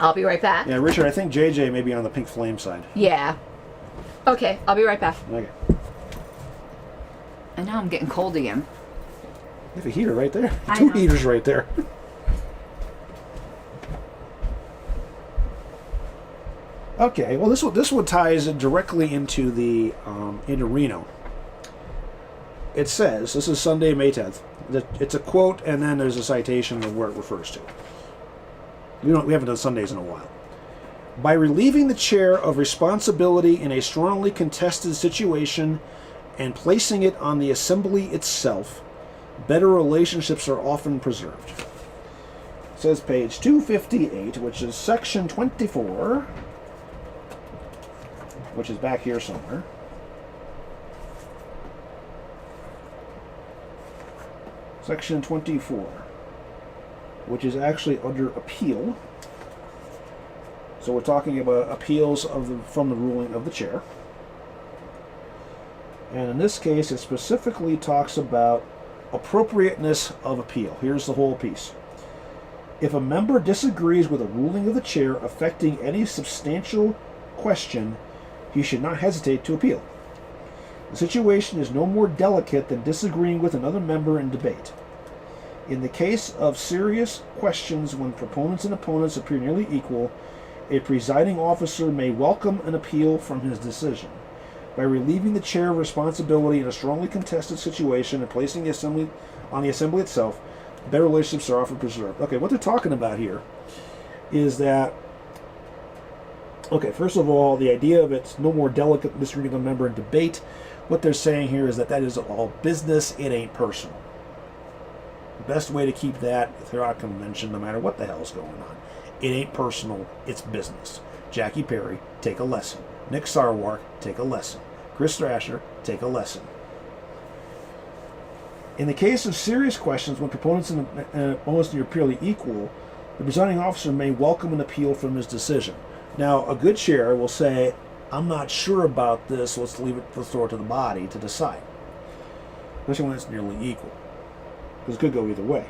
I'll be right back. Yeah, Richard, I think JJ may be on the pink flame side. Yeah. Okay, I'll be right back. Okay. And now I'm getting cold again. You have a heater right there. I Two know. heaters right there. Okay, well this one ties directly into the into Reno. It says, this is Sunday, May 10th. It's a quote, and then there's a citation of where it refers to. We haven't done Sundays in a while. By relieving the chair of responsibility in a strongly contested situation and placing it on the assembly itself, better relationships are often preserved. It says page 258, which is section 24, which is back here somewhere. Section 24, which is actually under appeal. So we're talking about appeals from the ruling of the chair. And in this case, it specifically talks about appropriateness of appeal. Here's the whole piece. If a member disagrees with a ruling of the chair affecting any substantial question, he should not hesitate to appeal. The situation is no more delicate than disagreeing with another member in debate. In the case of serious questions when proponents and opponents appear nearly equal, a presiding officer may welcome an appeal from his decision. By relieving the chair of responsibility in a strongly contested situation and placing the assembly on the assembly itself, better relationships are often preserved. Okay, what they're talking about here is that, okay, first of all, the idea of it's no more delicate than disagreeing with a member in debate. What they're saying here is that is all business, it ain't personal. The best way to keep that throughout convention, no matter what the hell's going on. It ain't personal, it's business. Jackie Perry, take a lesson. Nick Sarwark, take a lesson. Chris Thrasher, take a lesson. In the case of serious questions, when proponents and opponents are purely equal, the presiding officer may welcome an appeal from his decision. Now, a good chair will say, I'm not sure about this, let's throw it to the body to decide. Especially when it's nearly equal. Because it could go either way.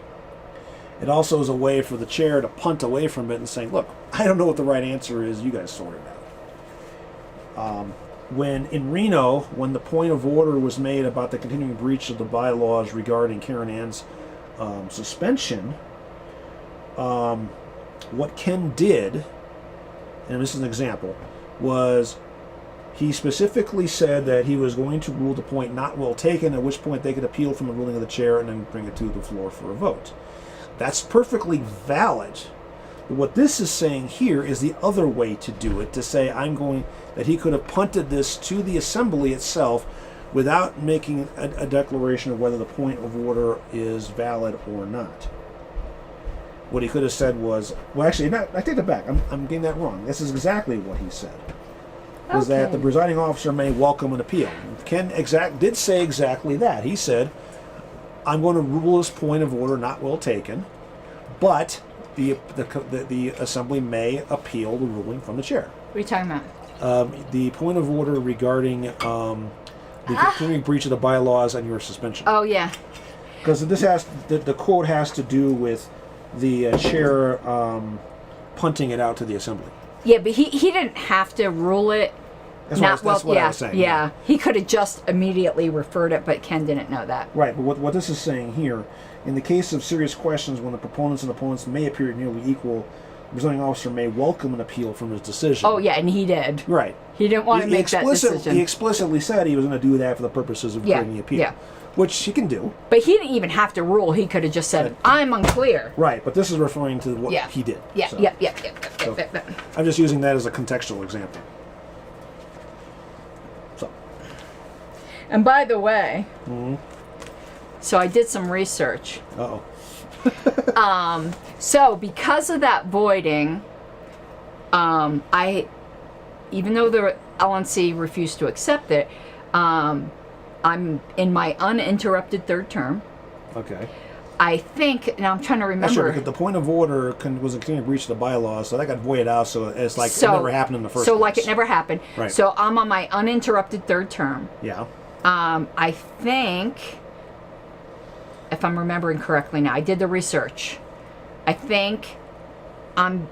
It also is a way for the chair to punt away from it and say, look, I don't know what the right answer is, you guys sort it out. When in Reno, when the point of order was made about the continuing breach of the bylaws regarding Karen Ann's suspension, what Ken did, and this is an example, was he specifically said that he was going to rule the point not well taken, at which point they could appeal from the ruling of the chair and then bring it to the floor for a vote. That's perfectly valid. But what this is saying here is the other way to do it, to say that he could have punted this to the assembly itself without making a declaration of whether the point of order is valid or not. What he could have said was, well, actually, I take it back. I'm getting that wrong. This is exactly what he said. Was that the presiding officer may welcome an appeal. Ken did say exactly that. He said, I'm going to rule this point of order not well taken, but the assembly may appeal the ruling from the chair. What are you talking about? The point of order regarding the continuing breach of the bylaws and your suspension. Oh, yeah. Because the quote has to do with the chair punting it out to the assembly. Yeah, but he didn't have to rule it. That's what I was saying. Yeah, he could have just immediately referred it, but Ken didn't know that. Right, but what this is saying here, in the case of serious questions when the proponents and opponents may appear nearly equal, the presiding officer may welcome an appeal from his decision. Oh, yeah, and he did. Right. He didn't want to make that decision. He explicitly said he was going to do that for the purposes of creating the appeal. Yeah. Which he can do. But he didn't even have to rule. He could have just said, I'm unclear. Right, but this is referring to what he did. Yeah, so. yeah. I'm just using that as a contextual example. So. And by the way, so I did some research. Uh-oh. So because of that voiding, even though the LNC refused to accept it, I'm in my uninterrupted third term. Okay. I think, now I'm trying to remember. Sure, because the point of order was a continuing breach of the bylaws, so that got voided out, so it's like it never happened in the first place. So like it never happened. Right. So I'm on my uninterrupted third term. Yeah. I think, if I'm remembering correctly now, I did the research. I think I'm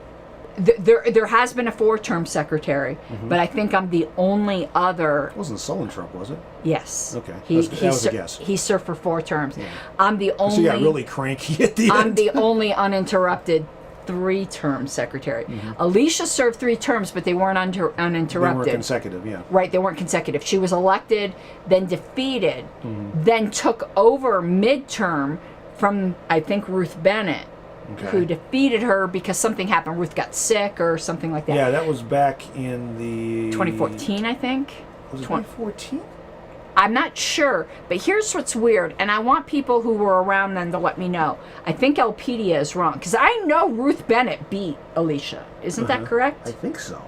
There has been a 4-term secretary, but I think I'm the only other. It wasn't Sullentrop, was it? Yes. Okay. That was a guess. He served for 4 terms. Yeah. I'm the only. So you got really cranky at the end. I'm the only uninterrupted 3-term secretary. Alicia served 3 terms, but they weren't uninterrupted. They weren't consecutive, yeah. Right, they weren't consecutive. She was elected, then defeated, then took over midterm from, I think, Ruth Bennett. Okay. Who defeated her because something happened. Ruth got sick or something like that. Yeah, that was back in the... 2014, I think. Was it 2014? I'm not sure, but here's what's weird, and I want people who were around then to let me know. I think Elpedia is wrong, because I know Ruth Bennett beat Alicia. Isn't that correct? I think so.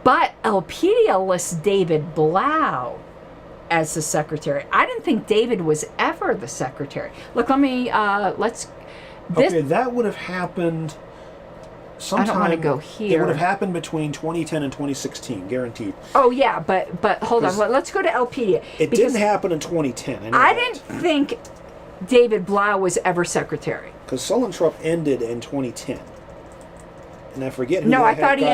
But Elpedia lists David Blau as the secretary. I didn't think David was ever the secretary. Look, let me, Okay, that would have happened sometime. I don't want to go here. It would have happened between 2010 and 2016, guaranteed. Oh, yeah, but hold on. Let's go to Elpedia. It didn't happen in 2010. I didn't think David Blau was ever secretary. Because Sullentrop ended in 2010. And I forget who. No, I thought he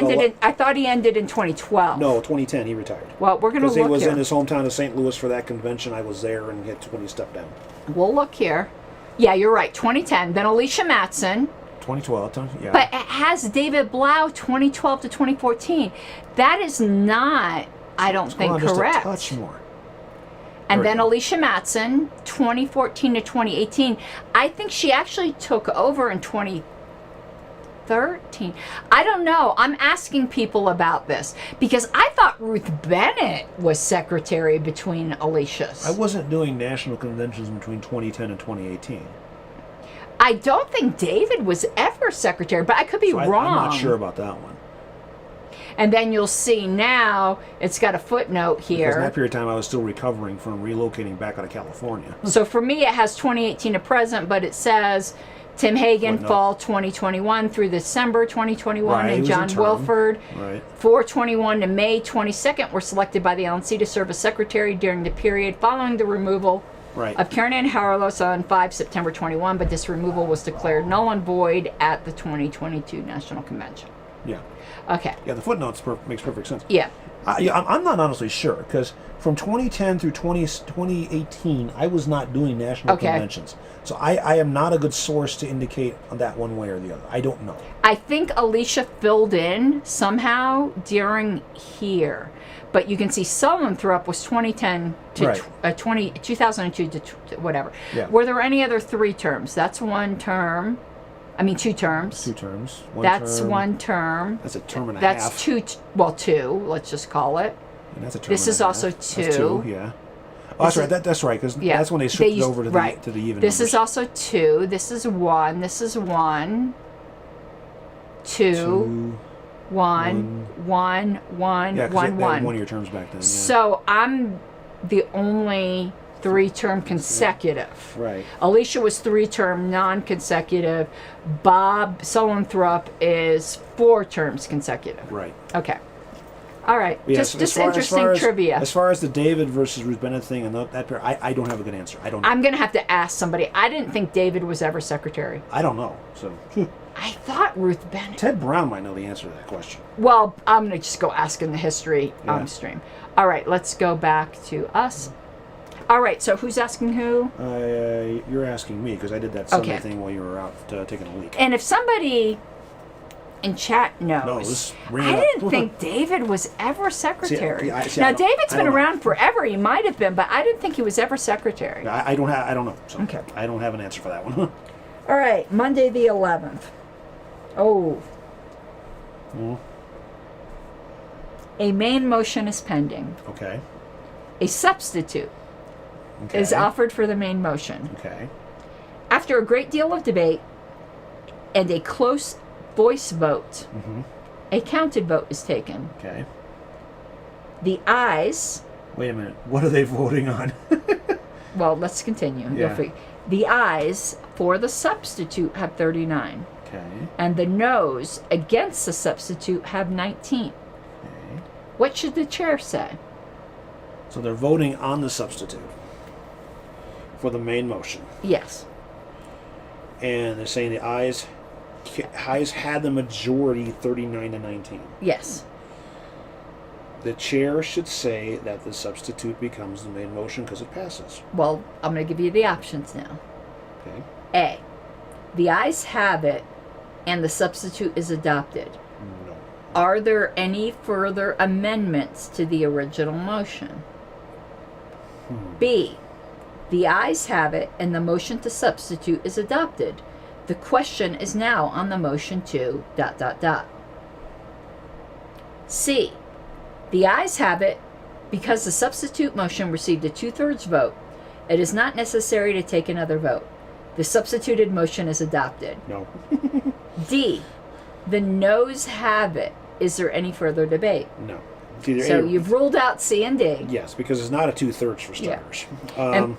ended in 2012. No, 2010 he retired. Well, we're going to look here. Because he was in his hometown of St. Louis for that convention. I was there, and when he stepped down. We'll look here. Yeah, you're right. 2010. Then Alicia Matson. 2012. Yeah. But it has David Blau 2012 to 2014. That is not, I don't think, correct. Just a touch more. And then Alicia Matson, 2014 to 2018. I think she actually took over in 2013. I don't know. I'm asking people about this because I thought Ruth Bennett was secretary between Alicia's. I wasn't doing national conventions between 2010 and 2018. I don't think David was ever secretary, but I could be wrong. I'm not sure about that one. And then you'll see now it's got a footnote here. Because in that period of time, I was still recovering from relocating back out of California. So for me, it has 2018 to present, but it says Tim Hagen, fall 2021 through December 2021, and John Wilford, 421 to May 22nd, were selected by the LNC to serve as secretary during the period following the removal of Karen Ann Harlos on 5 September 21, but this removal was declared null and void at the 2022 National Convention. Yeah. Okay. Yeah, the footnotes makes perfect sense. Yeah. I'm not honestly sure, because from 2010 through 2018, I was not doing national conventions. So I am not a good source to indicate on that one way or the other. I don't know. I think Alicia filled in somehow during here. But you can see Sullentrop was 2010 to 2002 to whatever. Yeah. Were there any other 3 terms? That's 1 term. I mean 2 terms. 2 terms. That's 1 term. That's a term and a half. That's 2. Well, 2. Let's just call it. And that's a term. This is also 2. That's 2. Yeah. Oh, that's right. That's right. Because that's when they switched over to the even. This numbers. Is also 2. This is 1. This is 1. 2. 1, 1, 1, yeah, 1, 1. One of your terms back then. Yeah. So I'm the only 3-term consecutive. Right. Alicia was 3-term non-consecutive. Bob Sullentrop is 4 terms consecutive. Right. Okay. All right. Yeah, just interesting trivia. As far as the David versus Ruth Bennett thing and that pair, I don't have a good answer. I don't know. I'm going to have to ask somebody. I didn't think David was ever secretary. I don't know. So. I thought Ruth Bennett. Ted Brown might know the answer to that question. Well, I'm going to just go ask in the history stream. All right, let's go back to us. All right, so who's asking who? You're asking me because I did that Sunday thing while you were out taking a leak. And if somebody in chat knows, I didn't think David was ever secretary. Now, David's been around forever. He might have been, but I didn't think he was ever secretary. I don't know. So I don't have an answer for that one. All right, Monday the 11th. Oh. A main motion is pending. Okay. A substitute is offered for the main motion. Okay. After a great deal of debate and a close voice vote, a counted vote is taken. Okay. The ayes... Wait a minute. What are they voting on? Well, let's continue. Yeah. The ayes for the substitute have 39. Okay. And the noes against the substitute have 19. Okay. What should the chair say? So they're voting on the substitute for the main motion. Yes. And they're saying the ayes has had the majority 39 to 19. Yes. The chair should say that the substitute becomes the main motion because it passes. Well, I'm going to give you the options now. Okay. A, the ayes have it and the substitute is adopted. No. Are there any further amendments to the original motion? B, the ayes have it and the motion to substitute is adopted. The question is now on the motion to ... C, the ayes have it because the substitute motion received a 2/3 vote. It is not necessary to take another vote. The substituted motion is adopted. No. D, the noes have it. Is there any further debate? No. It's either So A or you've ruled out C and D. Yes, because it's not a 2/3 for Yeah. starters. And-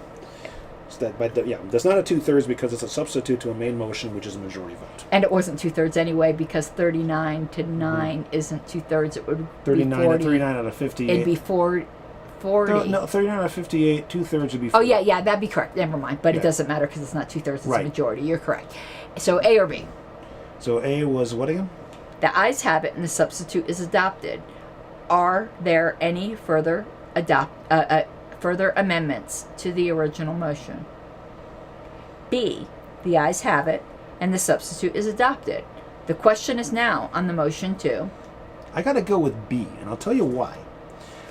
That's not a 2/3 because it's a substitute to a main motion, which is a majority vote. And it wasn't 2/3 anyway because 39 to 9 isn't 2/3. It would 39 be 40. 39 out of 58. It'd be 40. No, 39 out of 58, 2/3 would be Oh, 40. yeah, that'd be correct. Never mind. But Yeah. it doesn't matter because it's not 2/3. It's Right. a majority. You're correct. So A or B? So A was what again? The ayes have it and the substitute is adopted. Are there any further further amendments to the original motion? B, the ayes have it and the substitute is adopted. The question is now on the motion to... I got to go with B, and I'll tell you why.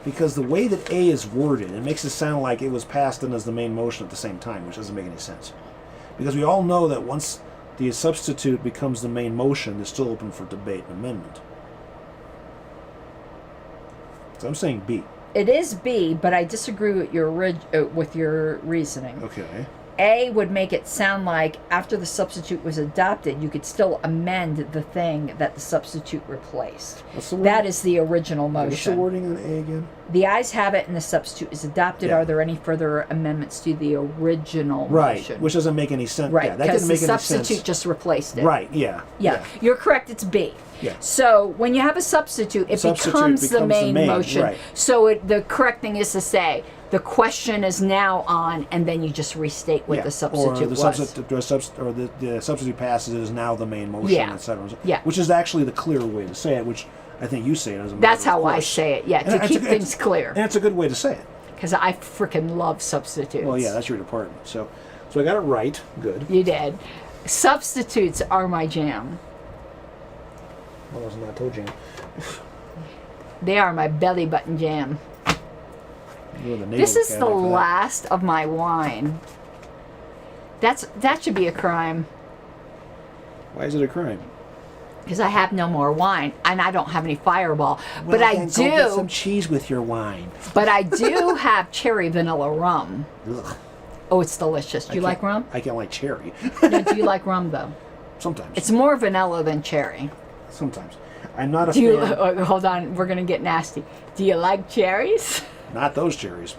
Because the way that A is worded, it makes it sound like it was passed in as the main motion at the same time, which doesn't make any sense. Because we all know that once the substitute becomes the main motion, it's still open for debate and amendment. So I'm saying B. It is B, but I disagree with your reasoning. Okay. A would make it sound like after the substitute was adopted, you could still amend the thing that the substitute replaced. What's the word? That is the original What's the motion. wording on A again? The ayes have it and the substitute is adopted. Yeah. Are there any further amendments to the original Right, motion? which doesn't make any sense. Right, Yeah, that because didn't make the any substitute sense. just replaced it. Right, yeah. Yeah, you're correct. It's B. Yeah. So when you have a substitute, it Substitute becomes the becomes the main main, motion. right. So the correct thing is to say the question is now on, and then you just restate what Yeah, the substitute or the was. the substitute passes is now the main motion, Yeah. etc. Yeah. Which is actually the clear way to say it, which I think you say it as a matter That's of how I course. say it. Yeah, And to it's keep a- things clear. And it's a good way to say it. Because I freaking love substitutes. Well, yeah, that's your department. So I got it right. Good. You did. Substitutes are my jam. Well, that's not told you. They are my belly button jam. You're the This is the cabinet for that. last of my wine. That should be a crime. Why is it a crime? Because I have no more wine and I don't have any Fireball. Well, but I then go get some do. cheese with your wine. But I do have cherry vanilla rum. Ugh. Oh, it's delicious. Do you like rum? I can't like cherry. No, do you like rum though? Sometimes. It's more vanilla than cherry. Sometimes. I'm not a Do you? fan. Hold on, we're gonna get nasty. Do you like cherries? Not those cherries.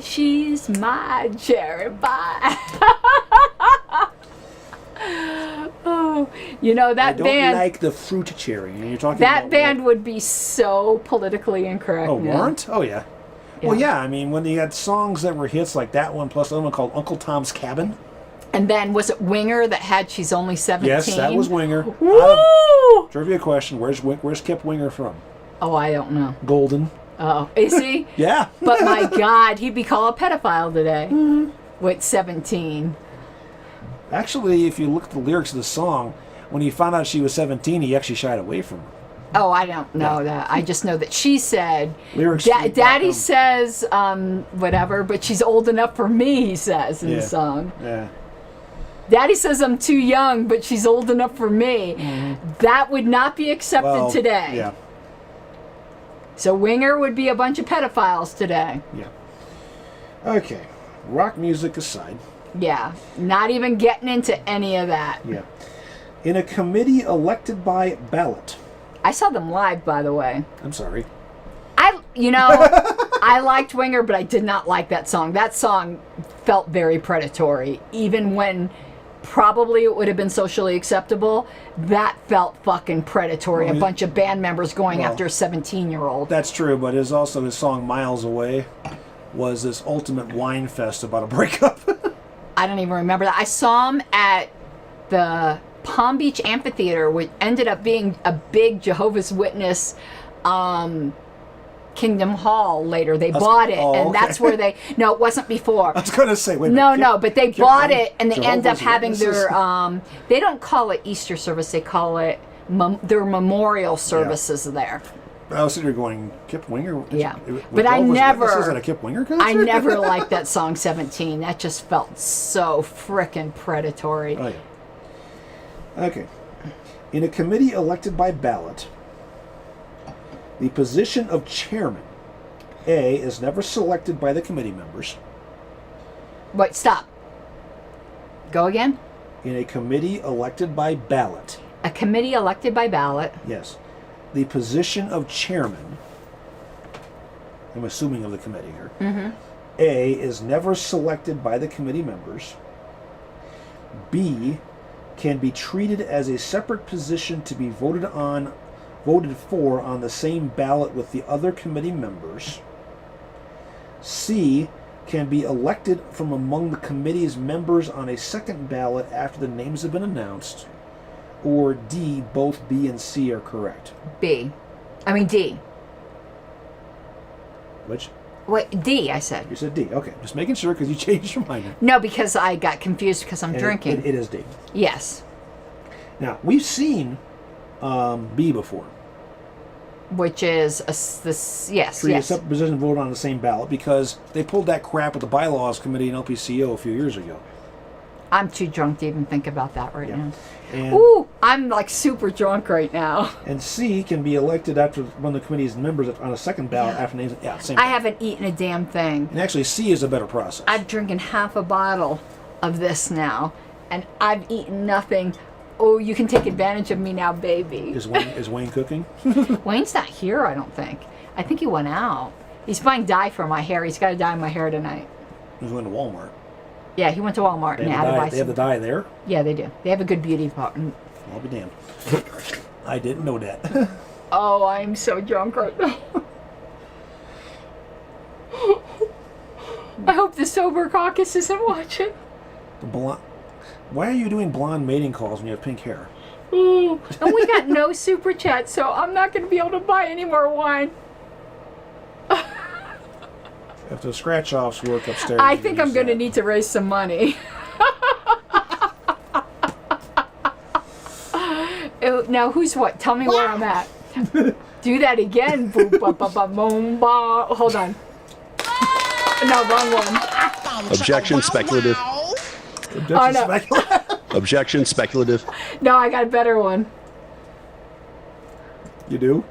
She's my cherry pie. Oh, you know I that don't band. like the fruit cherry. And you're talking That about band would be so politically incorrect. Oh, now. Warrant? Oh, yeah. Well, yeah, I mean, when you had songs that were hits like that one, plus another one called Uncle Tom's Cabin. And then was it Winger that had She's Only 17? Yes, that was Winger. Woo! Trivia question, where's Kip Winger from? Oh, I don't know. Golden. Oh, is he? Yeah. But my God, he'd be called a pedophile today Mm-hmm. with 17. Actually, if you look at the lyrics of the song, when he found out she was 17, he actually shied away from her. Oh, I don't know that. I just know that she said, Lyrics. Daddy says whatever, but she's old enough for me, he says in the song. Yeah. Daddy says I'm too young, but she's old enough for me. That would not be accepted Well, today. Yeah. So Winger would be a bunch of pedophiles today. Yeah. Okay. Rock music aside. Yeah, not even getting into any of that. Yeah. In a committee elected by ballot. I saw them live, by the way. I'm sorry. I liked Winger, but I did not like that song. That song felt very predatory. Even when probably it would have been socially acceptable, that felt fucking predatory. Well, a bunch of band members going well, after a 17-year-old. That's true, but his song Miles Away was this ultimate whine fest about a breakup. I don't even remember that. I saw him at the Palm Beach Amphitheater, which ended up being a big Jehovah's Witness Kingdom Hall later. They bought it, and that's where they... No, it wasn't before. I was going to say, wait a No, minute. no, but they bought it, and they Jehovah's end up having Witnesses? their... they don't call it Easter service. They call it their memorial services there. I was sitting here going, Kip Winger? Yeah. With But I Jehovah's never... Witnesses at a Kip Winger concert? I never liked that song 17. That just felt so frickin' predatory. Oh, yeah. Okay. In a committee elected by ballot, the position of chairman, A, is never selected by the committee members. Wait, stop. Go again? In a committee elected by ballot, A committee elected by ballot. yes, the position of chairman, I'm assuming of the committee here, A, is never selected by the committee members. B, can be treated as a separate position to be voted for on the same ballot with the other committee members. C, can be elected from among the committee's members on a second ballot after the names have been announced. Or D, both B and C are correct. D. Which? Wait, D, I said. You said D. Okay, just making sure because you changed your mind. No, because I got confused because I'm drinking. It is D. Yes. Now, we've seen B before. Which is, yes. A separate position voted on the same ballot because they pulled that crap with the bylaws committee in LPCO a few years ago. I'm too drunk to even think about that right now. And, Ooh, I'm like super drunk right now. And C can be elected after one of the committee's members on a second ballot after names. Yeah, same I thing. haven't eaten a damn thing. And actually, C is a better process. I've drinking half a bottle of this now, and I've eaten nothing. Oh, you can take advantage of me now, baby. Is Wayne cooking? Wayne's not here, I don't think. I think he went out. He's buying dye for my hair. He's got to dye my hair tonight. He's going to Walmart. Yeah, he went to Walmart They and have, had to buy they have the dye there? Yeah, they do. They have a good beauty department. I'll be damned. I didn't know that. Oh, I'm so drunk right now. I hope the sober caucus isn't watching. Why are you doing blonde mating calls when you have pink hair? Ooh, and we got no super chat, so I'm not going to be able to buy any more wine. If the scratch-offs work upstairs... I think I'm going to need to raise some money. Now, who's what? Tell me where I'm at. Do that again. Boop, ba, ba, ba, boom, ba. Hold on. No, wrong one. Objection, speculative. Oh, no. Objection, speculative. No, I got a better one. You do?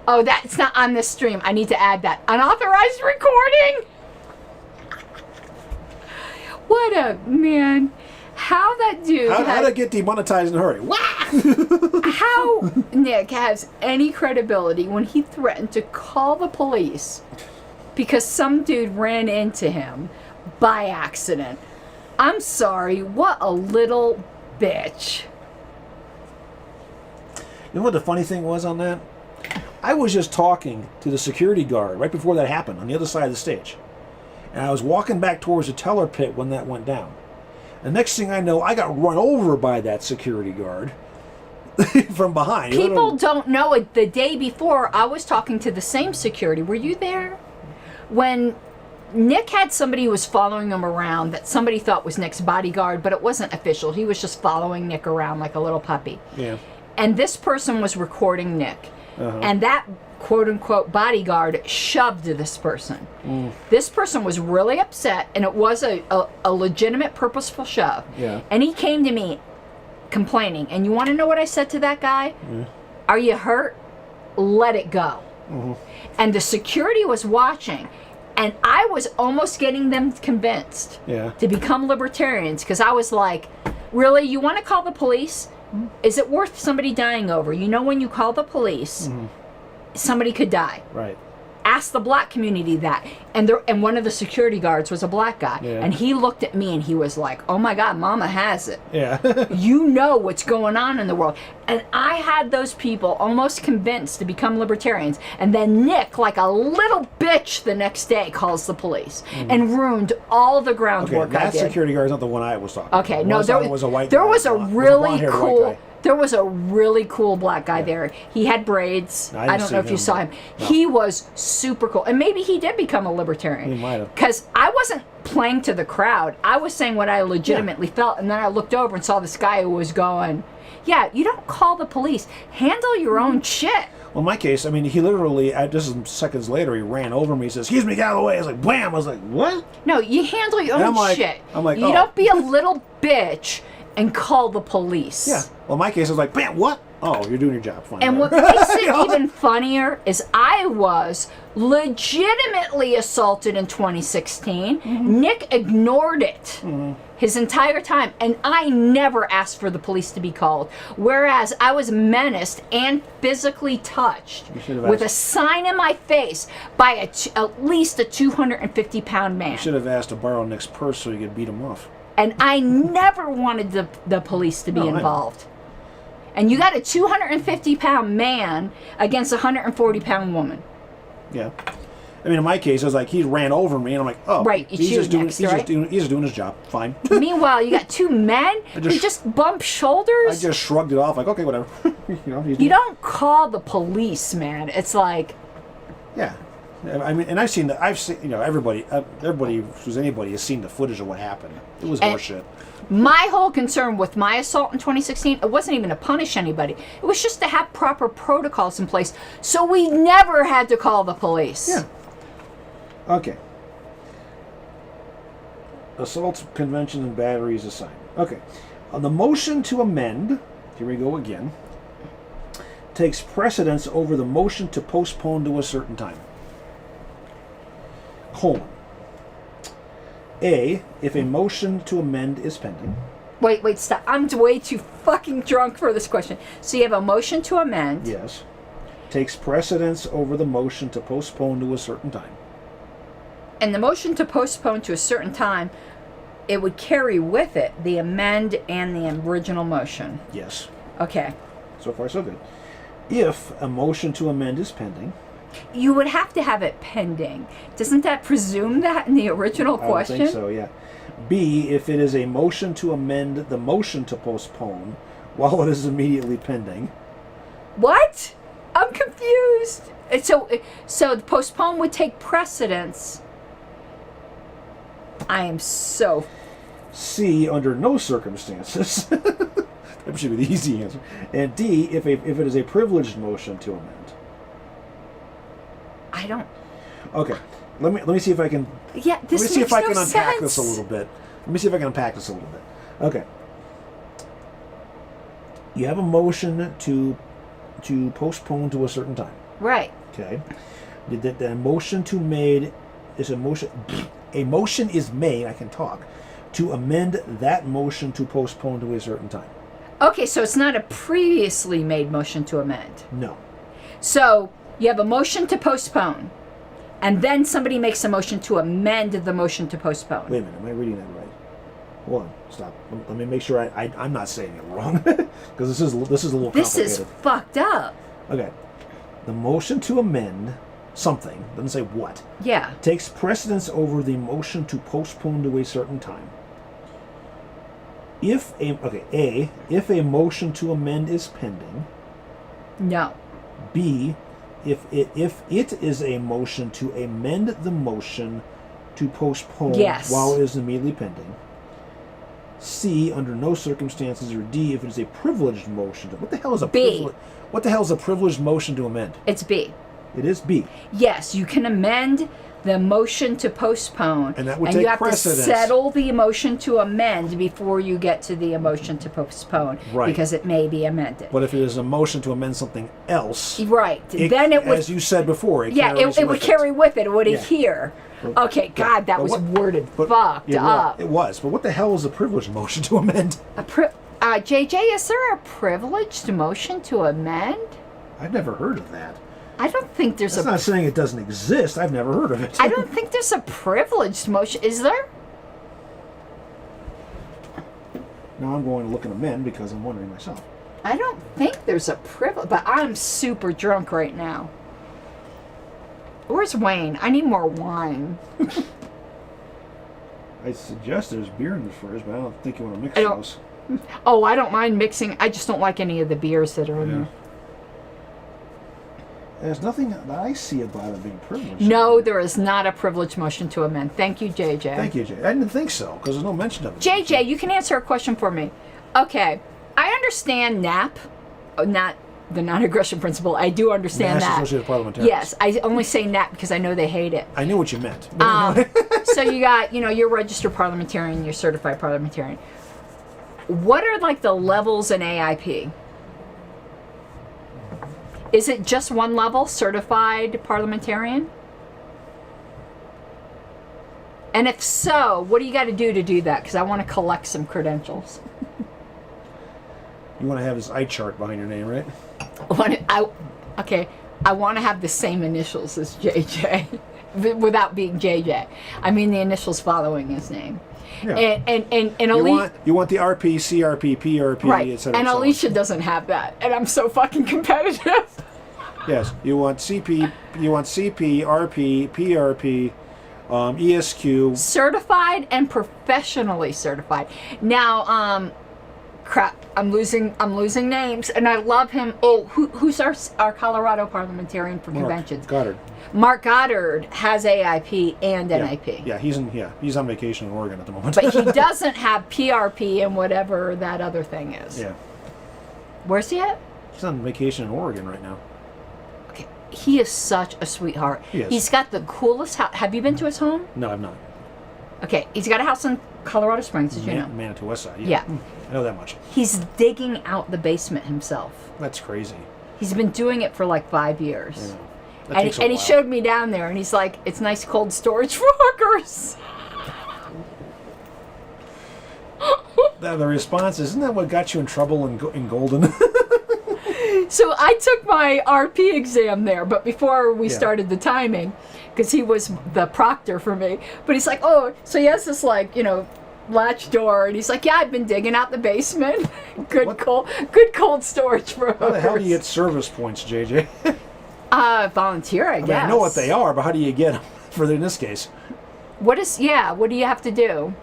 Oh, that's not on this stream. I need to add that. Unauthorized recording? What a man. How that dude... How to get demonetized in a hurry? How Nick has any credibility when he threatened to call the police because some dude ran into him by accident. I'm sorry, what a little bitch. You know what the funny thing was on that? I was just talking to the security guard right before that happened on the other side of the stage. And I was walking back towards the teller pit when that went down. The next thing I know, I got run over by that security guard from behind. People don't know it. The day before, I was talking to the same security. Were you there? When Nick had somebody who was following him around that somebody thought was Nick's bodyguard, but it wasn't official. He was just following Nick around like a little puppy. Yeah. And this person was recording Nick. And that quote-unquote bodyguard shoved this person. This person was really upset, and it was a legitimate, purposeful shove. Yeah. And he came to me complaining. And you want to know what I said to that guy? Are you hurt? Let it go. And the security was watching. And I was almost getting them convinced to become libertarians, because I was like, really, you want to call the police? Is it worth somebody dying over? You know, when you call the police, somebody could die. Right. ask the black community that. And one of the security guards was a black guy. Yeah. And he looked at me and he was like, oh my God, mama has it. Yeah. You know what's going on in the world. And I had those people almost convinced to become libertarians. And then Nick, like a little bitch the next day, calls the police and ruined all the groundwork Okay, I that did. security guard is not the one I was talking about. Okay, no, there was a white there guy, was a was a really blonde-haired white cool. guy. There was a really cool black guy there. He had braids. I I didn't don't see know if you him, saw but- him. no. He was super cool, and maybe he did become a libertarian. He might have. Because I wasn't playing to the crowd. I was saying what I legitimately felt, and then I looked over and saw this guy who was going, "Yeah, you don't call the police. Handle your own shit." Well, in my case, I mean, he literally, just seconds later, he ran over me. He says, "Excuse me, get out of the way." I was like, "Wham!" I was like, "What?" No, you handle your And own I'm like- shit. I'm like, you oh. don't be a little bitch and call the police. Yeah. Well, in my case, I was like, "Bam! What?" Oh, you're doing your job. Fine. And what whatever. makes it You know? even funnier is I was legitimately assaulted in 2016. Nick ignored it his entire time, and I never asked for the police to be called. Whereas I was menaced and physically touched You should have with a asked. sign in my face by at least a 250-pound man. You should have asked to borrow Nick's purse so you could beat him off. And I never wanted the police to be No, I know. involved. And you got a 250-pound man against a 140-pound woman. Yeah. I mean, in my case, I was like, he ran over me, and I'm like, oh, Right, it's he's you just doing, next, he's right? just doing, he's just doing his job. Fine. Meanwhile, you got two men who just- just bump I shoulders. just shrugged it off, like, okay, whatever. You don't call the police, man. It's like, Yeah. I mean, and I've seen, everybody who's anybody has seen the footage of what happened. It was And- horseshit. my whole concern with my assault in 2016, it wasn't even to punish anybody. It was just to have proper protocols in place so we never had to call the police. Yeah. Okay. Assault, convention, and batteries assigned. Okay. On the motion to amend, here we go again, takes precedence over the motion to postpone to a certain time. Colon. A, if a motion to amend is pending. Wait, stop. I'm way too fucking drunk for this question. So you have a motion to amend. Yes. Takes precedence over the motion to postpone to a certain time. And the motion to postpone to a certain time, it would carry with it the amend and the original motion. Yes. Okay. So far, so good. If a motion to amend is pending, You would have to have it pending. Doesn't that presume that in the original question? I would think so, yeah. B, if it is a motion to amend the motion to postpone while it is immediately pending. What? I'm confused. And so the postpone would take precedence. I am so. C, under no circumstances. That should be the easy answer. And D, if it is a privileged motion to amend. I don't. Okay, let me see if I can. Yeah, this Let me see makes if I no can unpack sense. this a little bit. Let me see if I can unpack this a little bit. Okay. You have a motion to postpone to a certain time. Right. Okay. The motion to made is a motion. A motion is made. I can talk. To amend that motion to postpone to a certain time. Okay, so it's not a previously made motion to amend. No. So you have a motion to postpone, and then somebody makes a motion to amend the motion to postpone. Wait a minute. Am I reading that right? Hold on. Stop. Let me make sure I'm not saying it wrong, because this is a little This complicated. is fucked up. Okay. The motion to amend something, doesn't say what, Yeah. takes precedence over the motion to postpone to a certain time. If a motion to amend is pending. No. B, if it is a motion to amend the motion to postpone Yes. while it is immediately pending. C, under no circumstances, or D, if it is a privileged motion to. What the hell is a B. What the hell is a privileged motion to amend? It's B. It is B. Yes, you can amend the motion to postpone, And that would you take have precedence. to settle the motion to amend before you get to the motion to postpone, Right. because it may be amended. But if it is a motion to amend something else, Right. Then it would. as you said before, it Yeah, carries it would with carry with it. It would Yeah. adhere. Okay, God, that But was what- worded but- fucked yeah, well, up. It was. But what the hell is a privileged motion to amend? JJ, is there a privileged motion to amend? I've never heard of that. I don't think there's That's not saying it doesn't exist. I've never heard of it. I don't think there's a privileged motion. Is there? Now I'm going to look at amend because I'm wondering myself. I don't think there's a privilege, but I'm super drunk right now. Where's Wayne? I need more wine. I suggest there's beer in the fridge, but I don't think you want to mix those. Oh, I don't mind mixing. I just don't like any of the beers that are in there. There's nothing that I see about it being privileged. No, there is not a privilege motion to amend. Thank you, JJ. Thank you, JJ. I didn't think so, because there's no mention of it. JJ, you can answer a question for me. Okay, I understand NAP, not the non-aggression principle. I do understand National that. Association of Parliamentarians. Yes, I only say NAP because I know they hate it. I knew what you meant. So you got, you're registered parliamentarian, you're certified parliamentarian. What are like the levels in AIP? Is it just one level, certified parliamentarian? And if so, what do you got to do that? Because I want to collect some credentials. You want to have this eye chart behind your name, right? I want to have the same initials as JJ, without being JJ. I mean the initials following his name. Yeah. And Alicia, you want the RP, CRP, PRP, right? etc. And Alicia doesn't have that, and I'm so fucking competitive. Yes, you want CP, RP, PRP, ESQ. Certified and professionally certified. Now, crap, I'm losing names, and I love him. Oh, who's our Colorado parliamentarian for conventions? Goddard. Mark Goddard has AIP and NAP. Yeah, he's on vacation in Oregon at the moment. But he doesn't have PRP and whatever that other thing is. Yeah. Where's he at? He's on vacation in Oregon right now. Okay. He is such a sweetheart. He is. He's got the coolest house. Have you been to his home? No, I'm not. Okay. He's got a house in Colorado Springs, did you know? Manitou West Side. Yeah. I know that much. He's digging out the basement himself. That's crazy. He's been doing it for like 5 years. And he showed me down there, and he's like, it's nice cold storage for hookers. The response is, isn't that what got you in trouble in Golden? So I took my RP exam there, but before we started the timing, because he was the proctor for me. But he's like, oh, so he has this latch door, and he's like, yeah, I've been digging out the basement. Good cold storage for hookers. How the hell do you get service points, JJ? Volunteer, I guess. I know what they are, but how do you get them in this case? What do you have to do?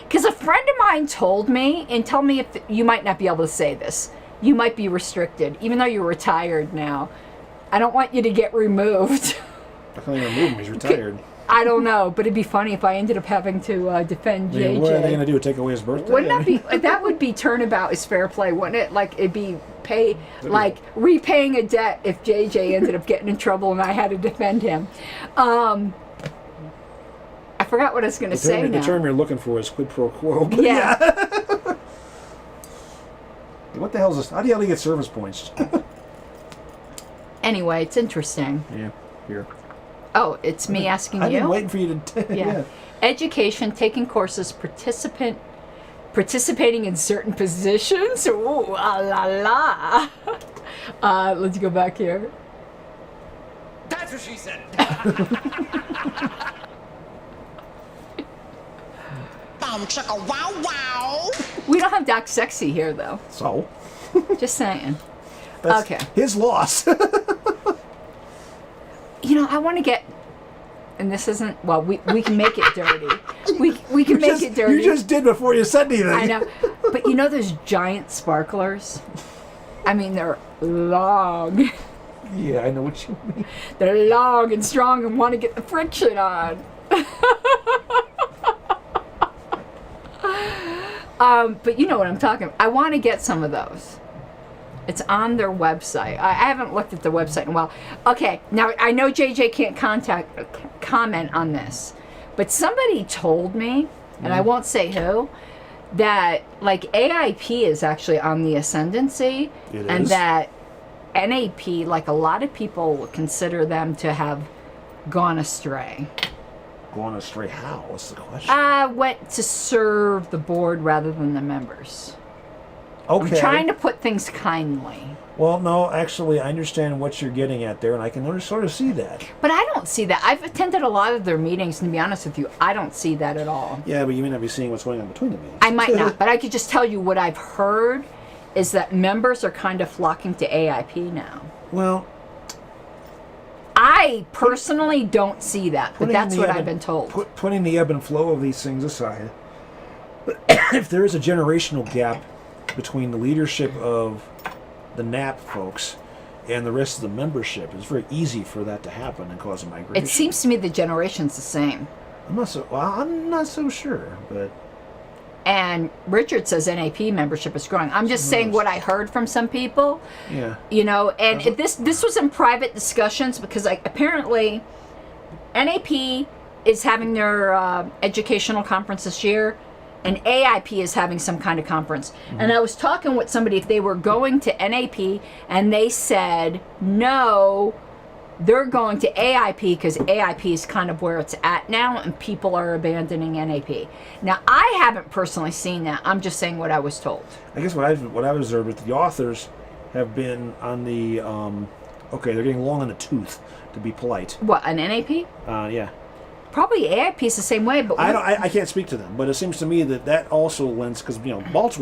Because a friend of mine told me, and tell me if you might not be able to say this. You might be restricted, even though you're retired now. I don't want you to get removed. I can't even remove him, he's retired. I don't know, but it'd be funny if I ended up having to defend JJ. What are they going to do, take away his birthday? That would be turnabout is fair play, wouldn't it? Like, it'd be repaying a debt if JJ ended up getting in trouble and I had to defend him. I forgot what I was going to say now. The term you're looking for is quid pro quo. Yeah. What the hell is this? How do you get service points? Anyway, it's interesting. Yeah, here. Oh, it's me asking you? I've been waiting for you to... Yeah. Education, taking courses, participating in certain positions. Ooh, la la. Let's go back here. That's what she said. Wow, wow. We don't have Doc Sexy here, though. So? Just saying. That's okay. His loss. I want to get, and this isn't, well, we can make it dirty. We can make it dirty. You just did before you said anything. I know. But those giant sparklers? I mean, they're long. Yeah, I know what you mean. They're long and strong and want to get the friction on. But you know what I'm talking about. I want to get some of those. It's on their website. I haven't looked at the website in a while. Okay, now I know JJ can't comment on this, but somebody told me, and I won't say who, that AIP is actually on the ascendancy, and that NAP, a lot of people consider them to have gone astray. Gone astray how? What's the question? Went to serve the board rather than the members. Okay. I'm trying to put things kindly. Well, no, actually, I understand what you're getting at there, and I can sort of see that. But I don't see that. I've attended a lot of their meetings, and to be honest with you, I don't see that at all. Yeah, but you may not be seeing what's going on between the meetings. I might not, but I could just tell you what I've heard is that members are kind of flocking to AIP now. Well, I personally don't see that, but that's what I've been told. Putting the ebb and flow of these things aside, if there is a generational gap between the leadership of the NAP folks and the rest of the membership, it's very easy for that to happen and cause a migration. It seems to me the generation's the same. I'm not so sure, but. And Richard says NAP membership is growing. I'm just saying what I heard from some people. Yeah. You know, and this was in private discussions because apparently NAP is having their educational conference this year, and AIP is having some kind of conference. Mm-hmm. And I was talking with somebody if they were going to NAP, and they said no, they're going to AIP because AIP is kind of where it's at now, and people are abandoning NAP. Now, I haven't personally seen that. I'm just saying what I was told. I guess what I've observed is the authors have been on the they're getting long in the tooth, to be polite. What, an NAP? Yeah. Probably AIP is the same way, but I can't speak to them, but it seems to me that also lends because Balch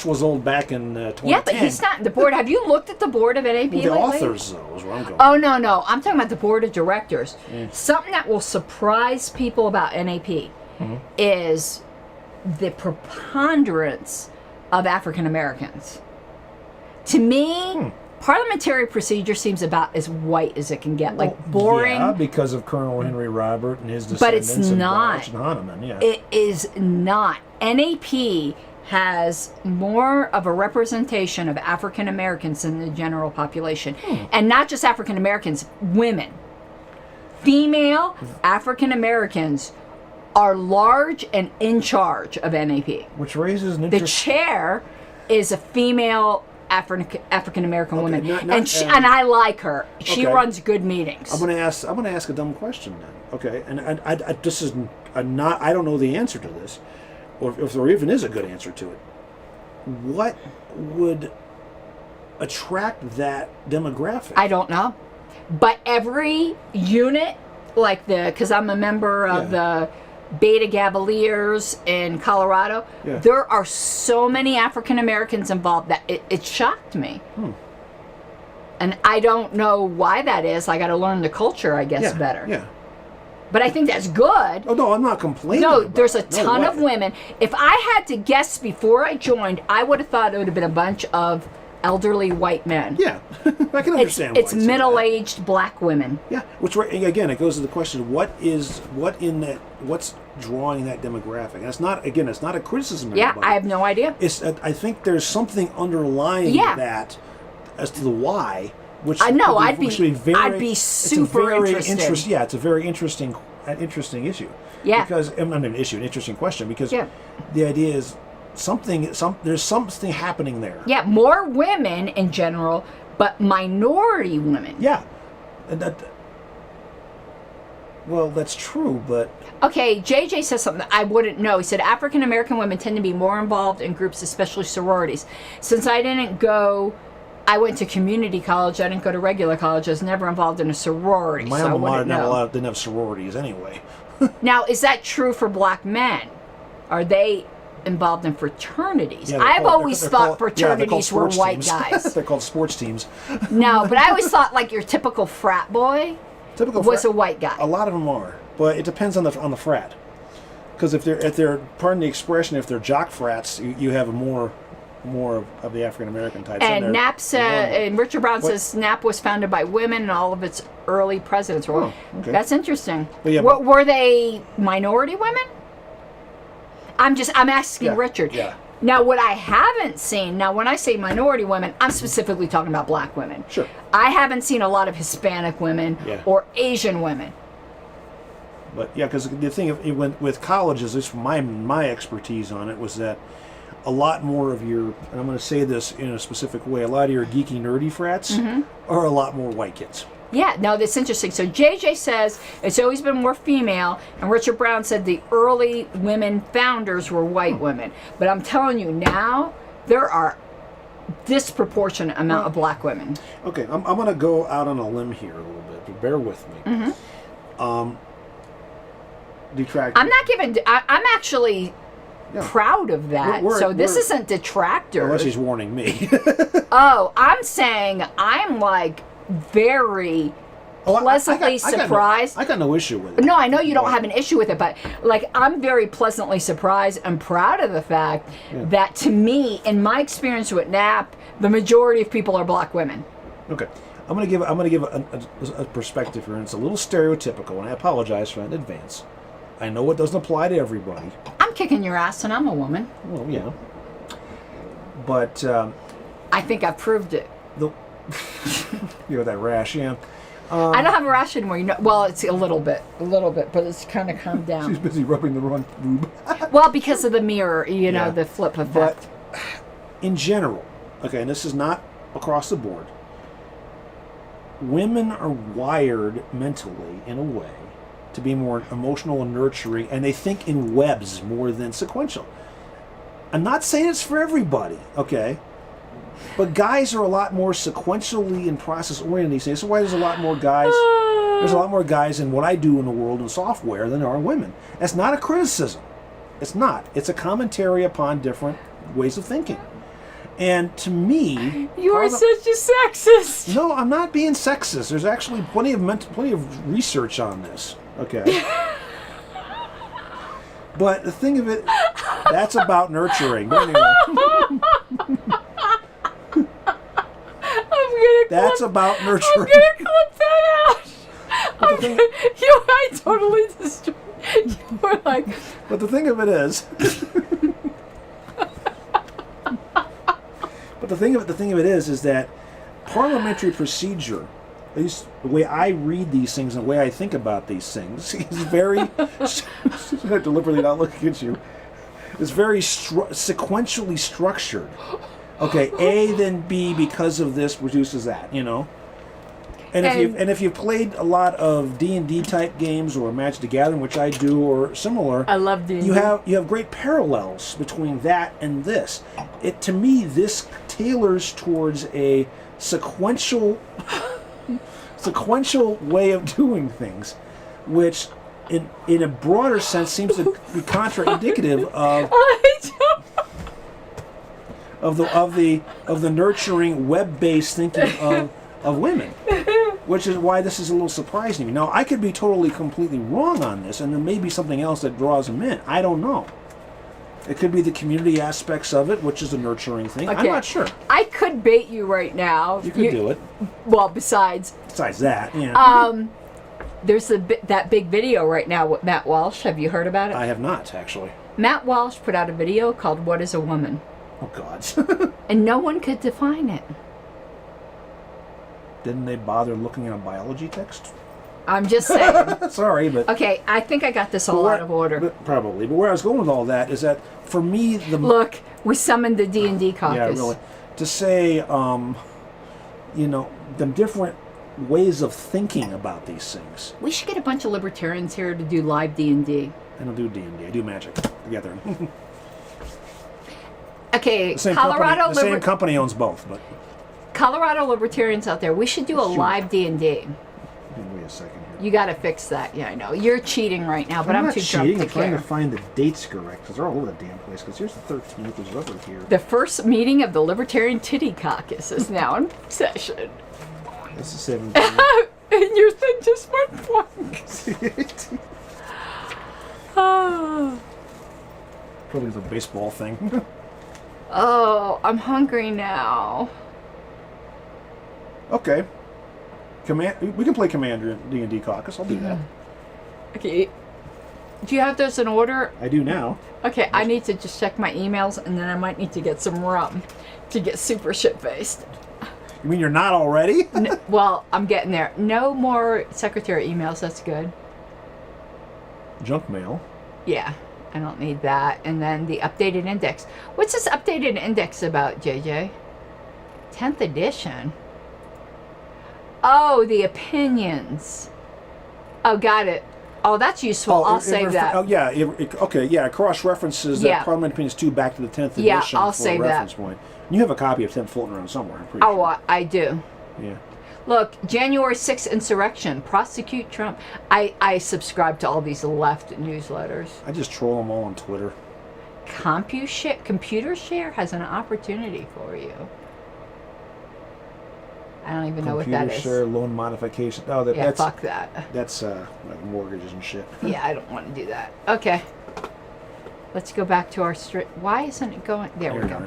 was old back in 2010. Yeah, but he's not the board. Have you looked at the board of NAP lately? The authors, though, is where I'm going. Oh no, I'm talking about the board of directors. Something that will surprise people about NAP is the preponderance of African Americans. To me. Parliamentary procedure seems about as white as it can get, like boring. Yeah, because of Colonel Henry Robert and his descendants. But it's not. And Hahnemann, yeah. It is not. NAP has more of a representation of African Americans than the general population, and not just African Americans, women, female African Americans are large and in charge of NAP. Which raises an The interesting. chair is a female African American woman, not- and I like her. She Okay. runs good meetings. I'm going to ask a dumb question then. Okay, and I this is not. I don't know the answer to this, or if there even is a good answer to it. What would attract that demographic? I don't know, but every unit, because I'm a member of the Beta Cavaliers in Colorado, there are so many African Americans involved that it shocked me. And I don't know why that is. I got to learn the culture, I guess, better. Yeah. But I think that's good. Oh no, I'm not complaining. No, about there's a it. ton of women. If I had to guess before I joined, I would have thought it would have been a bunch of elderly white men. Yeah, I can understand. It's middle-aged black women. Yeah, which again, it goes to the question: what's drawing that demographic? And it's not a criticism. Of Yeah, anybody. I have no idea. I think there's something underlying that as to the why. Which I know. I'd be It's super interested. Yeah, it's a very interesting issue. Yeah. Because not an issue, an interesting question. Because the idea is there's something happening there. Yeah, more women in general, but minority women. Yeah, and that's true, but Okay, JJ says something that I wouldn't know. He said African American women tend to be more involved in groups, especially sororities. Since I went to community college. I didn't go to regular college. I was never involved in a sorority. my so alma I mater wouldn't know. didn't have sororities anyway. Now, is that true for black men? Are they involved in fraternities? Yeah, I've always thought they're called fraternities were sports white teams. guys. They're called sports teams. No, but I always thought like your typical frat boy was a white guy. A lot of them are, but it depends on the frat. Because if they're pardon the expression, if they're jock frats, you have more of the African American types. And and Richard Brown says NAP was founded by women, and all of its early presidents were. Oh, okay. That's interesting. But were they minority women? I'm asking Richard. Yeah. Now, what I haven't seen, when I say minority women, I'm specifically talking about black women. Sure. I haven't seen a lot of Hispanic women or Asian women. But because the thing with colleges, at least my expertise on it was that a lot more of your, and I'm going to say this in a specific way, a lot of your geeky nerdy frats are a lot more white kids. Yeah, no, that's interesting. So JJ says it's always been more female, and Richard Brown said the early women founders were white women. But I'm telling you now, there are disproportionate amount of black women. Okay, I'm going to go out on a limb here a little bit, but bear with me. Detract. I'm not giving. I'm actually proud of that. So this isn't detractor. Unless he's warning me. Oh, I'm saying I'm like very pleasantly surprised. I got no issue with it. No, I know you don't have an issue with it, but like I'm very pleasantly surprised and proud of the fact that, to me, in my experience with NAP, the majority of people are black women. Okay, I'm gonna give a perspective here, and it's a little stereotypical, and I apologize for that in advance. I know it doesn't apply to everybody. I'm kicking your ass, and I'm a woman. Well, yeah, but I think I've proved it. You know that rash, yeah. I don't have a rash anymore. You know, well, it's a little bit, but it's kind of calmed down. She's busy rubbing the wrong boob. Well, because of the mirror, you know, the flip effect. But in general, okay, and this is not across the board, women are wired mentally in a way to be more emotional and nurturing, and they think in webs more than sequential. I'm not saying it's for everybody, okay? But guys are a lot more sequentially and process oriented these days. That's why there's a lot more guys. There's a lot more guys in what I do in the world in software than there are women. That's not a criticism. It's not. It's a commentary upon different ways of thinking. And to me, you are such a sexist. No, I'm not being sexist. There's actually plenty of research on this. Okay. But the thing of it, that's about nurturing. But anyway. That's about nurturing. I'm gonna clip that out. I totally destroyed. You were like. But the thing of it is. But the thing of it is that parliamentary procedure, at least the way I read these things and the way I think about these things, is very. I deliberately not looking at you. It's very sequentially structured. Okay, A then B because of this produces that, you know. And if you've played a lot of D&D type games or Magic the Gathering, which I do, or similar, I love D&D. You have great parallels between that and this. To me, this tailors towards a sequential way of doing things, which in a broader sense seems to be contraindicative of the nurturing web-based thinking of women, which is why this is a little surprising to me. Now, I could be completely wrong on this, and there may be something else that draws them in. I don't know. It could be the community aspects of it, which is a nurturing thing. Okay. I'm not sure. I could bait you right now. You could do it. Well, besides that, yeah. There's that big video right now with Matt Walsh. Have you heard about it? I have not, actually. Matt Walsh put out a video called "What is a Woman?" Oh, God. And no one could define it. Didn't they bother looking at a biology text? I'm just saying. Sorry, but... Okay, I think I got this all out of order. Probably. But where I was going with all that is that, for me, Look, we summoned the D&D caucus. Yeah, really. To say, the different ways of thinking about these things. We should get a bunch of libertarians here to do live D&D. I don't do D&D. I do Magic together. Okay, the same company owns both, but... Colorado libertarians out there, we should do a live D&D. Wait a second here. You got to fix that. Yeah, I know. You're cheating right now, but I'm too drunk to care. I'm trying to find the dates correct, because they're all over the damn place, because here's the 13th, which is over here. The first meeting of the Libertarian Titty Caucus is now in session. That's the 17th. And your thing just went blank. Oh. Probably the baseball thing. Oh, I'm hungry now. Okay. We can play Commander in D&D Caucus. I'll do that. Okay. Do you have those in order? I do now. Okay, I need to just check my emails, and then I might need to get some rum to get super shit-faced. You mean you're not already? No, well, I'm getting there. No more secretary emails. That's good. Junk mail. Yeah. I don't need that. And then the updated index. What's this updated index about, JJ? 10th edition. Oh, the opinions. Oh, got it. Oh, that's useful. I'll save that. Oh, yeah. Okay, yeah. It cross-references Yeah. that Parliament Opinions 2 back to the 10th edition Yeah, I'll for save a reference that. point. You have a copy of 10 floating around somewhere, I'm pretty Oh, sure. I do. Yeah. Look, January 6th insurrection, prosecute Trump. I subscribe to all these left newsletters. I just troll them all on Twitter. Computer share has an opportunity for you. I don't even know what that Computer is. share, loan modification. Oh, Yeah, that's fuck that. That's like mortgages and shit. Yeah, I don't want to do that. Okay. Let's go back to our Why isn't it going? There we go.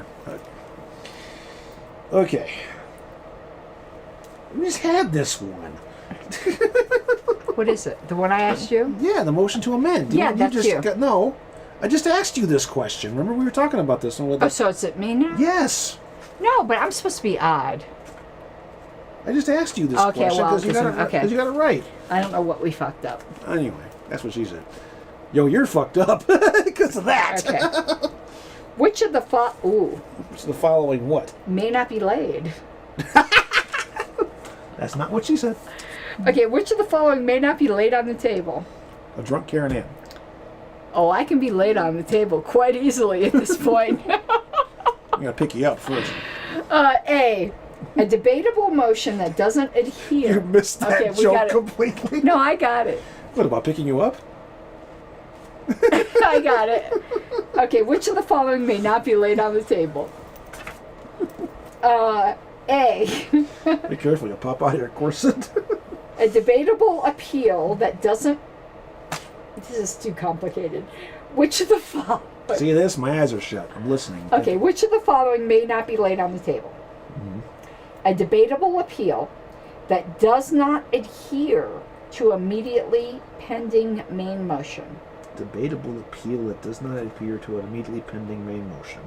Okay. We just had this one. What is it? The one I asked you? Yeah, the motion to amend. Yeah, that's you. No, I just asked you this question. Remember we were talking about this. Oh, so it's at me now? Yes. No, but I'm supposed to be odd. I just asked you this Okay, question well, because you okay. got it right. I don't know what we fucked up. Anyway, that's what she said. Yo, you're fucked up because of that. Okay. Which of the So the following what? may not be laid? That's not what she said. Okay, which of the following may not be laid on the table? A drunk Karen Ann. Oh, I can be laid on the table quite easily at this point. I'm gonna pick you up first. A debatable motion that doesn't adhere. You missed that Okay, we joke got it. completely. No, I got it. What about picking you up? I got it. Okay, which of the following may not be laid on the table? A. Be careful, you'll pop out of your corset. A debatable appeal that doesn't. This is too complicated. Which of the following? See this? My eyes are shut. I'm listening. Okay, which of the following may not be laid on the table? A debatable appeal that does not adhere to immediately pending main motion. Debatable appeal that does not adhere to an immediately pending main motion.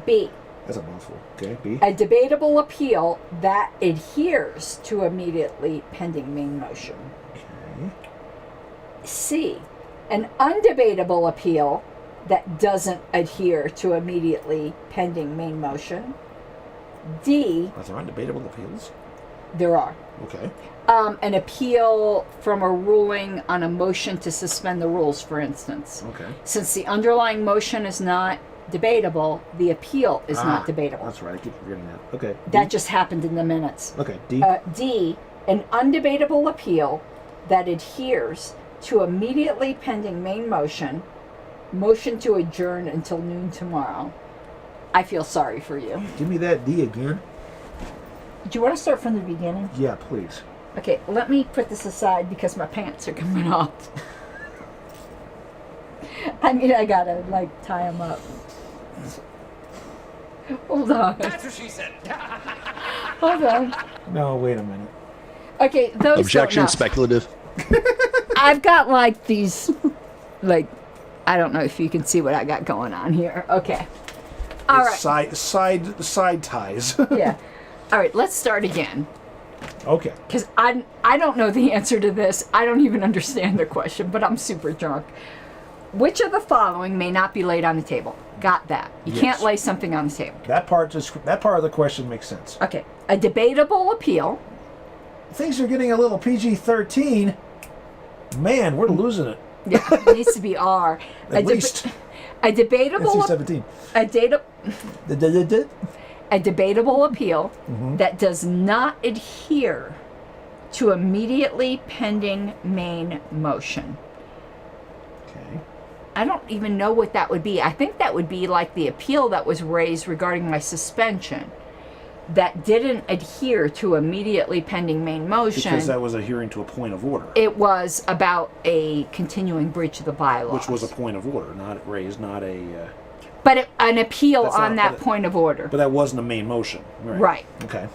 B. That's a mouthful. Okay, B. A debatable appeal that adheres to immediately pending main motion. Okay. C. An undebatable appeal that doesn't adhere to immediately pending main motion. D. Are there undebatable appeals? There are. Okay. An appeal from a ruling on a motion to suspend the rules, for instance. Okay. Since the underlying motion is not debatable, the appeal is not debatable. That's right. I keep forgetting that. Okay. That just happened in the minutes. Okay. D. D. An undebatable appeal that adheres to immediately pending main motion. Motion to adjourn until noon tomorrow. I feel sorry for you. Give me that D again. Do you want to start from the beginning? Yeah, please. Okay, let me put this aside because my pants are coming off. I mean, I gotta, tie them up. Hold on. That's what she said. Hold on. No, wait a minute. Okay, those Objection, don't know. speculative. I've got, these, I don't know if you can see what I got going on here. Okay. All right. Side ties. Yeah. All right, let's start again. Okay. Because I don't know the answer to this. I don't even understand the question, but I'm super drunk. Which of the following may not be laid on the table? Got that. You can't lay something on the table. That part of the question makes sense. Okay. A debatable appeal. Things are getting a little PG-13. Man, we're losing it. Yeah, it needs to be R. At least. A debatable NC-17. A debatable appeal that does not adhere to immediately pending main motion. Okay. I don't even know what that would be. I think that would be like the appeal that was raised regarding my suspension that didn't adhere to immediately pending main motion. Because that was adhering to a point of order. It was about a continuing breach of the bylaws. Which was a point of order, not raised, not a... But an appeal That's on not- that point of order. But that wasn't a main motion. Right. Okay.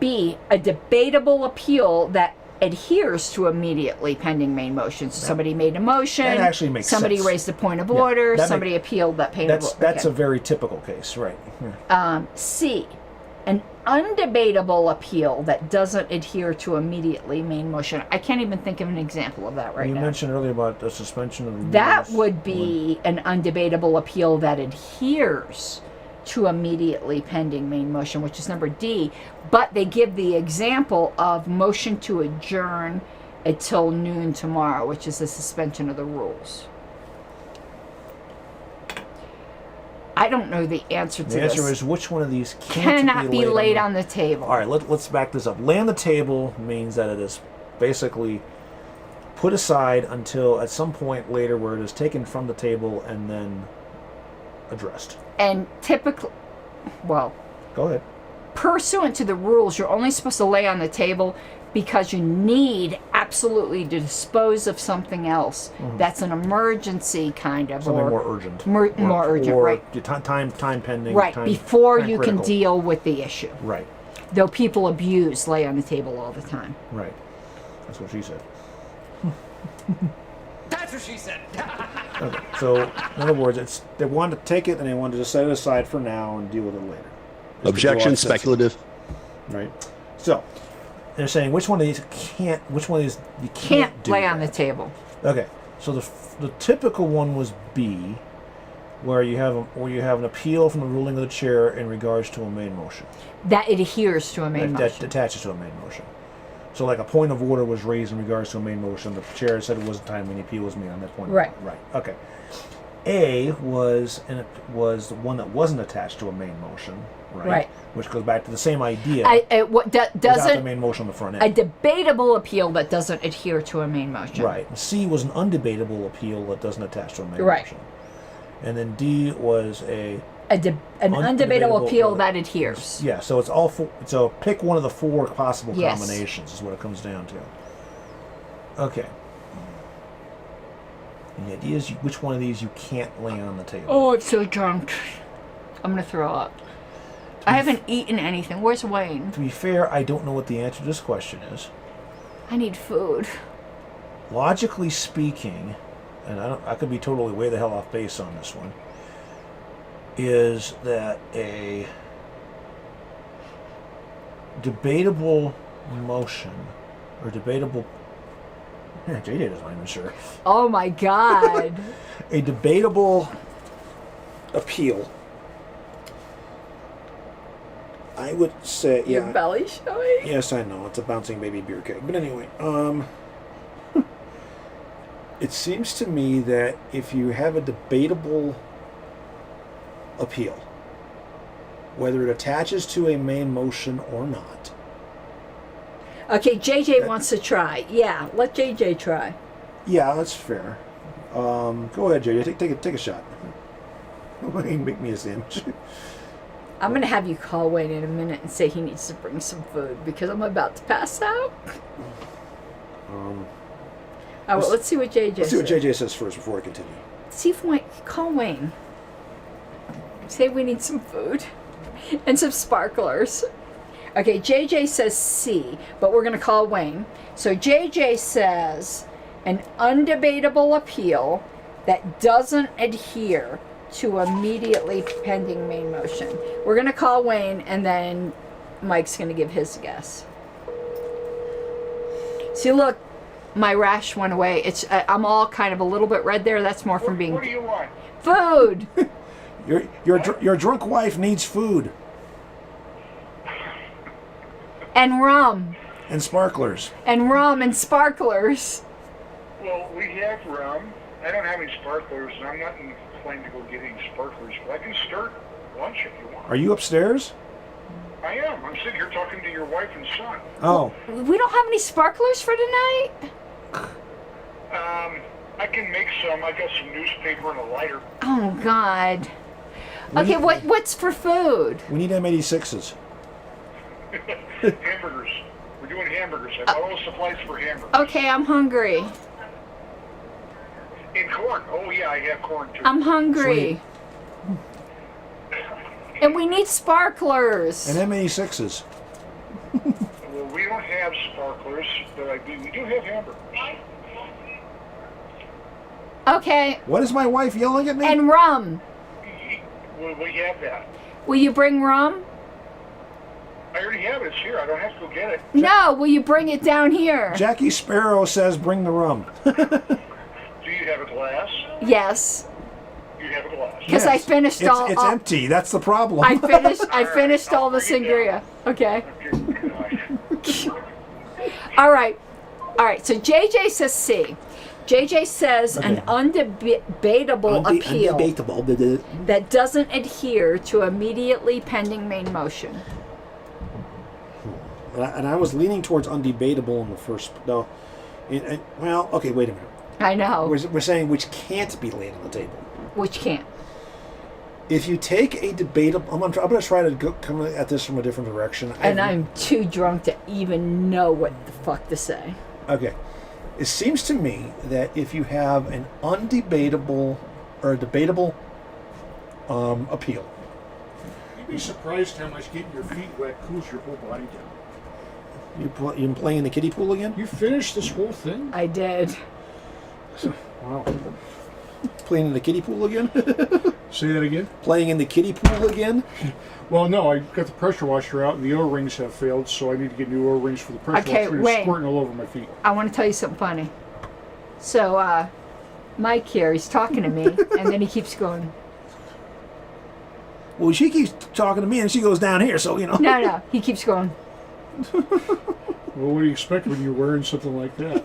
B, a debatable appeal that adheres to immediately pending main motion. So somebody made a motion. That actually makes somebody sense. raised a point of order. that Somebody appealed that point of order. That's a very typical case, right. C, an undebatable appeal that doesn't adhere to immediately main motion. I can't even think of an example of that right You now. mentioned earlier about the suspension of the rules. That would be an undebatable appeal that adheres to immediately pending main motion, which is number D. But they give the example of motion to adjourn until noon tomorrow, which is the suspension of the rules. I don't know the answer to this. The answer is which one of these cannot be laid on the table. All right, let's back this up. Lay on the table means that it is basically put aside until at some point later where it is taken from the table and then addressed. And typically, well, go ahead. Pursuant to the rules, you're only supposed to lay on the table because you need absolutely to dispose of something else. That's an emergency kind of. Something more urgent. More urgent, or right. Time pending. Right, before you critical. can deal with the issue. Right. Though people abuse lay on the table all the time. Right. That's what she said. That's what she said. Okay. So, in other words, they wanted to take it and they wanted to set it aside for now and deal with it later. Objection, speculative. Right. So, they're saying which one of these you can't do lay on that. the table. Okay. So the typical one was B, where you have an appeal from the ruling of the chair in regards to a main motion. That adheres to a main motion. That attaches to a main motion. So, like a point of order was raised in regards to a main motion. The chair said it wasn't timely, and the appeal was made on that point. Right. Right. Okay. A was the one that wasn't attached to a main motion. Right. Which goes back to the same idea. Without the main motion on the front end. A debatable appeal that doesn't adhere to a main motion. Right. C was an undebatable appeal that doesn't attach to a main right. motion. And then D was an undebatable appeal that adheres. Yeah. So it's all four. So pick one of the four possible yes. combinations is what it comes down to. Okay. And the idea is which one of these you can't lay on the table. Oh, I'm so drunk. I'm gonna throw up. I haven't eaten anything. Where's Wayne? To be fair, I don't know what the answer to this question is. I need food. Logically speaking, and I could be totally way the hell off base on this one, is that a debatable motion or debatable... Yeah, JJ doesn't even sure. Oh my God. A debatable appeal, I would say, yeah. Your belly showing? Yes, I know. It's a bouncing baby beer keg. But anyway, it seems to me that if you have a debatable appeal, whether it attaches to a main motion or not. Okay, JJ wants to try. Yeah, let JJ try. Yeah, that's fair. Go ahead, JJ. Take a shot. Make me a sandwich. I'm going to have you call Wayne in a minute and say he needs to bring some food because I'm about to pass out. Let's see what JJ says. Let's see what JJ says first before I continue. See if Wayne... Call Wayne. Say we need some food. And some sparklers. Okay, JJ says C, but we're going to call Wayne. So JJ says an undebatable appeal that doesn't adhere to immediately pending main motion. We're going to call Wayne, and then Mike's going to give his guess. See, look, my rash went away. I'm all kind of a little bit red there. That's more from being... What do you want? Food! Your drunk wife needs food. And rum. And sparklers. And rum and sparklers. Well, we have rum. I don't have any sparklers, and I'm not inclined to go get any sparklers, but I can start lunch if you want. Are you upstairs? I am. I'm sitting here talking to your wife and son. Oh. We don't have any sparklers for tonight? I can make some. I got some newspaper and a lighter. Oh, God. Okay, what's for food? We need M86s. Hamburgers. We're doing hamburgers. I bought all the supplies for hamburgers. Okay, I'm hungry. And corn. Oh, yeah, I have corn, too. I'm hungry. Sweet. And we need sparklers. And M86s. Well, we don't have sparklers, but we do have hamburgers. Okay. What is my wife yelling at me? And rum. Well, we have that. Will you bring rum? I already have it. It's here. I don't have to go get it. No, will you bring it down here? Jackie Sparrow says bring the rum. Do you have a glass? Yes. You have a glass. Because I finished all... It's empty. That's the problem. I finished all the sangria. Okay. Okay. All right. All right, so JJ says C. JJ says an undebatable appeal Undebatable. that doesn't adhere to immediately pending main motion. And I was leaning towards undebatable in the first. No. Well, okay, wait a minute. I know. We're saying which can't be laid on the table. Which can't. If you take a debatable, I'm going to try to come at this from a different direction. And I'm too drunk to even know what the fuck to say. Okay. It seems to me that if you have an undebatable or a debatable appeal. You'd be surprised how much getting your feet wet cools your whole body down. You playing in the kiddie pool again? You finished this whole thing? I did. Wow. Playing in the kiddie pool again? Say that again? Playing in the kiddie pool again? Well, no, I got the pressure washer out and the O-rings have failed, so I need to get new O-rings for the pressure Okay, washer. wait. It's squirting all over my feet. I want to tell you something funny. So, Mike here, he's talking to me, and then he keeps going, Well, she keeps talking to me and she goes down here, so, you know. no, he keeps going, Well, what do you expect when you're wearing something like that?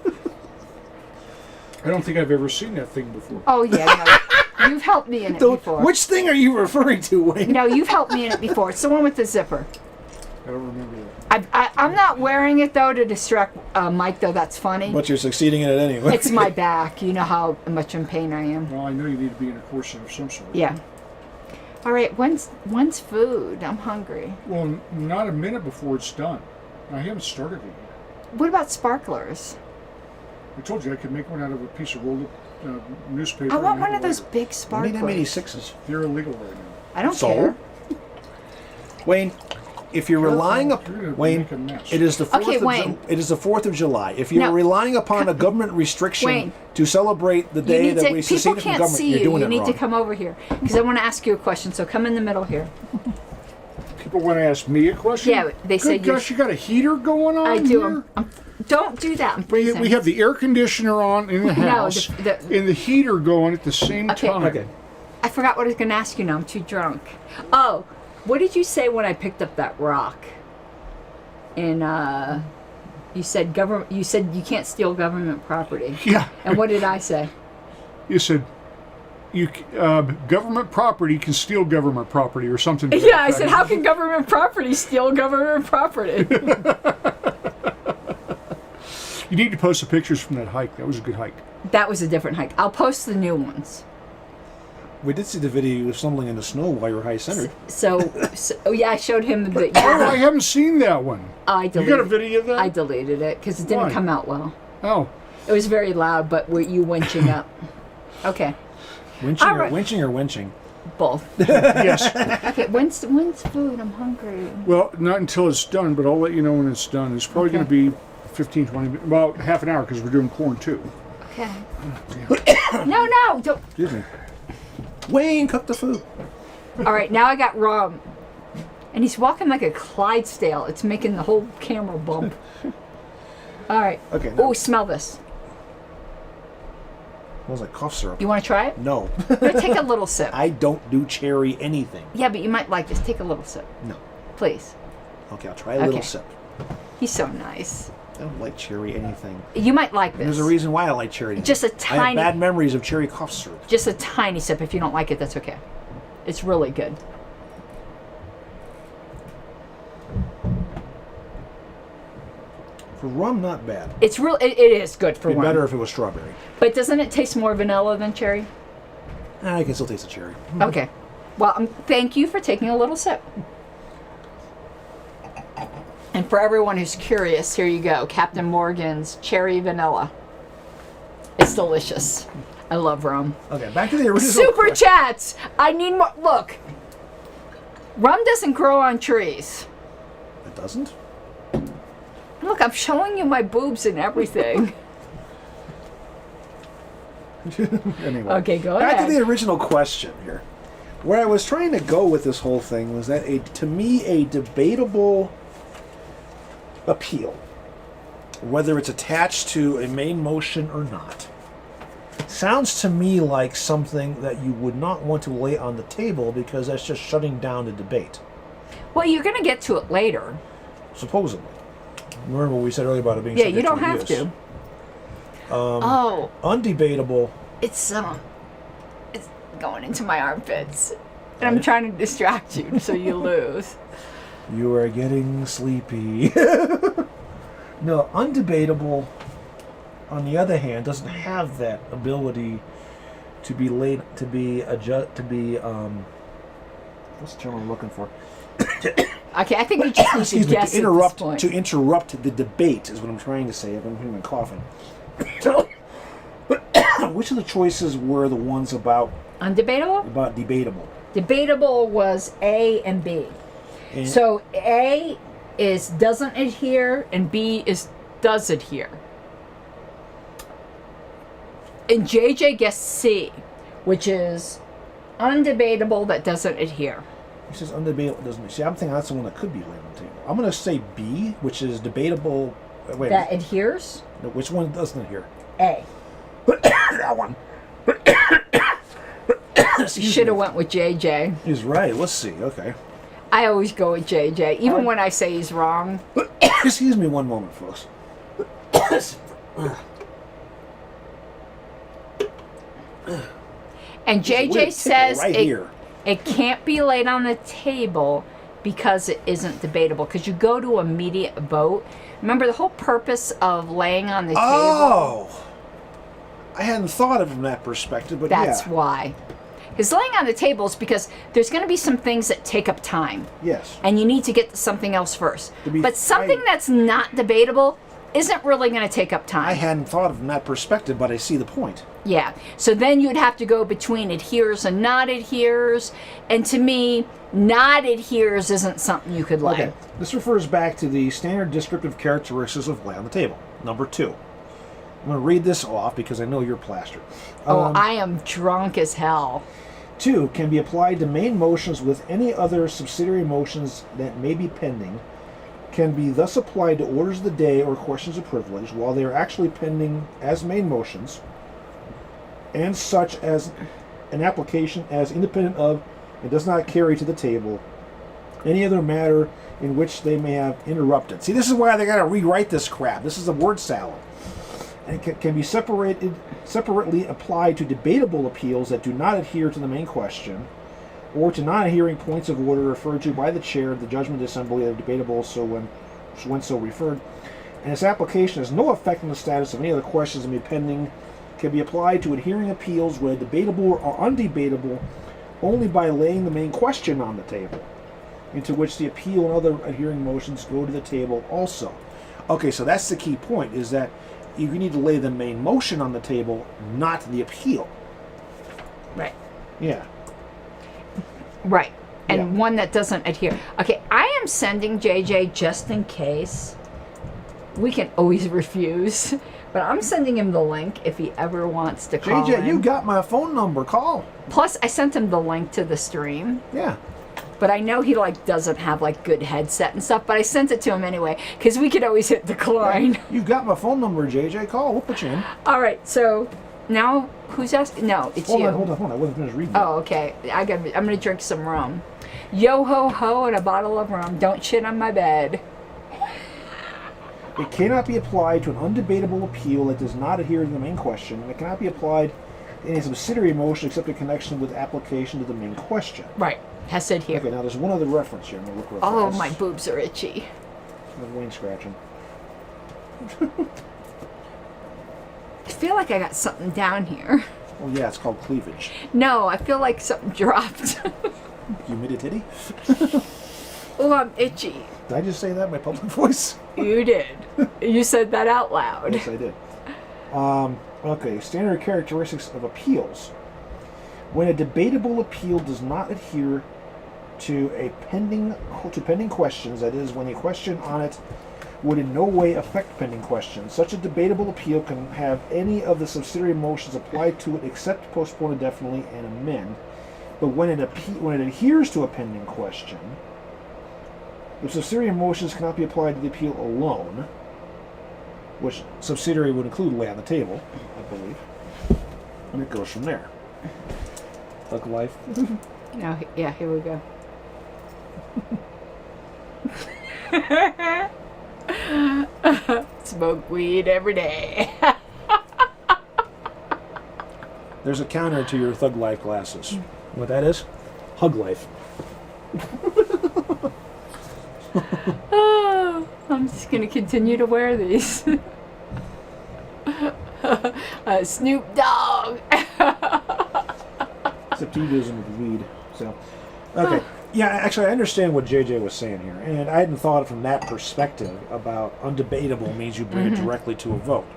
I don't think I've ever seen that thing before. oh yeah, no, you've helped me in it before. Which thing are you referring to, Wayne? No, you've helped me in it before. It's the one with the zipper. I don't remember that. I'm not wearing it, though, to distract Mike, though. That's funny. But you're succeeding in it anyway. It's my back. You know how much in pain I am. Well, I know you need to be in a corset of some sort. Yeah. All right, when's food? I'm hungry. Well, not a minute before it's done. I haven't started it yet. What about sparklers? I told you I could make one out of a piece of rolled up newspaper. I want and one have of it those later. big sparklers. 86s. They're illegal right now. I don't So? care. Wayne, if you're relying You're upon gonna Wayne, make a mess. it is the 4th Okay, of Wayne. it is the 4th of July. If you're No. relying upon a government restriction Wayne. to celebrate the day that we people seceded from can't government, see you're you. doing You it need wrong. to come over here because I want to ask you a question. So come in the middle here. People want to ask me a question? Yeah, they Good said you're- gosh, you got a heater going on I do. here? Don't do that. I'm We freezing. have the air conditioner on in the No, house the- and the heater going at the same Okay. time. Okay. I forgot what I was going to ask you now. I'm too drunk. Oh, what did you say when I picked up that rock? And you said government. You said you can't steal government property. Yeah. And what did I say? You said government property can steal government property or something. to that Yeah, I effect. said, how can government property steal government property? You need to post the pictures from that hike. That was a good hike. That was a different hike. I'll post the new ones. We did see the video you were stumbling in the snow while you were high centered. So oh yeah, I showed him the. Oh, I haven't seen that one. I You deleted. got a video of that? I deleted it because it didn't Why? come out well. Oh. It was very loud, but were you winching up? Okay, Winching, All or right. winching or winching? both. Yes. Okay, when's food? I'm hungry. Well, not until it's done, but I'll let you know when it's done. It's probably going to be 15, 20 minutes. Well, half an hour because we're doing corn too. Okay. No, don't. Excuse me. Wayne, cook the food. All right, now I got rum, and he's walking like a Clydesdale. It's making the whole camera bump. All right. Okay, now- Oh, smell this. Smells like cough syrup. You want to try it? No. But take a little sip. I don't do cherry anything. Yeah, but you might like this. Take a little sip, No. please. Okay, I'll try a little Okay. sip. He's so nice. I don't like cherry anything. You might like And this. there's a reason why I like cherry. Just a I have tiny- bad memories of cherry cough syrup. Just a tiny sip. If you don't like it, that's okay. It's really good. For rum, not bad. It's real. It is good for It'd be rum. better if it was strawberry. But doesn't it taste more vanilla than cherry? I can still taste the cherry. Okay. Well, thank you for taking a little sip. And for everyone who's curious, here you go. Captain Morgan's Cherry Vanilla. It's delicious. I love rum. Okay, back to the original Super question. chats! I need more. Look. Rum doesn't grow on trees. It doesn't? Look, I'm showing you my boobs and everything. Anyway. Okay, go Back ahead. to the original question here. Where I was trying to go with this whole thing was that, to me, a debatable appeal, whether it's attached to a main motion or not, sounds to me like something that you would not want to lay on the table because that's just shutting down the debate, Well, you're going to get to it later. supposedly. Remember what we said earlier about it being Yeah, subject you don't to have abuse. to. Undebatable. It's going into my armpits. And I'm trying to distract you so you lose. You are getting sleepy. No, undebatable, on the other hand, doesn't have that ability to be what's the term I'm looking for? Okay, I think we just need to guess at this point. To interrupt the debate is what I'm trying to say. I'm hearing coughing. Which of the choices were the ones about undebatable? About debatable. Debatable was A and B. And So A is doesn't adhere and B is does adhere. And JJ guessed C, which is undebatable that doesn't adhere. He says undebatable doesn't. See, I'm thinking that's the one that could be laid on the table. I'm going to say B, which is debatable. Wait, that adheres? No, which one doesn't adhere? A. That one. You should have went with JJ. He's right. Let's see. Okay. I always go with JJ, even when I say he's wrong. Excuse me one moment, folks. And JJ says right it can't be laid on the table because it isn't debatable. Because you go to immediate vote. Remember the whole purpose of laying on the table? Oh! I hadn't thought of it from that perspective, but that's why. Because laying on the table is because there's going to be some things that take up time. Yes. And you need to get to something else first. But something that's not debatable isn't really going to take up time. I hadn't thought of it from that perspective, but I see the point. Yeah. So then you'd have to go between adheres and not adheres. And to me, not adheres isn't something you could lay. Okay. This refers back to the standard descriptive characteristics of lay on the table. Number 2. I'm going to read this off because I know you're plastered. I am drunk as hell. 2. Can be applied to main motions with any other subsidiary motions that may be pending. Can be thus applied to orders of the day or questions of privilege while they are actually pending as main motions, and such as an application as independent of and does not carry to the table any other matter in which they may have interrupted. See, this is why they got to rewrite this crap. This is a word salad. And it can be separately applied to debatable appeals that do not adhere to the main question, or to non-adhering points of order referred to by the chair of the judgment assembly that are debatable when so referred. And its application has no effect on the status of any other questions that may be pending. Can be applied to adhering appeals where debatable or undebatable only by laying the main question on the table, into which the appeal and other adhering motions go to the table also. Okay, so that's the key point, is that you need to lay the main motion on the table, not the appeal. Right. Yeah. Right. And one that doesn't adhere. Okay, I am sending JJ just in case. We can always refuse. But I'm sending him the link if he ever wants to call JJ, in. you got my phone number. Call. Plus, I sent him the link to the stream. Yeah. But I know he doesn't have good headset and stuff. But I sent it to him anyway because we could always hit decline. Yeah. You got my phone number, JJ. Call. We'll put you in. All right. So now who's asking? No, it's you. Hold on. I wasn't finished reading. Oh, okay. I'm gonna drink some rum. Yo ho ho and a bottle of rum. Don't shit on my bed. It cannot be applied to an undebatable appeal that does not adhere to the main question, and it cannot be applied in a subsidiary motion except in connection with application to the main question. Right. Has said here. Okay, now there's one other reference here. I'm going to look real Oh, fast. my boobs are itchy. Wayne scratching. I feel like I got something down here. Oh, yeah, it's called cleavage. No, I feel like something dropped. Humidity? Oh, I'm itchy. Did I just say that in my public voice? You did. You said that out loud. Yes, I did. Okay, standard characteristics of appeals. When a debatable appeal does not adhere to pending questions, that is, when a question on it would in no way affect pending questions, such a debatable appeal can have any of the subsidiary motions applied to it except postpone indefinitely and amend. But when it adheres to a pending question, the subsidiary motions cannot be applied to the appeal alone, which subsidiary would include lay on the table, I believe. And it goes from there. Thug life. No, yeah, here we go. Smoke weed every day. There's a counter to your Thug Life glasses. What that is? Hug Life. Oh, I'm just going to continue to wear these. Snoop Dogg. Except he doesn't with weed. So, okay. Yeah, actually, I understand what JJ was saying here, and I hadn't thought from that perspective about undebatable means you bring it directly to a vote.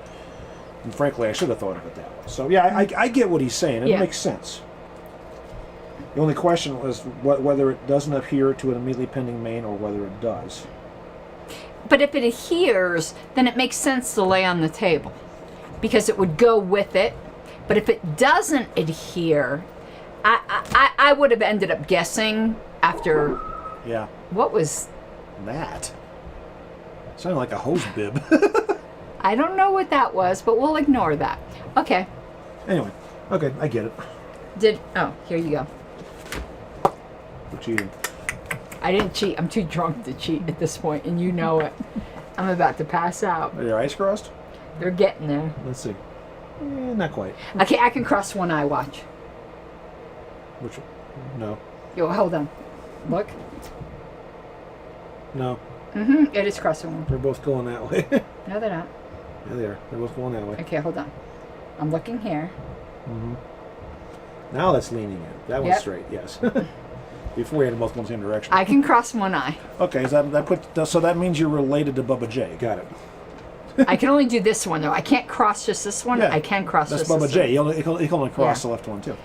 And frankly, I should have thought of it that way. So, yeah, I get what he's saying. It makes sense. The only question was whether it doesn't adhere to an immediately pending main or whether it does. But if it adheres, then it makes sense to lay on the table because it would go with it. But if it doesn't adhere, I would have ended up guessing after. Yeah. What was that? Sounded like a hose bib. I don't know what that was, but we'll ignore that. Okay. Anyway, okay, I get it. Here you go. For cheating. I didn't cheat. I'm too drunk to cheat at this point, and you know it. I'm about to pass out. Are your eyes crossed? They're getting there. Let's see. Not quite. Okay, I can cross one eye. Watch. Which one? No. Yo, hold on. Look. No. It is crossing one. They're both going that way. No, they're not. Yeah, they are. They're both going that way. Okay, hold on. I'm looking here. Now that's leaning in. That one's straight, yes. Before we had them both going the same direction. I can cross one eye. Okay, so that means you're related to Bubba J. Got it. I can only do this one, though. I can't cross just this one. Yeah. I can cross That's just Bubba this J. one. He can only cross the left one, too.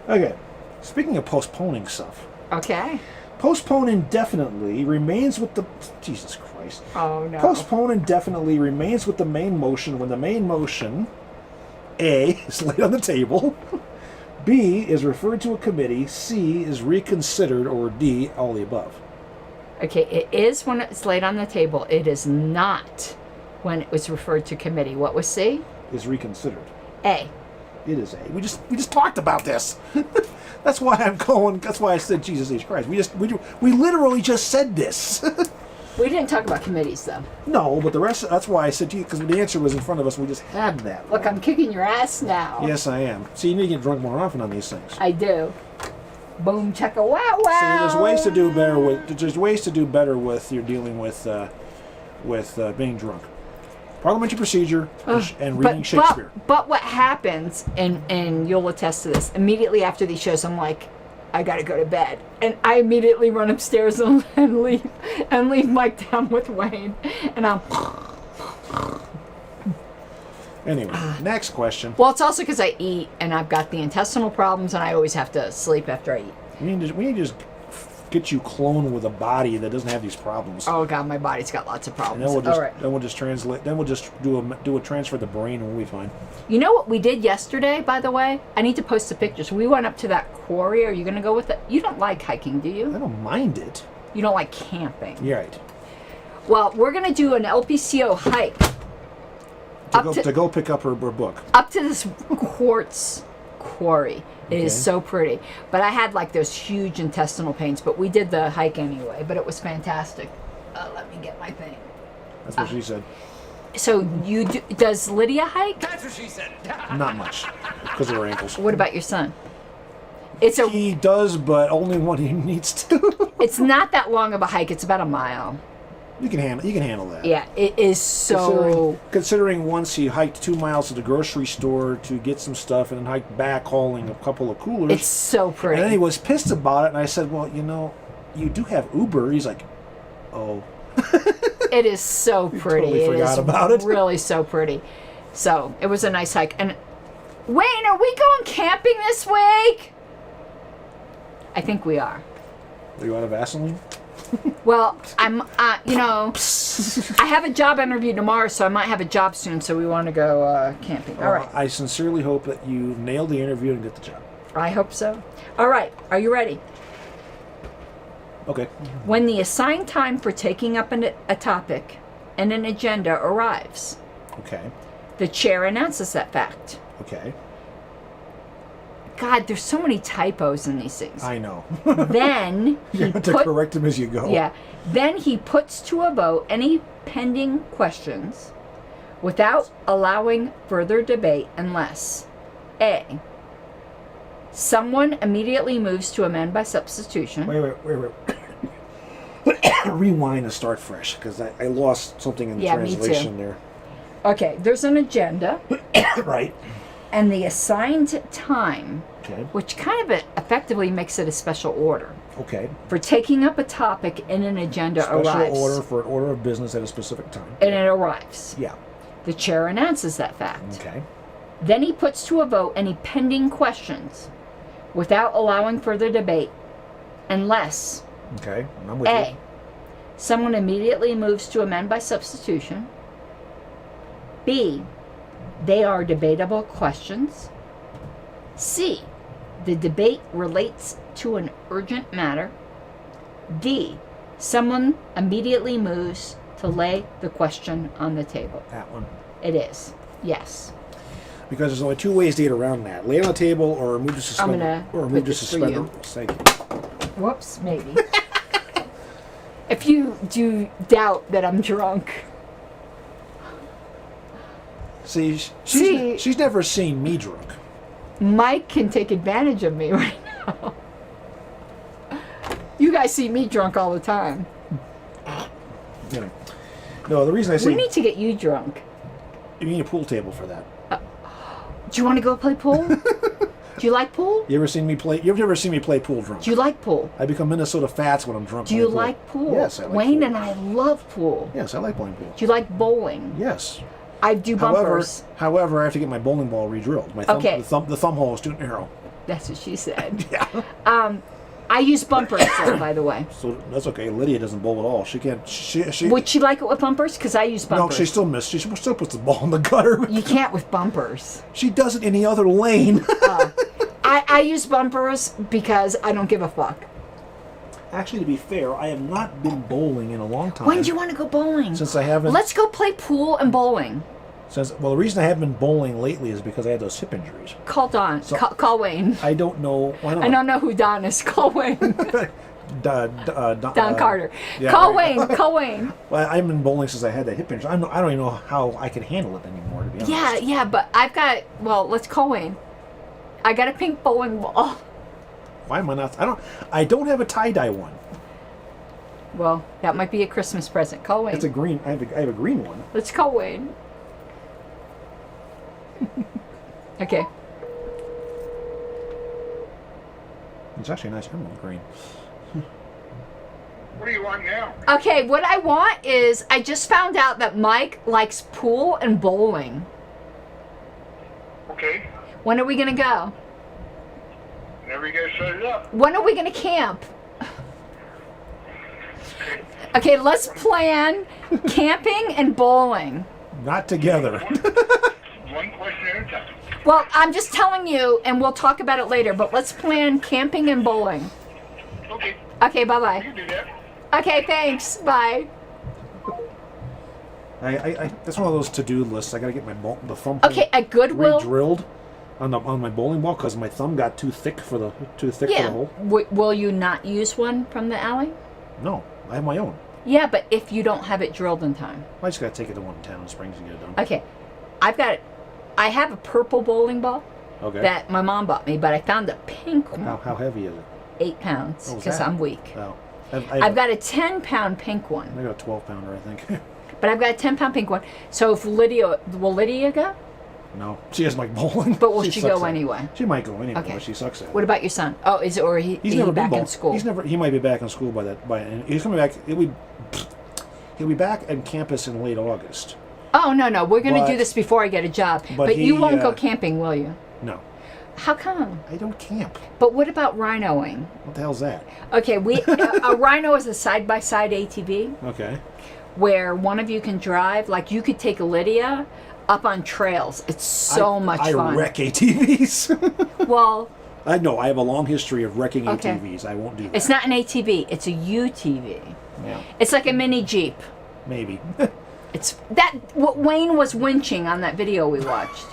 Okay. Speaking of postponing stuff. Okay. Postpone indefinitely remains with the... Jesus Christ. Oh, no. Postpone indefinitely remains with the main motion when the main motion, A, is laid on the table, B, is referred to a committee, C, is reconsidered, or D, all the above. Okay, it is when it's laid on the table. It is not when it was referred to committee. What was C? Is reconsidered. A. It is A. We just talked about this. That's why I'm going. That's why I said Jesus H Christ. We literally just said this. We didn't talk about committees, though. No, but the rest. That's why I said to you because the answer was in front of us. We just had that. Look, I'm kicking your ass now. Yes, I am. See, you need to get drunk more often on these things. I do. Boom, checka, wow, wow. See, there's ways to do better with. There's ways to do better with you're dealing with being drunk. Parliamentary procedure and reading Shakespeare. But what happens, and you'll attest to this, immediately after these shows, I'm like, I gotta go to bed, and I immediately run upstairs and leave Mike down with Wayne, and I'm. Anyway, next question. Well, it's also because I eat, and I've got the intestinal problems, and I always have to sleep after I eat. We need to just get you cloned with a body that doesn't have these problems. Oh God, my body's got lots of problems. And then All right. Then we'll just translate. Then we'll just do a transfer of the brain, and we'll be fine. You know what we did yesterday, by the way? I need to post the pictures. We went up to that quarry. Are you going to go with it? You don't like hiking, do you? I don't mind it. You don't like camping. You're right. Well, we're going to do an LPCO hike. To go pick up her book. Up to this quartz quarry. It is so pretty. But I had like those huge intestinal pains, but we did the hike anyway, but it was fantastic. Let me get my thing. That's what she said. So does Lydia hike? That's what she said. Not much, because of her ankles. What about your son? He does, but only when he needs to. It's not that long of a hike. It's about a mile. You can handle that. Yeah, it is so... Considering once he hiked 2 miles to the grocery store to get some stuff and then hiked back hauling a couple of coolers. It's so pretty. And then he was pissed about it, and I said, well, you do have Uber. He's like, oh. It is so pretty. Totally forgot about it. Really so pretty. So, it was a nice hike. And Wayne, are we going camping this week? I think we are. Are you out of Vaseline? Well, I'm, I have a job interview tomorrow, so I might have a job soon, so we want to go camping. All right. I sincerely hope that you nail the interview and get the job. I hope so. All right. Are you ready? Okay. When the assigned time for taking up a topic and an agenda arrives, Okay. the chair announces that fact. Okay. God, there's so many typos in these things. I know. Then You have to correct them as you go. Yeah. Then he puts to a vote any pending questions without allowing further debate unless A, Someone immediately moves to amend by substitution. Wait. Rewind and start fresh, because I lost something in the translation there. Okay, there's an agenda. Right. And the assigned time, Okay. which kind of effectively makes it a special order. Okay. For taking up a topic in an agenda Special arrives. order for an order of business at a specific time. And it arrives. Yeah. The chair announces that fact. Okay. Then he puts to a vote any pending questions without allowing further debate unless Okay. I'm with A. you. Someone immediately moves to amend by substitution. B. They are debatable questions. C. The debate relates to an urgent matter. D. Someone immediately moves to lay the question on the table. That one. It is. Yes. Because there's only two ways to get around that: lay on the table or move to suspend. I'm gonna or put move to this for suspend. you. Thank you. Whoops, maybe. If you do doubt that I'm drunk. See, See- she's never seen me drunk. Mike can take advantage of me right now. You guys see me drunk all the time. You know. No, the reason I say We need to get you drunk. you need a pool table for that. Do you want to go play pool? Do you like pool? You ever seen me play? You've never seen me play pool drunk. Do you like pool? I become Minnesota Fats when I'm drunk. Do you playing like pool? Yes, I like Wayne pool. and I love pool. Yes, I like playing pool. Do you like bowling? Yes. I do bumpers. However, I have to get my bowling ball re-drilled. My thumb, Okay. the thumb hole is too narrow. That's what she said. Yeah. I use bumpers, though, by the way. So that's okay. Lydia doesn't bowl at all. She can't. She Would she like it with bumpers? Because I use no, bumpers. she still missed. She still puts the ball in the gutter. You can't with bumpers. She does it in the other lane. I use bumpers because I don't give a fuck. Actually, to be fair, I have not been bowling in a long time. When do you want to go bowling? Since I haven't. Let's go play pool and bowling. Well, the reason I haven't been bowling lately is because I had those hip injuries. Call Don. Call Wayne. I don't know. Why not? I don't know who Don is. Call Wayne. Don Carter. yeah, Call right. Wayne. Call Wayne. Well, I haven't been bowling since I had that hip injury. I don't even know how I can handle it anymore, to be honest. Yeah, but I've got. Well, let's call Wayne. I got a pink bowling ball. Why am I not? I don't have a tie-dye one. Well, that might be a Christmas present. Call Wayne. It's a green. I have a green one. Let's call Wayne. Okay. It's actually a nice emerald green. What do you want now? Okay, what I want is I just found out that Mike likes pool and bowling. Okay. When are we gonna go? Whenever you guys set it up. When are we gonna camp? Okay, let's plan camping and bowling. Not together. One question at a time. Well, I'm just telling you, and we'll talk about it later, but let's plan camping and bowling. Okay. Okay, You bye-bye. can do that. Okay, thanks. Bye. That's one of those to-do lists. I gotta get the thumb Okay, at Goodwill. re-drilled on my bowling ball because my thumb got too thick for the Yeah. hole. Will you not use one from the alley? No, I have my own. Yeah, but if you don't have it drilled in time. I just gotta take it to one town Springs and get it done. Okay, I have a purple bowling ball Okay. that my mom bought me, but I found a pink one. How heavy is it? 8 pounds, Oh, is because that? I'm weak. Oh, I've got a 10-pound pink one, I got a 12-pounder, I think. but I've got a 10-pound pink one. So if will Lydia go? No, she doesn't like bowling. But will she sucks go at it. anyway? She might go anyway, Okay. but she sucks at it. What about your son? Oh, is it, or He's he never been back in school? He might be back in school he's coming back. He'll be back on campus in late August. Oh, no, we're going to do But- this before I get a job. but But you he, won't go camping, will you? No, How come? I don't camp. But what about rhinoing? What the hell's that? Okay, a rhino is a side-by-side ATV Okay. where one of you can drive. Like you could take Lydia up on trails. It's so much fun. I wreck ATVs. Well, I know. I have a long history of wrecking Okay. ATVs. I won't do that. it's not an ATV. It's a UTV. Yeah, It's like a mini Jeep. maybe. It's that what Wayne was winching on that video we watched.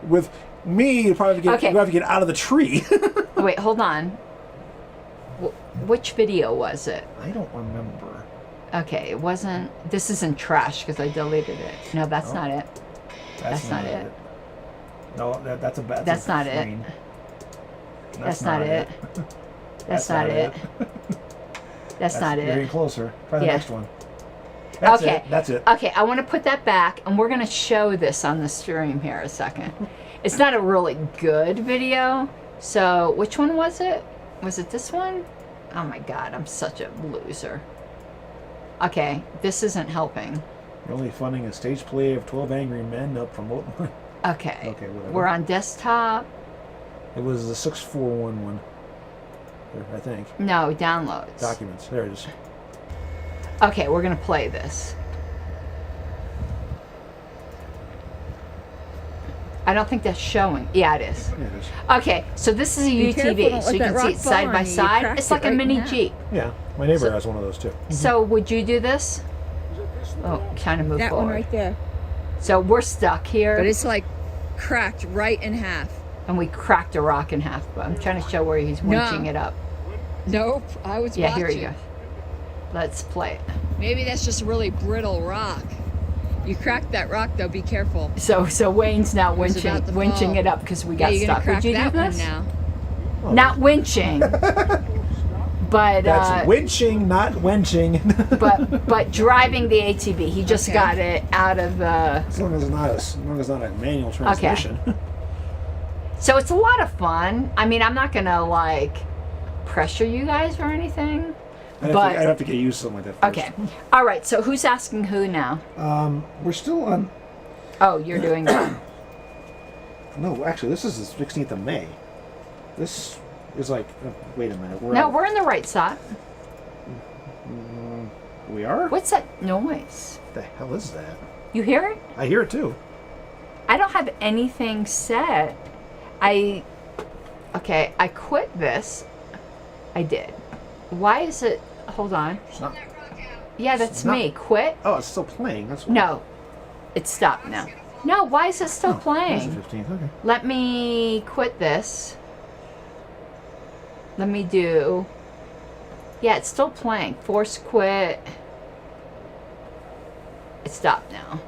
with me, you probably Okay. have to get out of the tree. Wait, hold on. Which video was it? I don't remember. Okay, it wasn't. This isn't trash because I deleted it. No, that's not it. That's not it. No, that's a bad. That's not it. plane. That's not it. That's not it. That's not You're getting it. closer. Try the Yeah. next one. That's Okay. it. That's it. Okay, I want to put that back, and we're going to show this on the stream here a second. It's not a really good video. So, which one was it? Was it this one? Oh my god, I'm such a loser. Okay, this isn't helping. You're only funding a stage play of 12 Angry Men up promoting. Okay. Okay, whatever. We're on desktop. It was the 641 one, I think. No, downloads. Documents. There it is. Okay, we're going to play this. I don't think that's showing. Yeah, it is. Yeah, it is. Okay, so this is a Be careful, UTV, don't so let you that can see rock it side fall by on you. You side. cracked It's like it a right mini in half. Jeep. Yeah, my neighbor So- has one of those too. So would you do this? Oh, kind of move That forward. one right there. So we're stuck here, But it's like cracked right in half. and we cracked a rock in half. But I'm trying to show where he's No. winching it up. Nope, I was Yeah, watching. here you go. Let's play it. Maybe that's just a really brittle rock. You cracked that rock though, be careful. So Wayne's now was about to winching fall. it up because we Yeah, got you're gonna stuck. crack Would you that do one this? now. Not winching, but That's winching, not wenching. but driving the ATV. He just Okay. got it out of the. as long as it's not a manual transmission. So it's a lot of fun. I mean, I'm not gonna like pressure you guys or anything. I'd have to get used to something like that first. Okay. All right. So who's asking who now? We're still on. Oh, you're doing that. No, actually, this is the 16th of May. This is like. Wait a minute. No, we're in the right spot. We are? What's that noise? What the hell is that? You hear it? I hear it too. I don't have anything set. Okay, I quit this. I did. Why is it? Hold on. It's not. Yeah, that's not- me. Quit? Oh, it's still playing. That's why. No. It stopped now. No, why is it still That's playing? the 15th. Okay. Let me quit this. Let me do. Yeah, it's still playing. Force quit. It stopped now.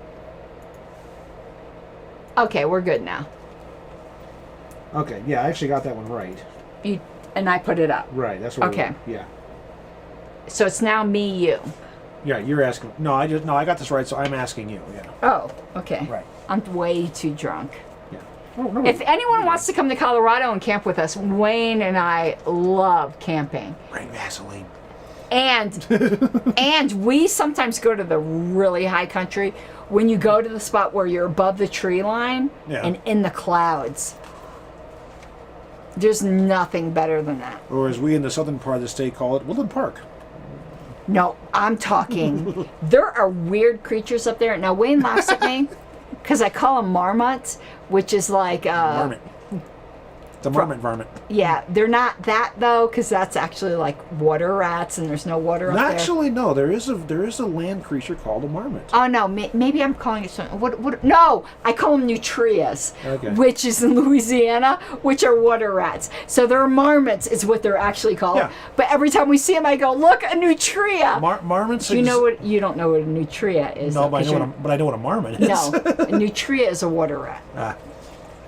Okay, we're good now. Okay. Yeah, I actually got that one right. And I put it up. Right. That's what. Okay. Yeah. So it's now me, you. Yeah. You're asking. No, I got this right. So I'm asking you. Yeah. Oh, okay. Right. I'm way too drunk. Yeah. Oh, no. If anyone wants to come to Colorado and camp with us, Wayne and I love camping. Bring Vaseline. And we sometimes go to the really high country when you go to the spot where you're above the tree line Yeah. and in the clouds. There's nothing better than that. Or as we in the southern part of the state call it, Woodland Park. No, I'm talking. There are weird creatures up there. Now, Wayne laughs at me because I call them marmots, which is like... Marmot. It's a marmot varmint. Yeah, they're not that though, because that's actually like water rats, and there's no water up there. Actually, no. There is a land creature called a marmot. Oh no, maybe I'm calling it something. What? No, I call them nutrias, Okay. which is in Louisiana, which are water rats. So they're marmots, is what they're actually called. Yeah. But every time we see them, I go, look, a nutria. Marmots. Do you know what? You don't know what a nutria is. No, though, but I 'cause know you're- but I know what a marmot is. No, a nutria is a water rat.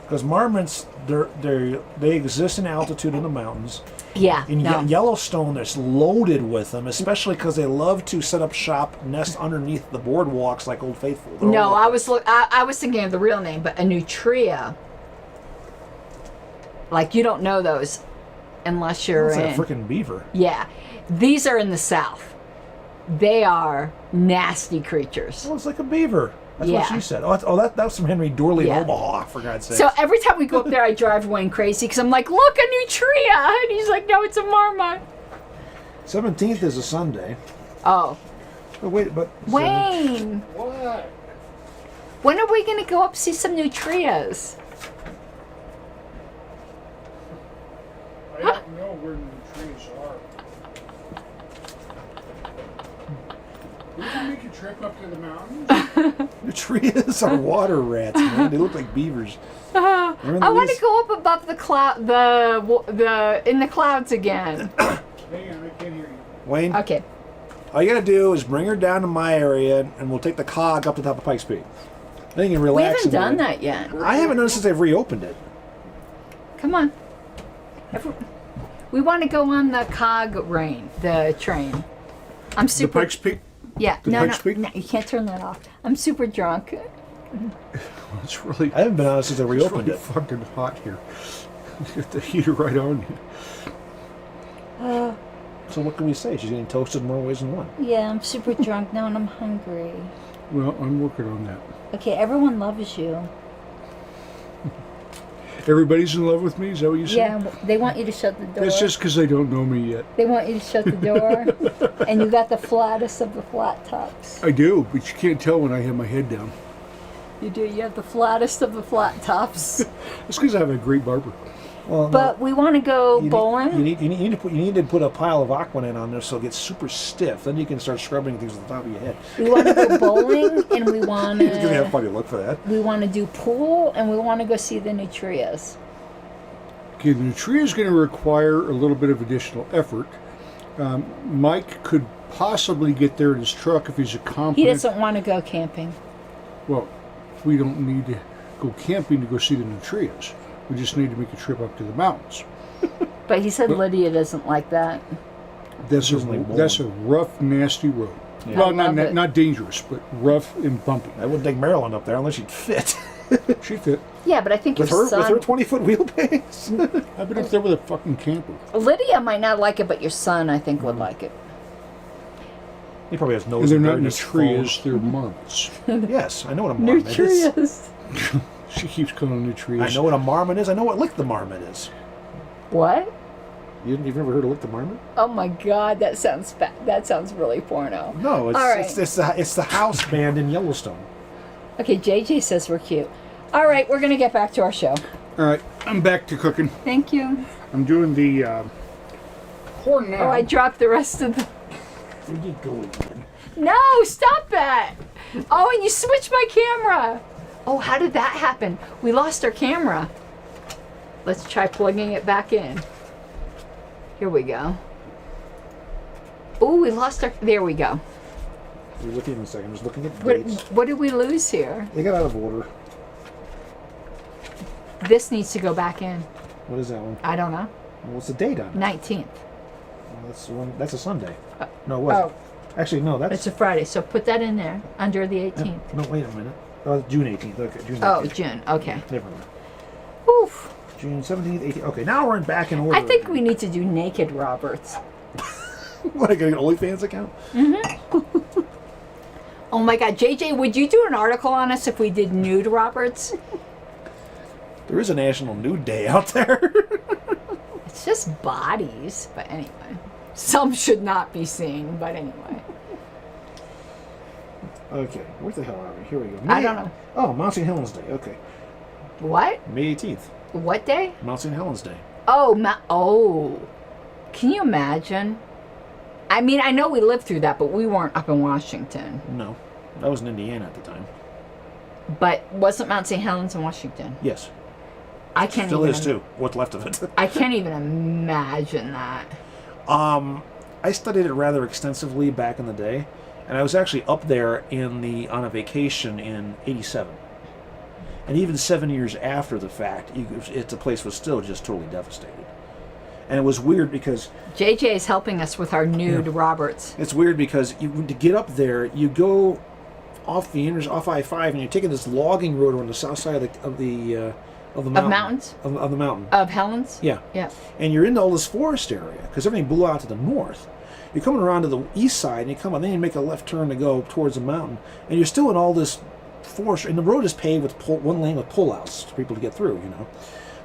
Because marmots, they exist in altitude in the mountains. Yeah. In no. Yellowstone, there's loaded with them, especially because they love to set up shop, nest underneath the boardwalks like Old Faithful. They're No, all I over. was thinking of the real name, but a nutria. Like you don't know those unless you're It's in. a freaking beaver. Yeah, these are in the South. They are nasty creatures. Oh, it's like a beaver. That's Yeah. what she said. That's from Henry Dorley Yeah. in Omaha, for God's sake. So every time we go up there, I drive Wayne crazy because I'm like, look, a nutria, and he's like, no, it's a marmot. 17th is a Sunday. Oh, Oh, wait, but... Wayne, What? when are we gonna go up see some nutrias? I don't know where the trees are. We can make a trip up to the mountains. The trees are water rats, man. They look like beavers. I want to go up above the cloud, the in the clouds again. Hang on, I can't hear you. Wayne, Okay. all you gotta do is bring her down to my area, and we'll take the cog up to the top of Pikes Peak. Then you can We relax. haven't and done that yet. I haven't done it since they've reopened it. Come on. We want to go on the the train. I'm super. The Pikes Peak? Yeah, The no, Pikes Peak? no, you can't turn that off. I'm super drunk. It's really, I haven't been on since I it's reopened really it. fucking hot here. Get the heater right on you. So what can we say? She's getting toasted in more ways than one. Yeah, I'm super drunk now and I'm hungry. Well, I'm working on that. Okay, everyone loves you. Everybody's in love with me? Is that what you said? Yeah, they want you to shut the door. That's just because they don't know me yet. They want you to shut the door. And you got the flattest of the flat tops. I do, but you can't tell when I have my head down. You do. You have the flattest of the flat tops. That's because I have a great barber. Well, But we want to go bowling. You need to put a pile of Aquanet on there so it gets super stiff. Then you can start scrubbing things with the top of your head. We want to go bowling, and we want You're gonna have a to. funny look for that. We want to do pool, and we want to go see the Nutrias. Okay, the tree is going to require a little bit of additional effort. Mike could possibly get there in his truck if he's a competent. He doesn't want to go camping. Well, we don't need to go camping to go see the Nutrias. We just need to make a trip up to the mountains. But he said Lydia doesn't like that. That's Doesn't a rough, nasty road. Yeah. Well, I love it. not dangerous, but rough and bumpy. I wouldn't take Marilyn up there unless she'd fit. She fit. Yeah, but I think with your her son. 20-foot wheelbase. I've been up there with a fucking camper. Lydia might not like it, but your son, I think, would like it. He probably has And nose. they're not Nutrias. Nutrias, they're marmots. Yes, I know what a marmot is. Nutrias. She keeps calling Nutrias. I know what a marmot is. I know what lick the marmot is. What? You've never heard of lick the marmot? Oh my God, that sounds that sounds really porno. No, it's All right. it's the house band in Yellowstone. Okay, JJ says we're cute. All right, we're gonna get back to our show. All right, I'm back to cooking. Thank you. I'm doing the corn now. Oh, I dropped the rest of the. Where you go again? No, stop that! Oh, and you switched my camera. Oh, how did that happen? We lost our camera. Let's try plugging it back in. Here we go. Oh, we lost our. There we go. We're looking in a second. I'm just looking at dates. What did we lose here? They got out of order. This needs to go back in. What is that one? I don't know. What's the date on it? 19th. Well, that's the one. That's a Sunday. No, it wasn't. Actually, no. That's It's a Friday, so put that in there under the 18th. no. Wait a minute. June 18th. Okay, June 18th. Oh, June. Okay. Never mind. Oof. June 17th, 18th. Okay, now we're back in order. I think we need to do naked Roberts. What, I got an OnlyFans account? Oh my God, JJ, would you do an article on us if we did nude Roberts? There is a National Nude Day out there. It's just bodies, but anyway. Some should not be seen, but anyway. Okay, where the hell are we? Here we go. I don't know. Oh, Mount St. Helens Day. Okay, What? May 18th. What day? Mount St. Helens Day. Oh. Can you imagine? I mean, I know we lived through that, but we weren't up in Washington. No, that was in Indiana at the time. But wasn't Mount St. Helens in Washington? Yes, I can't still even. is too. What's left of it. I can't even imagine that. I studied it rather extensively back in the day, and I was actually up there on a vacation in '87. And even 7 years after the fact, the place was still just totally devastated. And it was weird because JJ is helping us with our nude Roberts. it's weird because to get up there, you go off off I-5, and you're taking this logging road on the south side of the mountain. Of mountains? Of the mountain. Of Helens? Yeah. Yeah. And you're into all this forest area because everything blew out to the north. You're coming around to the east side, and you come on, then you make a left turn to go towards the mountain, and you're still in all this forest, and the road is paved with one lane with pullouts for people to get through.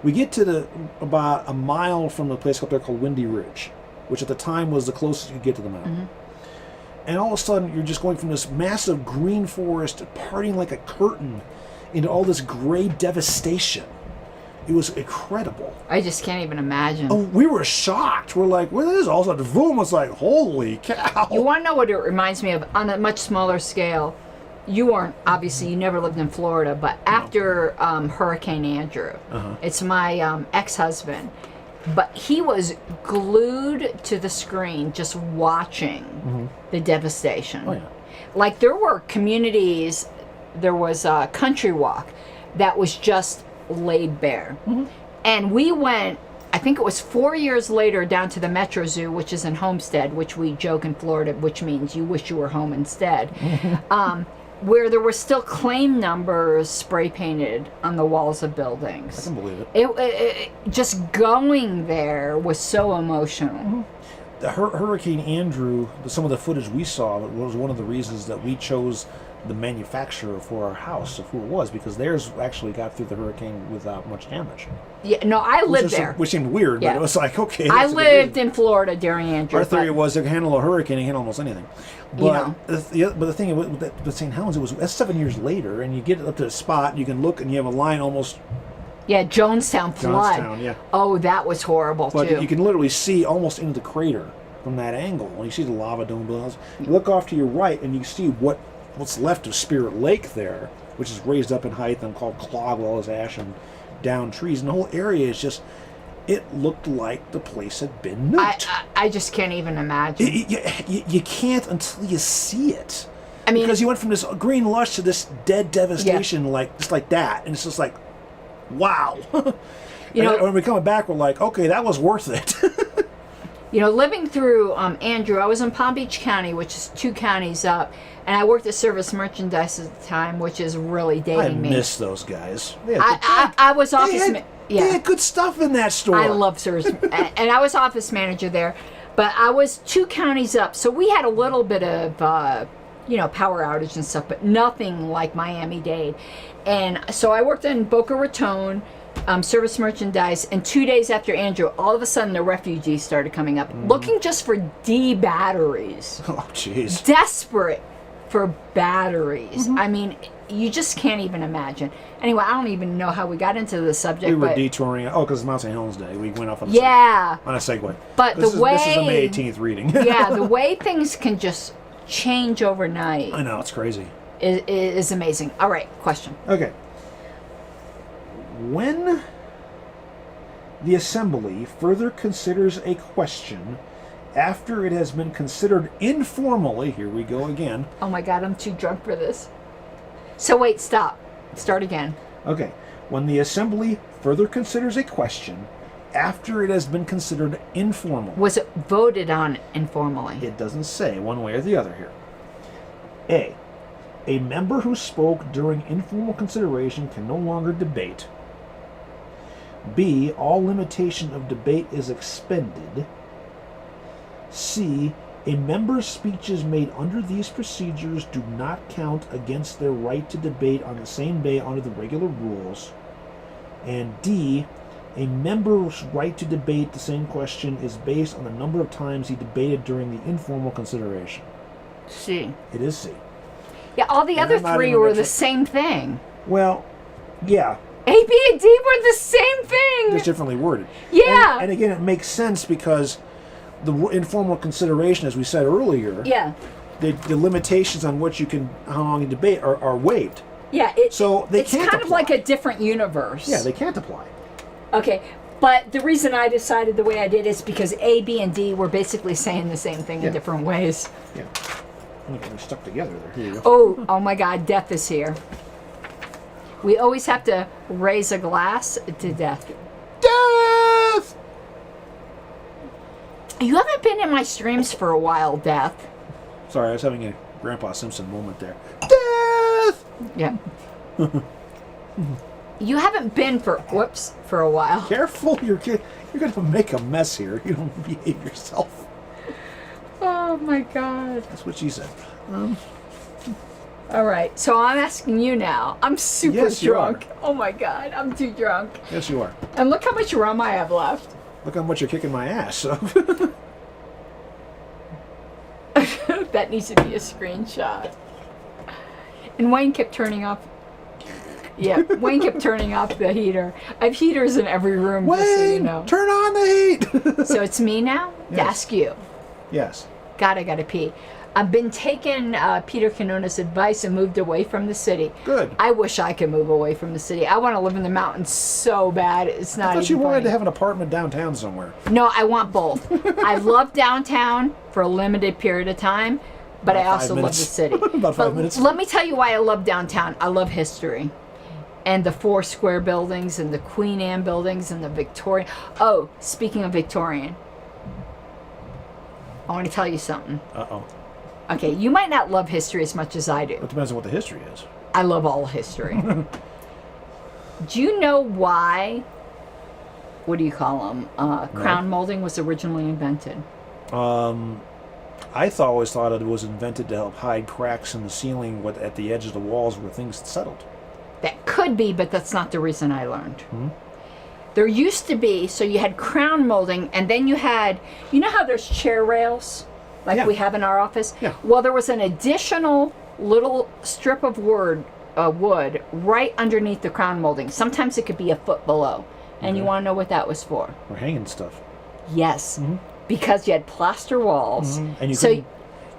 We get to about a mile from the place up there called Windy Ridge, which at the time was the closest you could get to the mountain. Mm-hmm. And all of a sudden, you're just going from this massive green forest, parting like a curtain, into all this gray devastation. It was incredible. I just can't even imagine. Oh, we were shocked. We're like, what is this? All of a sudden, boom, was like, holy cow. You want to know what it reminds me of on a much smaller scale? You weren't, obviously, you never lived in Florida, but after Hurricane Andrew, it's my ex-husband, but he was glued to the screen just watching the devastation. Oh, yeah. Like there were communities, there was a country walk that was just laid bare. And we went I think it was 4 years later, down to the Metro Zoo, which is in Homestead, which we joke in Florida, which means you wish you were home instead, where there were still claim numbers spray painted on the walls of buildings. I can believe it. It just going there was so emotional. The Hurricane Andrew, some of the footage we saw was one of the reasons that we chose the manufacturer for our house of who it was, because theirs actually got through the hurricane without much damage. Yeah, no, I lived there. Which seemed weird, but Yeah. it was like, okay. I lived in Florida during Andrew. Our theory was they can handle a hurricane, they can handle almost anything. But, but the thing with St. Helens, that's 7 years later, and you get up to the spot, and you can look, and you have a line almost. Yeah, Jonestown flood. Jonestown, yeah. Oh, that was horrible, but too. you can literally see almost into the crater from that angle. When you see the lava dome buildings, you look off to your right, and you see what's left of Spirit Lake there, which is raised up in height and called Clog, with all this ash and down trees. And the whole area is just, it looked like the place had been nuked. I just can't even imagine. You can't until you see it. I mean, because you went from this green lush to this dead devastation, just like that. And it's just like, wow. You know, when we come back, we're like, okay, that was worth it. You know, living through Andrew, I was in Palm Beach County, which is 2 counties up, and I worked at Service Merchandise at the time, which is really dating me. I miss those guys. I was office manager. Yeah. They had good stuff in that store. I love Service, and I was office manager there, but I was 2 counties up, so we had a little bit of, power outage and stuff, but nothing like Miami-Dade. And so I worked in Boca Raton, Service Merchandise, and 2 days after Andrew, all of a sudden the refugees started coming up, looking just for D batteries. Oh, jeez. Desperate for batteries. I mean, you just can't even imagine. Anyway, I don't even know how we got into the subject. We were detouring. Oh, because it's Mount St. Helens Day. We went off on a segue. But this is the May 18th reading. Yeah, the way things can just change overnight. I know, it's crazy. Is amazing. All right, question. Okay. When the Assembly further considers a question after it has been considered informally, here we go again. Oh my God, I'm too drunk for this. So wait, stop. Start again. Okay. When the Assembly further considers a question after it has been considered informal. Was it voted on informally? It doesn't say one way or the other here. A member who spoke during informal consideration can no longer debate. B, all limitation of debate is expended. C, a member's speeches made under these procedures do not count against their right to debate on the same day under the regular rules. And D, a member's right to debate the same question is based on the number of times he debated during the informal consideration. C. It is C. Yeah, all the other 3 were the same thing. Well, yeah. A, B, and D were the same thing. Just differently worded. Yeah. And again, it makes sense because the informal consideration, as we said earlier, the limitations on how long you debate are waived. Yeah, so they it's can't kind of like a different universe. Yeah, they can't apply. Okay, but the reason I decided the way I did is because A, B, and D were basically saying the same thing in different ways. Yeah. They're stuck together there. Here you go. Oh my God, death is here. We always have to raise a glass to death. Death! You haven't been in my streams for a while, Death. Sorry, I was having a Grandpa Simpson moment there. Death! Yeah. You haven't been for a while. Careful, you're going to make a mess here. You don't behave yourself. Oh my God. That's what she said. All right, so I'm asking you now. I'm super drunk. You are. Oh my God, I'm too drunk. Yes, you are. And look how much rum I have left. Look how much you're kicking my ass. So. That needs to be a screenshot. And Wayne kept turning off. Yeah, Wayne kept turning off the heater. I have heaters in every room, Wayne, just so you know. Turn on the heat! So it's me now? Yes. To ask you. Yes. God, I gotta pee. I've been taking Peter Canona's advice and moved away from the city. Good. I wish I could move away from the city. I want to live in the mountains so bad. It's not. I thought even you wanted funny. to have an apartment downtown somewhere. No, I want both. I love downtown for a limited period of time, but I also love the city. About 5 minutes. Let me tell you why I love downtown. I love history. and the 4 square buildings and the Queen Anne buildings and the Victorian. Oh, speaking of Victorian, I want to tell you something. Uh-oh. Okay, you might not love history as much as I do. It depends on what the history is. I love all history. Do you know why, what do you call them, crown molding was originally invented? I always thought it was invented to help hide cracks in the ceiling at the edge of the walls where things settled. That could be, but that's not the reason I learned. There used to be, so you had crown molding, and then you had, you know how there's chair rails, like we have in our office? Yeah. Well, there was an additional little strip of wood right underneath the crown molding. Sometimes it could be a foot below. And you want to know what that was for? We're hanging stuff. Yes. Because you had plaster walls. And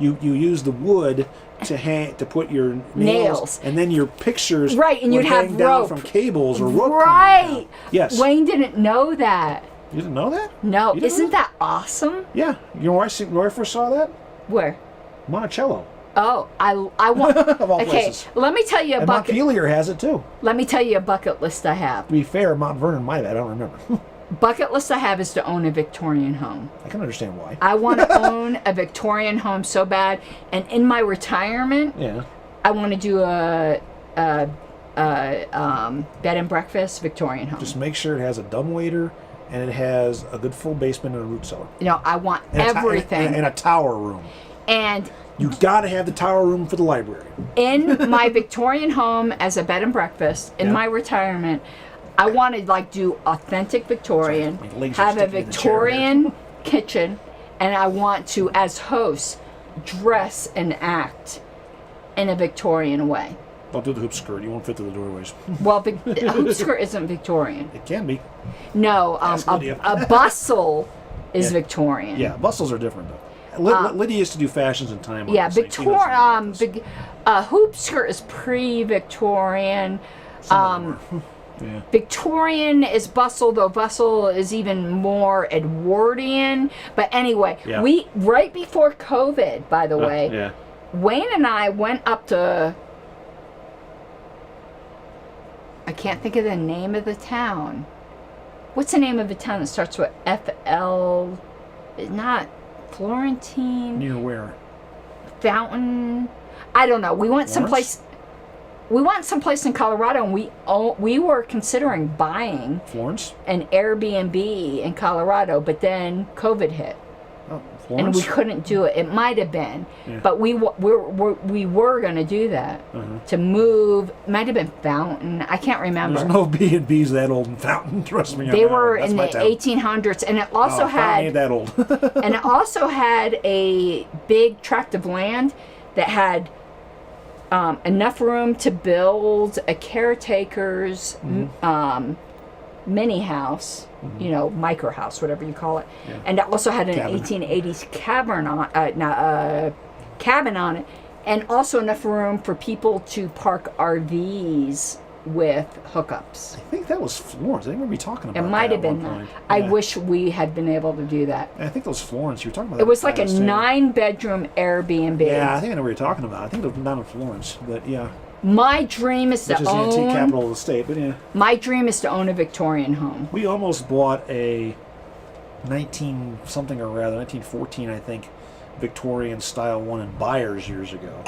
you use the wood to put your nails, and then your pictures and you'd have down rope from cables or rope. Right. Yes. Wayne didn't know that. You didn't know that? No. Didn't Isn't know that awesome? Yeah. You know where I first saw that? Where? Monticello. Oh, I want. Of all Okay, places. let me tell you a And bucket. Montpelier has it too. Let me tell you a bucket list I have. To be fair, Mount Vernon might have. I don't remember. Bucket list I have is to own a Victorian home. I can understand why. I want to own a Victorian home so bad, and in my retirement, I want to do a bed and breakfast Victorian home. Just make sure it has a dumbwaiter and it has a good full basement and a root cellar. You know, I want And everything. and a tower room. And You got to have the tower room for the library. in my Victorian home as a bed and breakfast, in my retirement, I want to like do authentic Victorian, Sorry, my legs are have a sticking in the chair Victorian kitchen, and I want to, as host, dress and act in a Victorian way. Don't do the hoop skirt. You won't fit through the doorways. Well, a hoop skirt isn't Victorian. It can be. No, Ask Lydia. a bustle is Victorian. Yeah, bustles are different though. Lydia used to do fashions in time. Yeah, hoop skirt is pre-Victorian. Victorian is bustle, though bustle is even more Edwardian. But anyway, we right before COVID, by the way, Wayne and I went up to, I can't think of the name of the town. What's the name of the town that starts with FL? Not Florentine. Near where? Fountain. I don't know. We went someplace. We went someplace in Colorado, and we were considering buying Florence, an Airbnb in Colorado, but then COVID hit, and we couldn't do it. It might have been, but we were going to do that to move. It might have been Fountain. I can't remember. There's no B&Bs that old in Fountain. Trust me. They were in the 1800s, and it also had ain't that old. and it also had a big tract of land that had enough room to build a caretaker's mini house, micro house, whatever you call it, and it also had an 1880s cabin on it, and also enough room for people to park RVs with hookups. I think that was Florence. I remember you talking about it. Might have been that. Yeah. I wish we had been able to do that. I think that was Florence. You were talking about. It was like a 9-bedroom Airbnb. Yeah, I think I know what you're talking about. I think it was down in Florence, but yeah. My dream is to own. Which is the antique capital of the state, but yeah. My dream is to own a Victorian home. We almost bought a 1914, I think, Victorian style one in Byers years ago.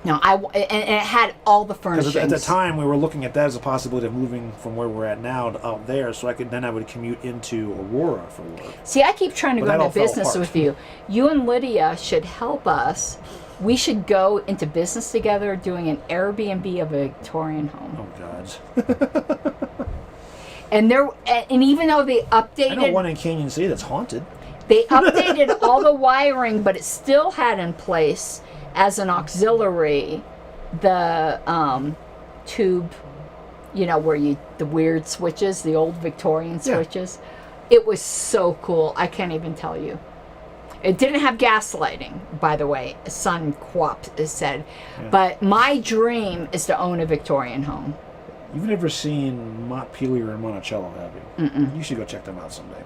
No, and it had all the furnishings. Because at the time we were looking at that as a possibility of moving from where we're at now to out there, so I would commute into Aurora for work. See, I keep trying to go into business with you. You and Lydia should help us. We should go into business together, doing an Airbnb of a Victorian home. Oh God. and even though they updated, I know one in Canyon City that's haunted. They updated all the wiring, but it still had in place as an auxiliary the tube, where the weird switches, the old Victorian switches. It was so cool. I can't even tell you. It didn't have gas lighting, by the way, Sun Quap said. Yeah. But my dream is to own a Victorian home. You've never seen Montpelier and Monticello, have you? Mm-mm. You should go check them out someday.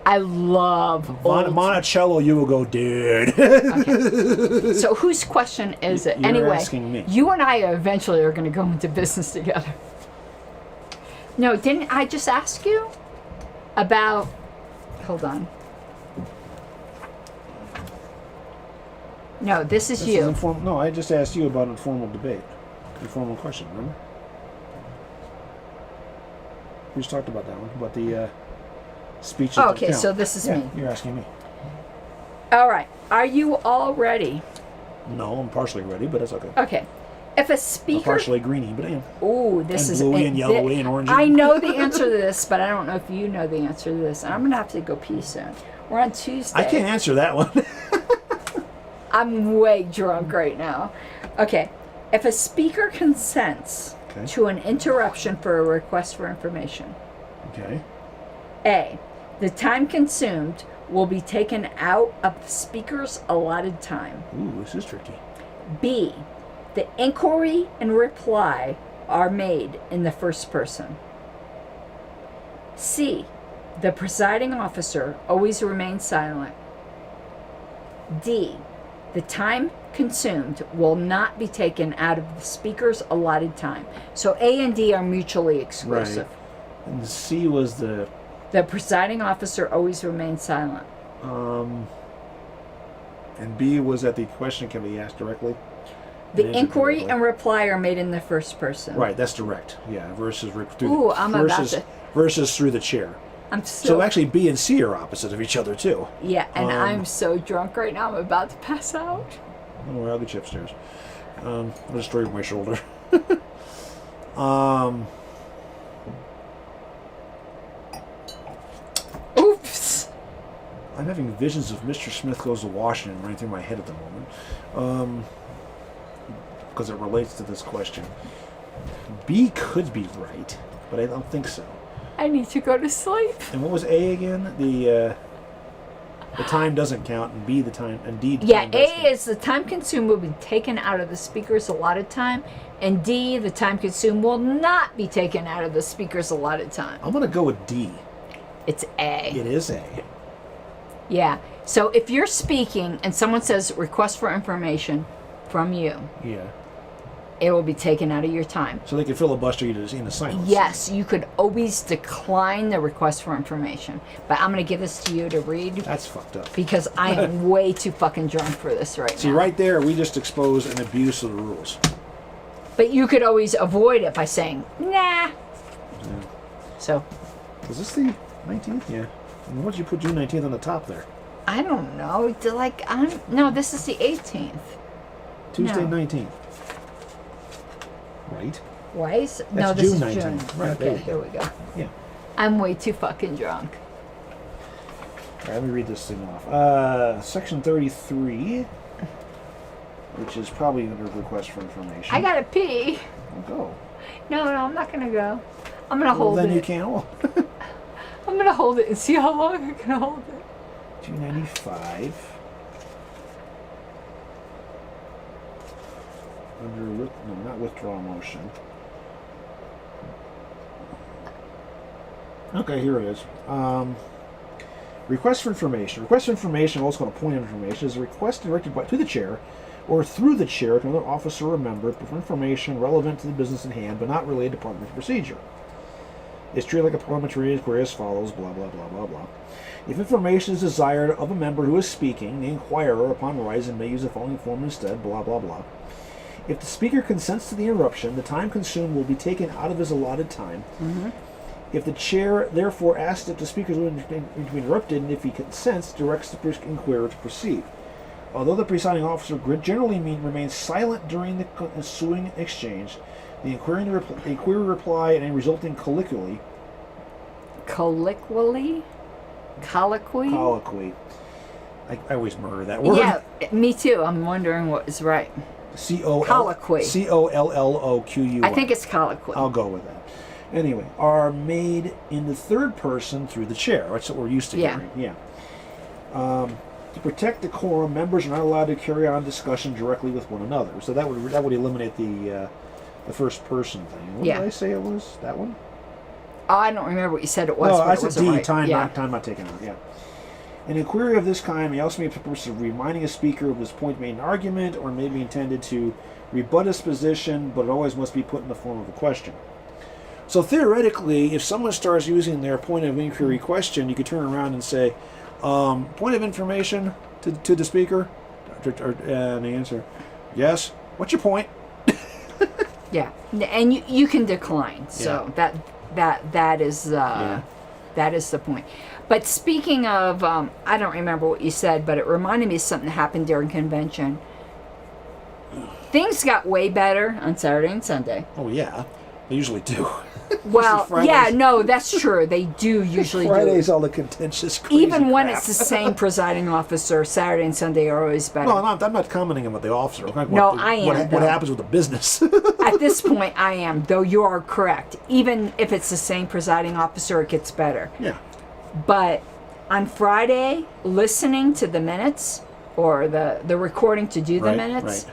I love Monticello. You will go, dude. Okay. So whose question is it? You're anyway, asking me. You and I eventually are going to go into business together. No, didn't I just ask you about... Hold on. No, this is you. No, I just asked you about informal debate. Informal question, remember? We just talked about that one, about the speech. Oh, okay, so this is me. You're asking me. All right. Are you all ready? No, I'm partially ready, but that's okay. Okay. If a I'm speaker... partially greeny, but I am. Ooh, this and is... bluey and yellowy and orangey. I know the answer to this, but I don't know if you know the answer to this. And I'm going to have to go pee soon. We're on Tuesday. I can't answer that one. I'm way drunk right now. Okay. If a speaker consents to an interruption for a request for information. Okay. A. The time consumed will be taken out of the speaker's allotted time. Ooh, this is tricky. B. The inquiry and reply are made in the first person. C. The presiding officer always remains silent. D. The time consumed will not be taken out of the speaker's allotted time. So A and D are mutually exclusive. Right. And C was the presiding officer always remains silent. And B was that the question can be asked directly. The inquiry and reply are made in the first person. Right, that's direct. Yeah, versus through the chair. So actually, B and C are opposite of each other too. Yeah, and I'm so drunk right now. I'm about to pass out. Don't worry, I'll get you upstairs. I'll just throw you over my shoulder. Oops. I'm having visions of Mr. Smith Goes to Washington running through my head at the moment. Because it relates to this question. B could be right, but I don't think so. I need to go to sleep. And what was A again? The time doesn't count, and B the time, and D. Yeah, A is the time consumed will be taken out of the speaker's allotted time, and D, the time consumed will not be taken out of the speaker's allotted time. I'm gonna go with D. It's A. It is A. Yeah. So if you're speaking and someone says request for information from you, yeah, it will be taken out of your time. So they could filibuster you in a silence. Yes, you could always decline the request for information. But I'm going to give this to you to read. That's fucked up. Because I am way too fucking drunk for this right now. See, right there, we just exposed an abuse of the rules. But you could always avoid it by saying, nah. Yeah. So. Is this the 19th? Yeah. And what'd you put June 19th on the top there? I don't know. No, this is the 18th. Tuesday 19th. Right? Right? No, this June is 19th. June. Right, okay, here we go. Yeah. I'm way too fucking drunk. All right, let me read this thing off. Section 33, which is probably under request for information. I gotta pee. Well, go. No, I'm not gonna go. I'm gonna hold it. Then you can't hold. I'm gonna hold it and see how long I can hold it. 295. Under not withdrawal motion. Okay, here it is. Request for information. Request for information, also called a point of information, is a request directed to the chair or through the chair to another officer or member for information relevant to the business in hand, but not related to parliamentary procedure. It's treated like a parliamentary inquiry as follows, blah, blah, blah, blah, blah. If information is desired of a member who is speaking, the inquirer, upon rising, may use the following form instead, blah, blah, blah. If the speaker consents to the interruption, the time consumed will be taken out of his allotted time. Mm-hmm. If the chair therefore asks if the speaker is willing to be interrupted, and if he consents, directs the inquirer to proceed. Although the presiding officer generally remains silent during the ensuing exchange, the inquiry reply and a resulting colloquy. Colloquy? Colloquy. I always murder that word. Yeah, me too. I'm wondering what is right. Colloquy. Colloquy. I think it's colloquy. I'll go with that. Anyway, are made in the third person through the chair. That's what we're used to hearing. Yeah. To protect decorum, members are not allowed to carry on discussion directly with one another. So that would eliminate the first person thing. What did I say it was? That one? Oh, I don't remember what you said it was. No, I said D. Right. Time not taken out. Yeah. An inquiry of this kind may also be for the purpose of reminding a speaker of his point made in argument, or may be intended to rebut his position, but it always must be put in the form of a question. So theoretically, if someone starts using their point of inquiry question, you could turn around and say, point of information to the speaker, and the answer, yes. What's your point? Yeah, and you can decline. So that is the point. But speaking of, I don't remember what you said, but it reminded me of something that happened during convention. Things got way better on Saturday and Sunday. Oh yeah, they usually do. Well, yeah, no, that's true. They do usually Friday's do. all the contentious crazy Even when crap. it's the same presiding officer, Saturday and Sunday are always better. No, I'm not commenting on what the officer. I am. What happens with the business? At this point, I am, though you are correct. Even if it's the same presiding officer, it gets better. Yeah. But on Friday, listening to the minutes or the recording to do the minutes,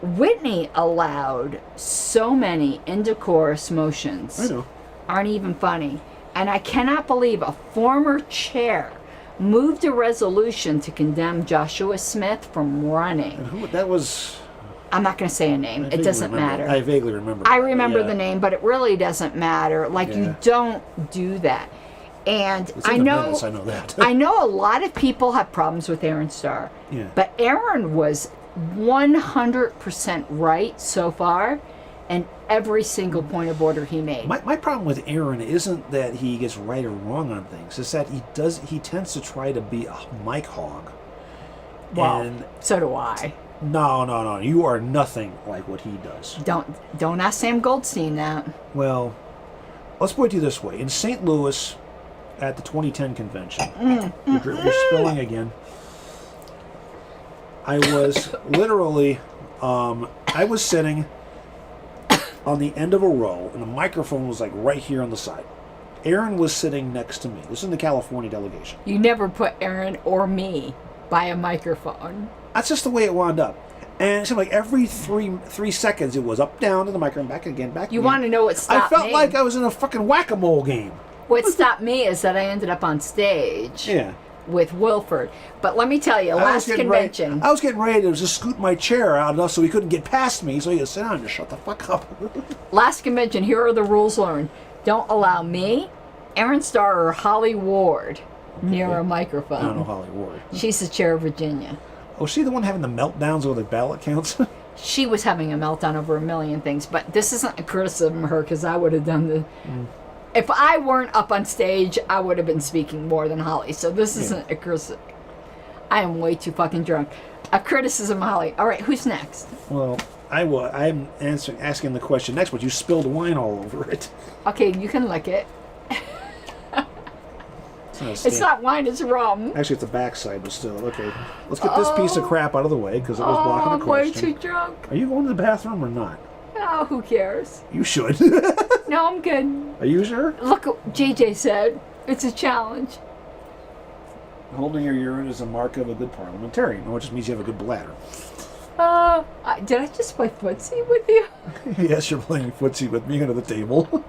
Whitney allowed so many indecorous motions. I know. Aren't even funny. And I cannot believe a former chair moved a resolution to condemn Joshua Smith from running. And who that was? I'm not going to say a name. It doesn't matter. I vaguely remember. I remember the name, but it really doesn't matter. Like, you don't do that. And I know, I know that. I know a lot of people have problems with Aaron Starr. Yeah. But Aaron was 100% right so far, and every single point of order he made. My problem with Aaron isn't that he gets right or wrong on things. It's that he tends to try to be a mic hog. Well, and so do I. No. You are nothing like what he does. Don't ask Sam Goldstein that. Well, let's put it this way. In St. Louis at the 2010 convention, you're spilling again. I was literally, I was sitting on the end of a row, and the microphone was like right here on the side. Aaron was sitting next to me. This is the California delegation. You never put Aaron or me by a microphone. That's just the way it wound up. And it seemed like every three seconds it was up, down to the microphone, back again. You want to know what stopped me? I felt like I was in a fucking whack-a-mole game. What stopped me is that I ended up on stage. Yeah. With Wilford. But let me tell you, last convention... I was getting ready to just scoot my chair out enough so he couldn't get past me, so he could sit down and just shut the fuck up. Last convention, here are the rules learned. Don't allow me, Aaron Starr, or Holly Ward near a microphone. I don't know Holly Ward. She's the chair of Virginia. Oh, is she the one having the meltdowns over the ballot counts? She was having a meltdown over a million things, but this isn't a criticism of her, because I would have done the... If I weren't up on stage, I would have been speaking more than Holly. So this isn't a criticism. I am way too fucking drunk. A criticism of Holly. All right, who's next? Well, I'm asking the question next, but you spilled wine all over it. Okay, you can lick it. It's not wine, it's rum. Actually, it's the backside, but still. Okay, let's get this piece of crap out of the way, because it was blocking the question. I'm way too drunk. Are you going to the bathroom or not? Oh, who cares? You should. No, I'm good. Are you sure? Look what JJ said. It's a challenge. Holding your urine is a mark of a good parliamentarian, or it just means you have a good bladder. Did I just play footsie with you? Yes, you're playing footsie with me under the table.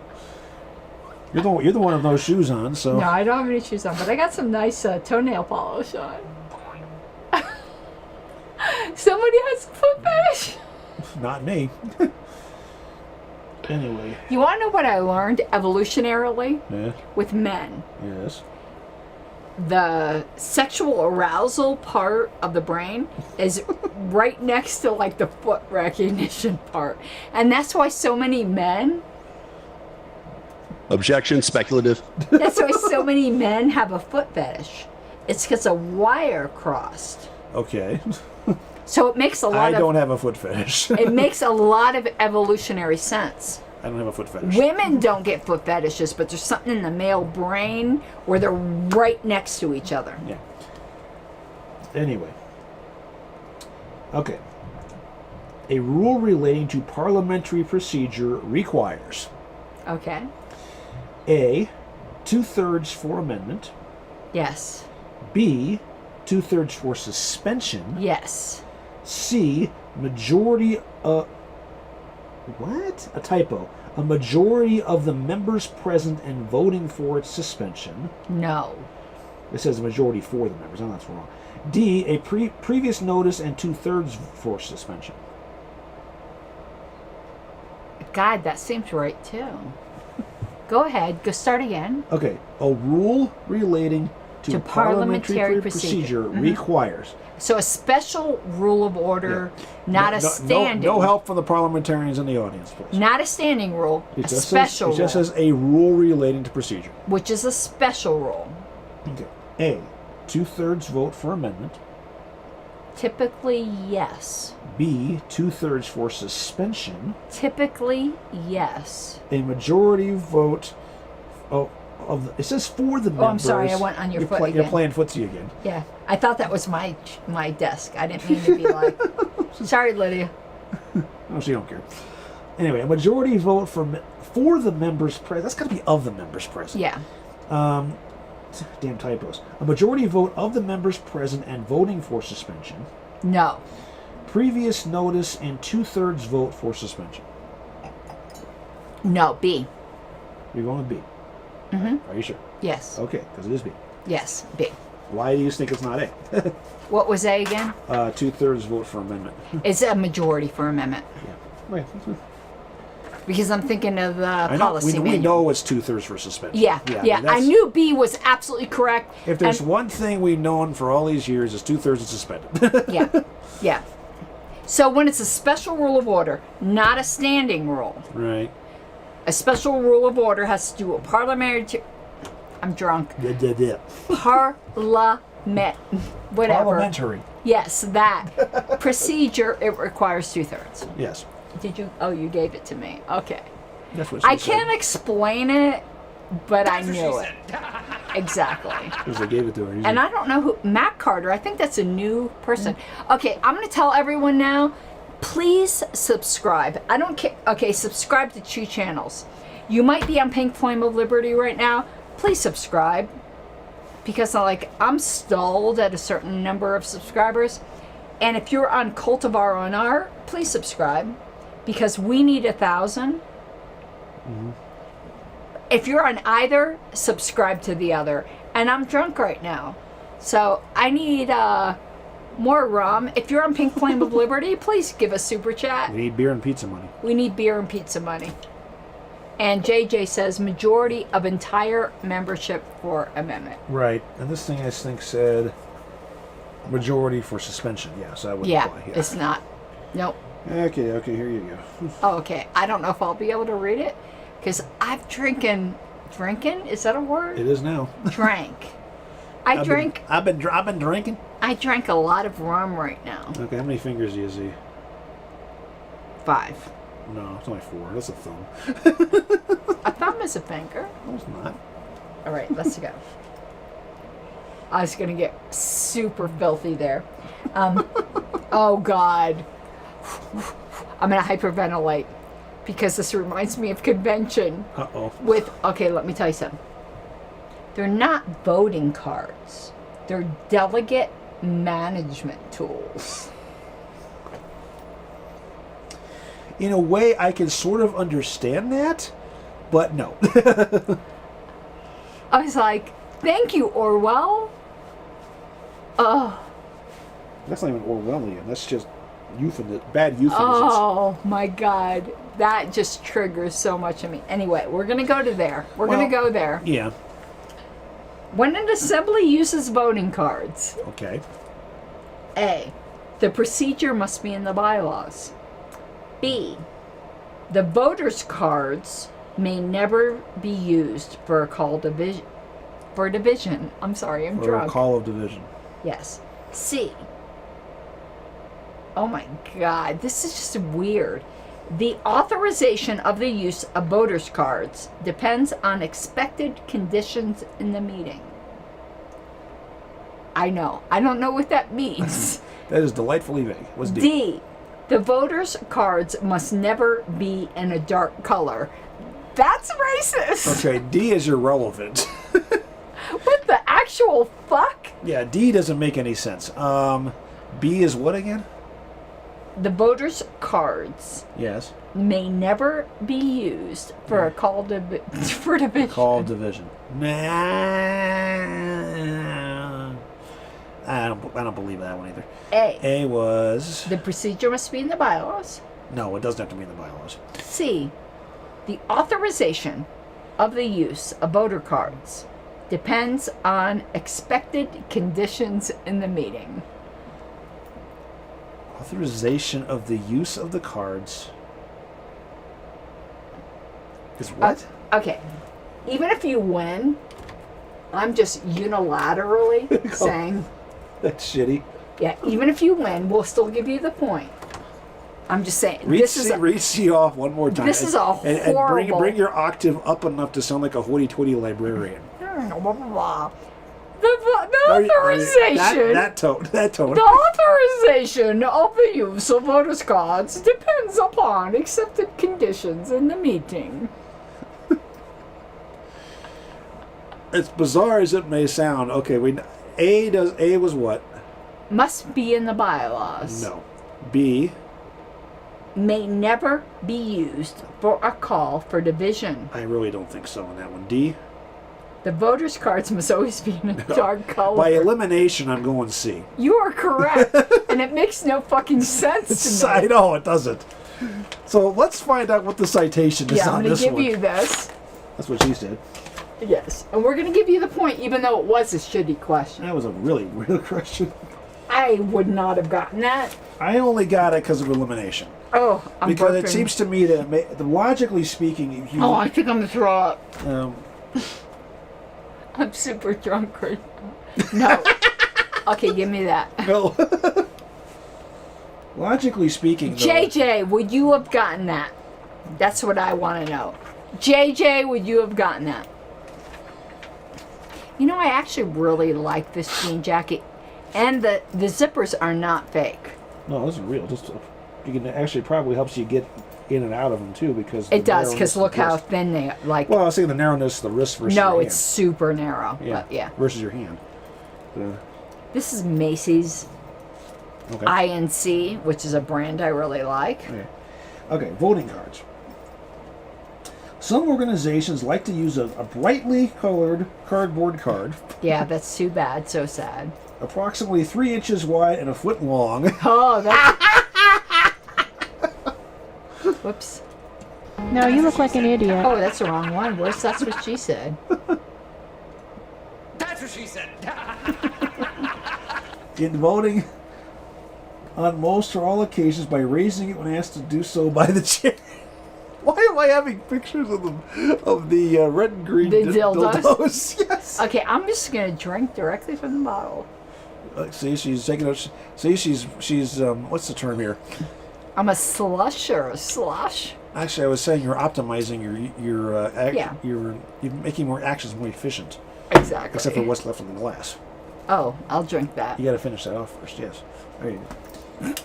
You're the one with no shoes on, so... No, I don't have any shoes on, but I got some nice toenail polish on. Somebody has a foot fetish? Not me. Anyway. You want to know what I learned evolutionarily? Yeah. With men. Yes. The sexual arousal part of the brain is right next to like the foot recognition part. And that's why so many men... Objection, speculative. That's why so many men have a foot fetish. It's because a wire crossed. Okay. So it makes a lot of... I don't have a foot fetish. It makes a lot of evolutionary sense. I don't have a foot fetish. Women don't get foot fetishes, but there's something in the male brain where they're right next to each other. Yeah. Anyway. Okay. A rule relating to parliamentary procedure requires... Okay. A, 2/3 for amendment. Yes. B, 2/3 for suspension. Yes. C, majority of... What? A typo. A majority of the members present and voting for its suspension. No. It says a majority for the members. Oh, that's wrong. D, a previous notice and 2/3 for suspension. God, that seems right too. Go ahead. Go start again. Okay. A rule relating to parliamentary procedure requires. So a special rule of order, not a standing. No help from the parliamentarians in the audience, please. Not a standing rule. It A just special says, it just rule, says a rule relating to procedure. which is a special rule. Okay. A. 2/3 vote for amendment. Typically, yes. B. 2/3 for suspension. Typically, yes. A majority vote. It says for the members. Oh, I'm sorry, I went on your foot again. You're playing footsie again. Yeah, I thought that was my desk. I didn't mean to be like, sorry, Lydia. Oh, so you don't care. Anyway, a majority vote for the members present. That's got to be of the members present. Yeah. Damn typos. A majority vote of the members present and voting for suspension. No. Previous notice and 2/3 vote for suspension. No, B. You're going with B. Mm-hmm. Are you sure? Yes. Okay, because it is B. Yes, B. Why do you think it's not A? What was A again? 2/3 vote for amendment. It's a majority for amendment. Yeah. Wait. Because I'm thinking of the I know, policy we manual. know it's 2/3 for suspension. Yeah. I knew B was absolutely correct. If there's one thing we've known for all these years, is 2/3 is suspended. Yeah. So when it's a special rule of order, not a standing rule. Right. A special rule of order has to do with parliamentary. I'm drunk. Parliamentary. Yes, that procedure. It requires 2/3. Yes. Did you? Oh, you gave it to me. Okay. That's what she I said. can't explain it, but I knew it. Exactly. Because they gave it to her. And I don't know who. Matt Carter. I think that's a new person. Okay, I'm going to tell everyone now. Please subscribe. I don't care. Okay, subscribe to 2 channels. You might be on Pink Flame of Liberty right now. Please subscribe. Because I'm stalled at a certain number of subscribers. And if you're on Cult of RONR, please subscribe. Because we need 1,000. Mm-hmm. If you're on either, subscribe to the other. And I'm drunk right now. So I need more rum. If you're on Pink Flame of Liberty, please give us super chat. We need beer and pizza money. We need beer and pizza money. And JJ says majority of entire membership for amendment. Right. And this thing I think said majority for suspension. Yeah, so that would Yeah, apply. Yeah, it's not. Nope. Okay, here you go. Oh, okay. I don't know if I'll be able to read it because I've drinking. Is that a word? It is now. Drank. I've been drinking. I drank a lot of rum right now. Okay, how many fingers do you see? 5. No, it's only 4. That's a thumb. A thumb is a finger. No, it's not. All right, let's go. I was going to get super filthy there. Oh, God. I'm going to hyperventilate because this reminds me of convention. Uh-oh. Okay, let me tell you something. They're not voting cards. They're delegate management tools. In a way, I can sort of understand that, but no. I was like, thank you, Orwell. Oh. That's not even Orwellian. That's just bad euphemisms. Oh, my God. That just triggers so much in me. Anyway, we're going to go to there. We're going to go there. Yeah. When an assembly uses voting cards. Okay. A. The procedure must be in the bylaws. B. The voters' cards may never be used for a call division. For division. I'm sorry, I'm drunk. Or a call of division. Yes. C. Oh my God, this is just weird. The authorization of the use of voters' cards depends on expected conditions in the meeting. I know. I don't know what that means. That is delightfully vague. What's D? D. The voters' cards must never be in a dark color. That's racist. Okay, D is irrelevant. What the actual fuck? Yeah, D doesn't make any sense. B is what again? The voters' cards Yes. may never be used for a call for division. Call of division. Nah. I don't believe that one either. A was... The procedure must be in the bylaws. No, it doesn't have to be in the bylaws. C. The authorization of the use of voter cards depends on expected conditions in the meeting. Authorization of the use of the cards is what? Okay. Even if you win, I'm just unilaterally saying... That's shitty. Yeah, even if you win, we'll still give you the point. I'm just saying. Read C off one more time. This is a horrible... And bring your octave up enough to sound like a hoity-toity librarian. Blah, blah, blah. The authorization... That tone. The authorization of the use of voters' cards depends upon accepted conditions in the meeting. As bizarre as it may sound, okay, A was what? Must be in the bylaws. No. B. May never be used for a call for division. I really don't think so on that one. D. The voters' cards must always be in a dark color. By elimination, I'm going C. You are correct, and it makes no fucking sense to me. I know, it doesn't. So let's find out what the citation is on this one. I'm going to give you this. That's what she said. Yes, and we're going to give you the point, even though it was a shitty question. That was a really weird question. I would not have gotten that. I only got it because of elimination. Oh, I'm because burping. it seems to me that, logically speaking, if you... Oh, I think I'm going to throw up. I'm super drunk right now. No. Okay, give me that. No. Logically speaking, though... JJ, would you have gotten that? That's what I want to know. JJ, would you have gotten that? You know, I actually really like this jean jacket. And the zippers are not fake. No, this is real. Just you can actually probably helps you get in and out of them too because it does because look how thin they like. Well, I was saying the narrowness of the wrist versus no, your it's hand. super narrow. Yeah, but yeah. Versus your hand. This is Macy's INC, which is a brand I really like. Okay, voting cards. Some organizations like to use a brightly colored cardboard card. Yeah, that's too bad. So sad. Approximately 3 inches wide and a foot long. Oh, that's... Whoops. No, you look like an idiot. Oh, that's the wrong one. That's what she said. That's what she said. In voting on most or all occasions by raising it when asked to do so by the chair. Why am I having pictures of the red and green dildos? Yes. Okay, I'm just gonna drink directly from the bottle. See, she's taking a. See, she's what's the term here? I'm a slush or a slosh. Actually, I was saying you're optimizing you're making more actions more efficient. Exactly. Except for what's left in the glass. Oh, I'll drink that. You got to finish that off first. Yes. There you go.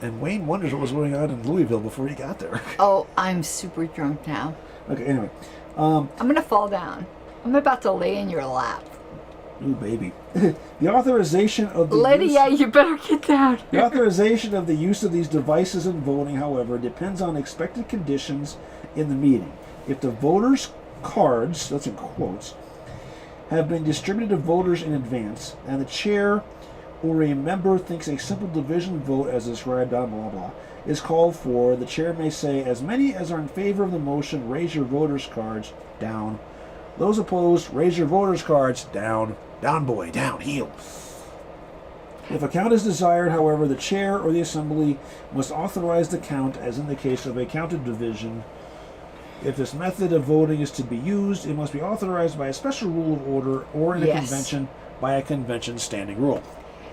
And Wayne wonders what was going on in Louisville before he got there. Oh, I'm super drunk now. Okay, anyway. I'm going to fall down. I'm about to lay in your lap. Ooh, baby. The authorization of the Lydia, you better get down. The authorization of the use of these devices in voting, however, depends on expected conditions in the meeting. If the voters' cards, that's in quotes, have been distributed to voters in advance, and the chair or a member thinks a simple division vote as described on blah blah is called for, the chair may say, as many as are in favor of the motion, raise your voters' cards, down. Those opposed, raise your voters' cards, down. Down, boy, down, heel. If a count is desired, however, the chair or the assembly must authorize the count, as in the case of a counted division. If this method of voting is to be used, it must be authorized by a special rule of order or in a convention by a convention standing rule.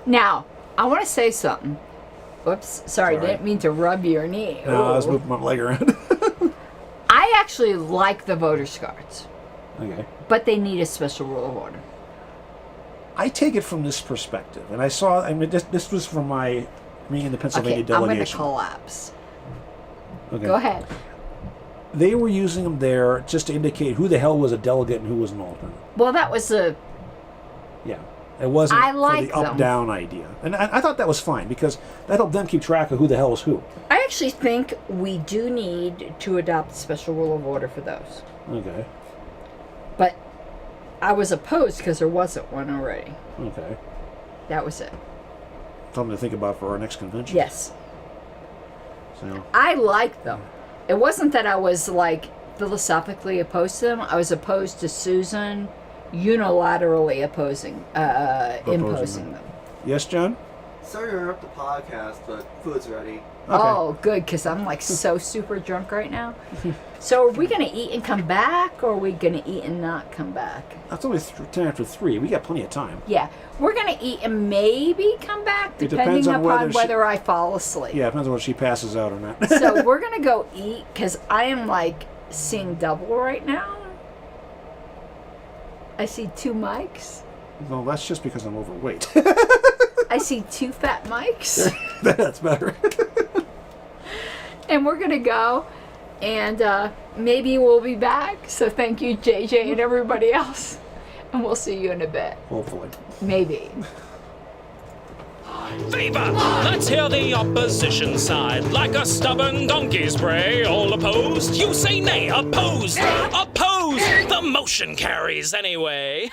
Now, I want to say something. Whoops, sorry, didn't mean to rub your knee. No, I was moving my leg around. I actually like the voters' cards. Okay. But they need a special rule of order. I take it from this perspective, and I saw, I mean, this was from me in the Pennsylvania delegation. I'm going to collapse. Okay. Go ahead. They were using them there just to indicate who the hell was a delegate and who was an alternate. Well, that was a... Yeah. It wasn't I for the up-down idea. And I thought that was fine, because that helped them keep track of who the hell is who. I actually think we do need to adopt a special rule of order for those. Okay. But I was opposed because there wasn't one already. Okay. That was it. something to think about for our next convention. Yes. So. I like them. It wasn't that I was like philosophically opposed to them. I was opposed to Susan unilaterally imposing them. Yes, John? Sorry to interrupt the podcast, but food's ready. Okay. Oh, good, because I'm like so super drunk right now. So are we going to eat and come back, or are we going to eat and not come back? That's only 10 after 3. We got plenty of time. Yeah, we're going to eat and maybe come back, depending upon whether I fall asleep. Yeah, it depends on whether she passes out or not. So we're going to go eat, because I am like seeing double right now. I see 2 mics. No, that's just because I'm overweight. I see 2 fat mics. That's better. And we're going to go, and maybe we'll be back. So thank you, JJ, and everybody else. And we'll see you in a bit. Hopefully. Maybe. Viva! Let's hear the opposition side. Like a stubborn donkey's bray, all opposed. You say nay, opposed! Opposed! The motion carries anyway.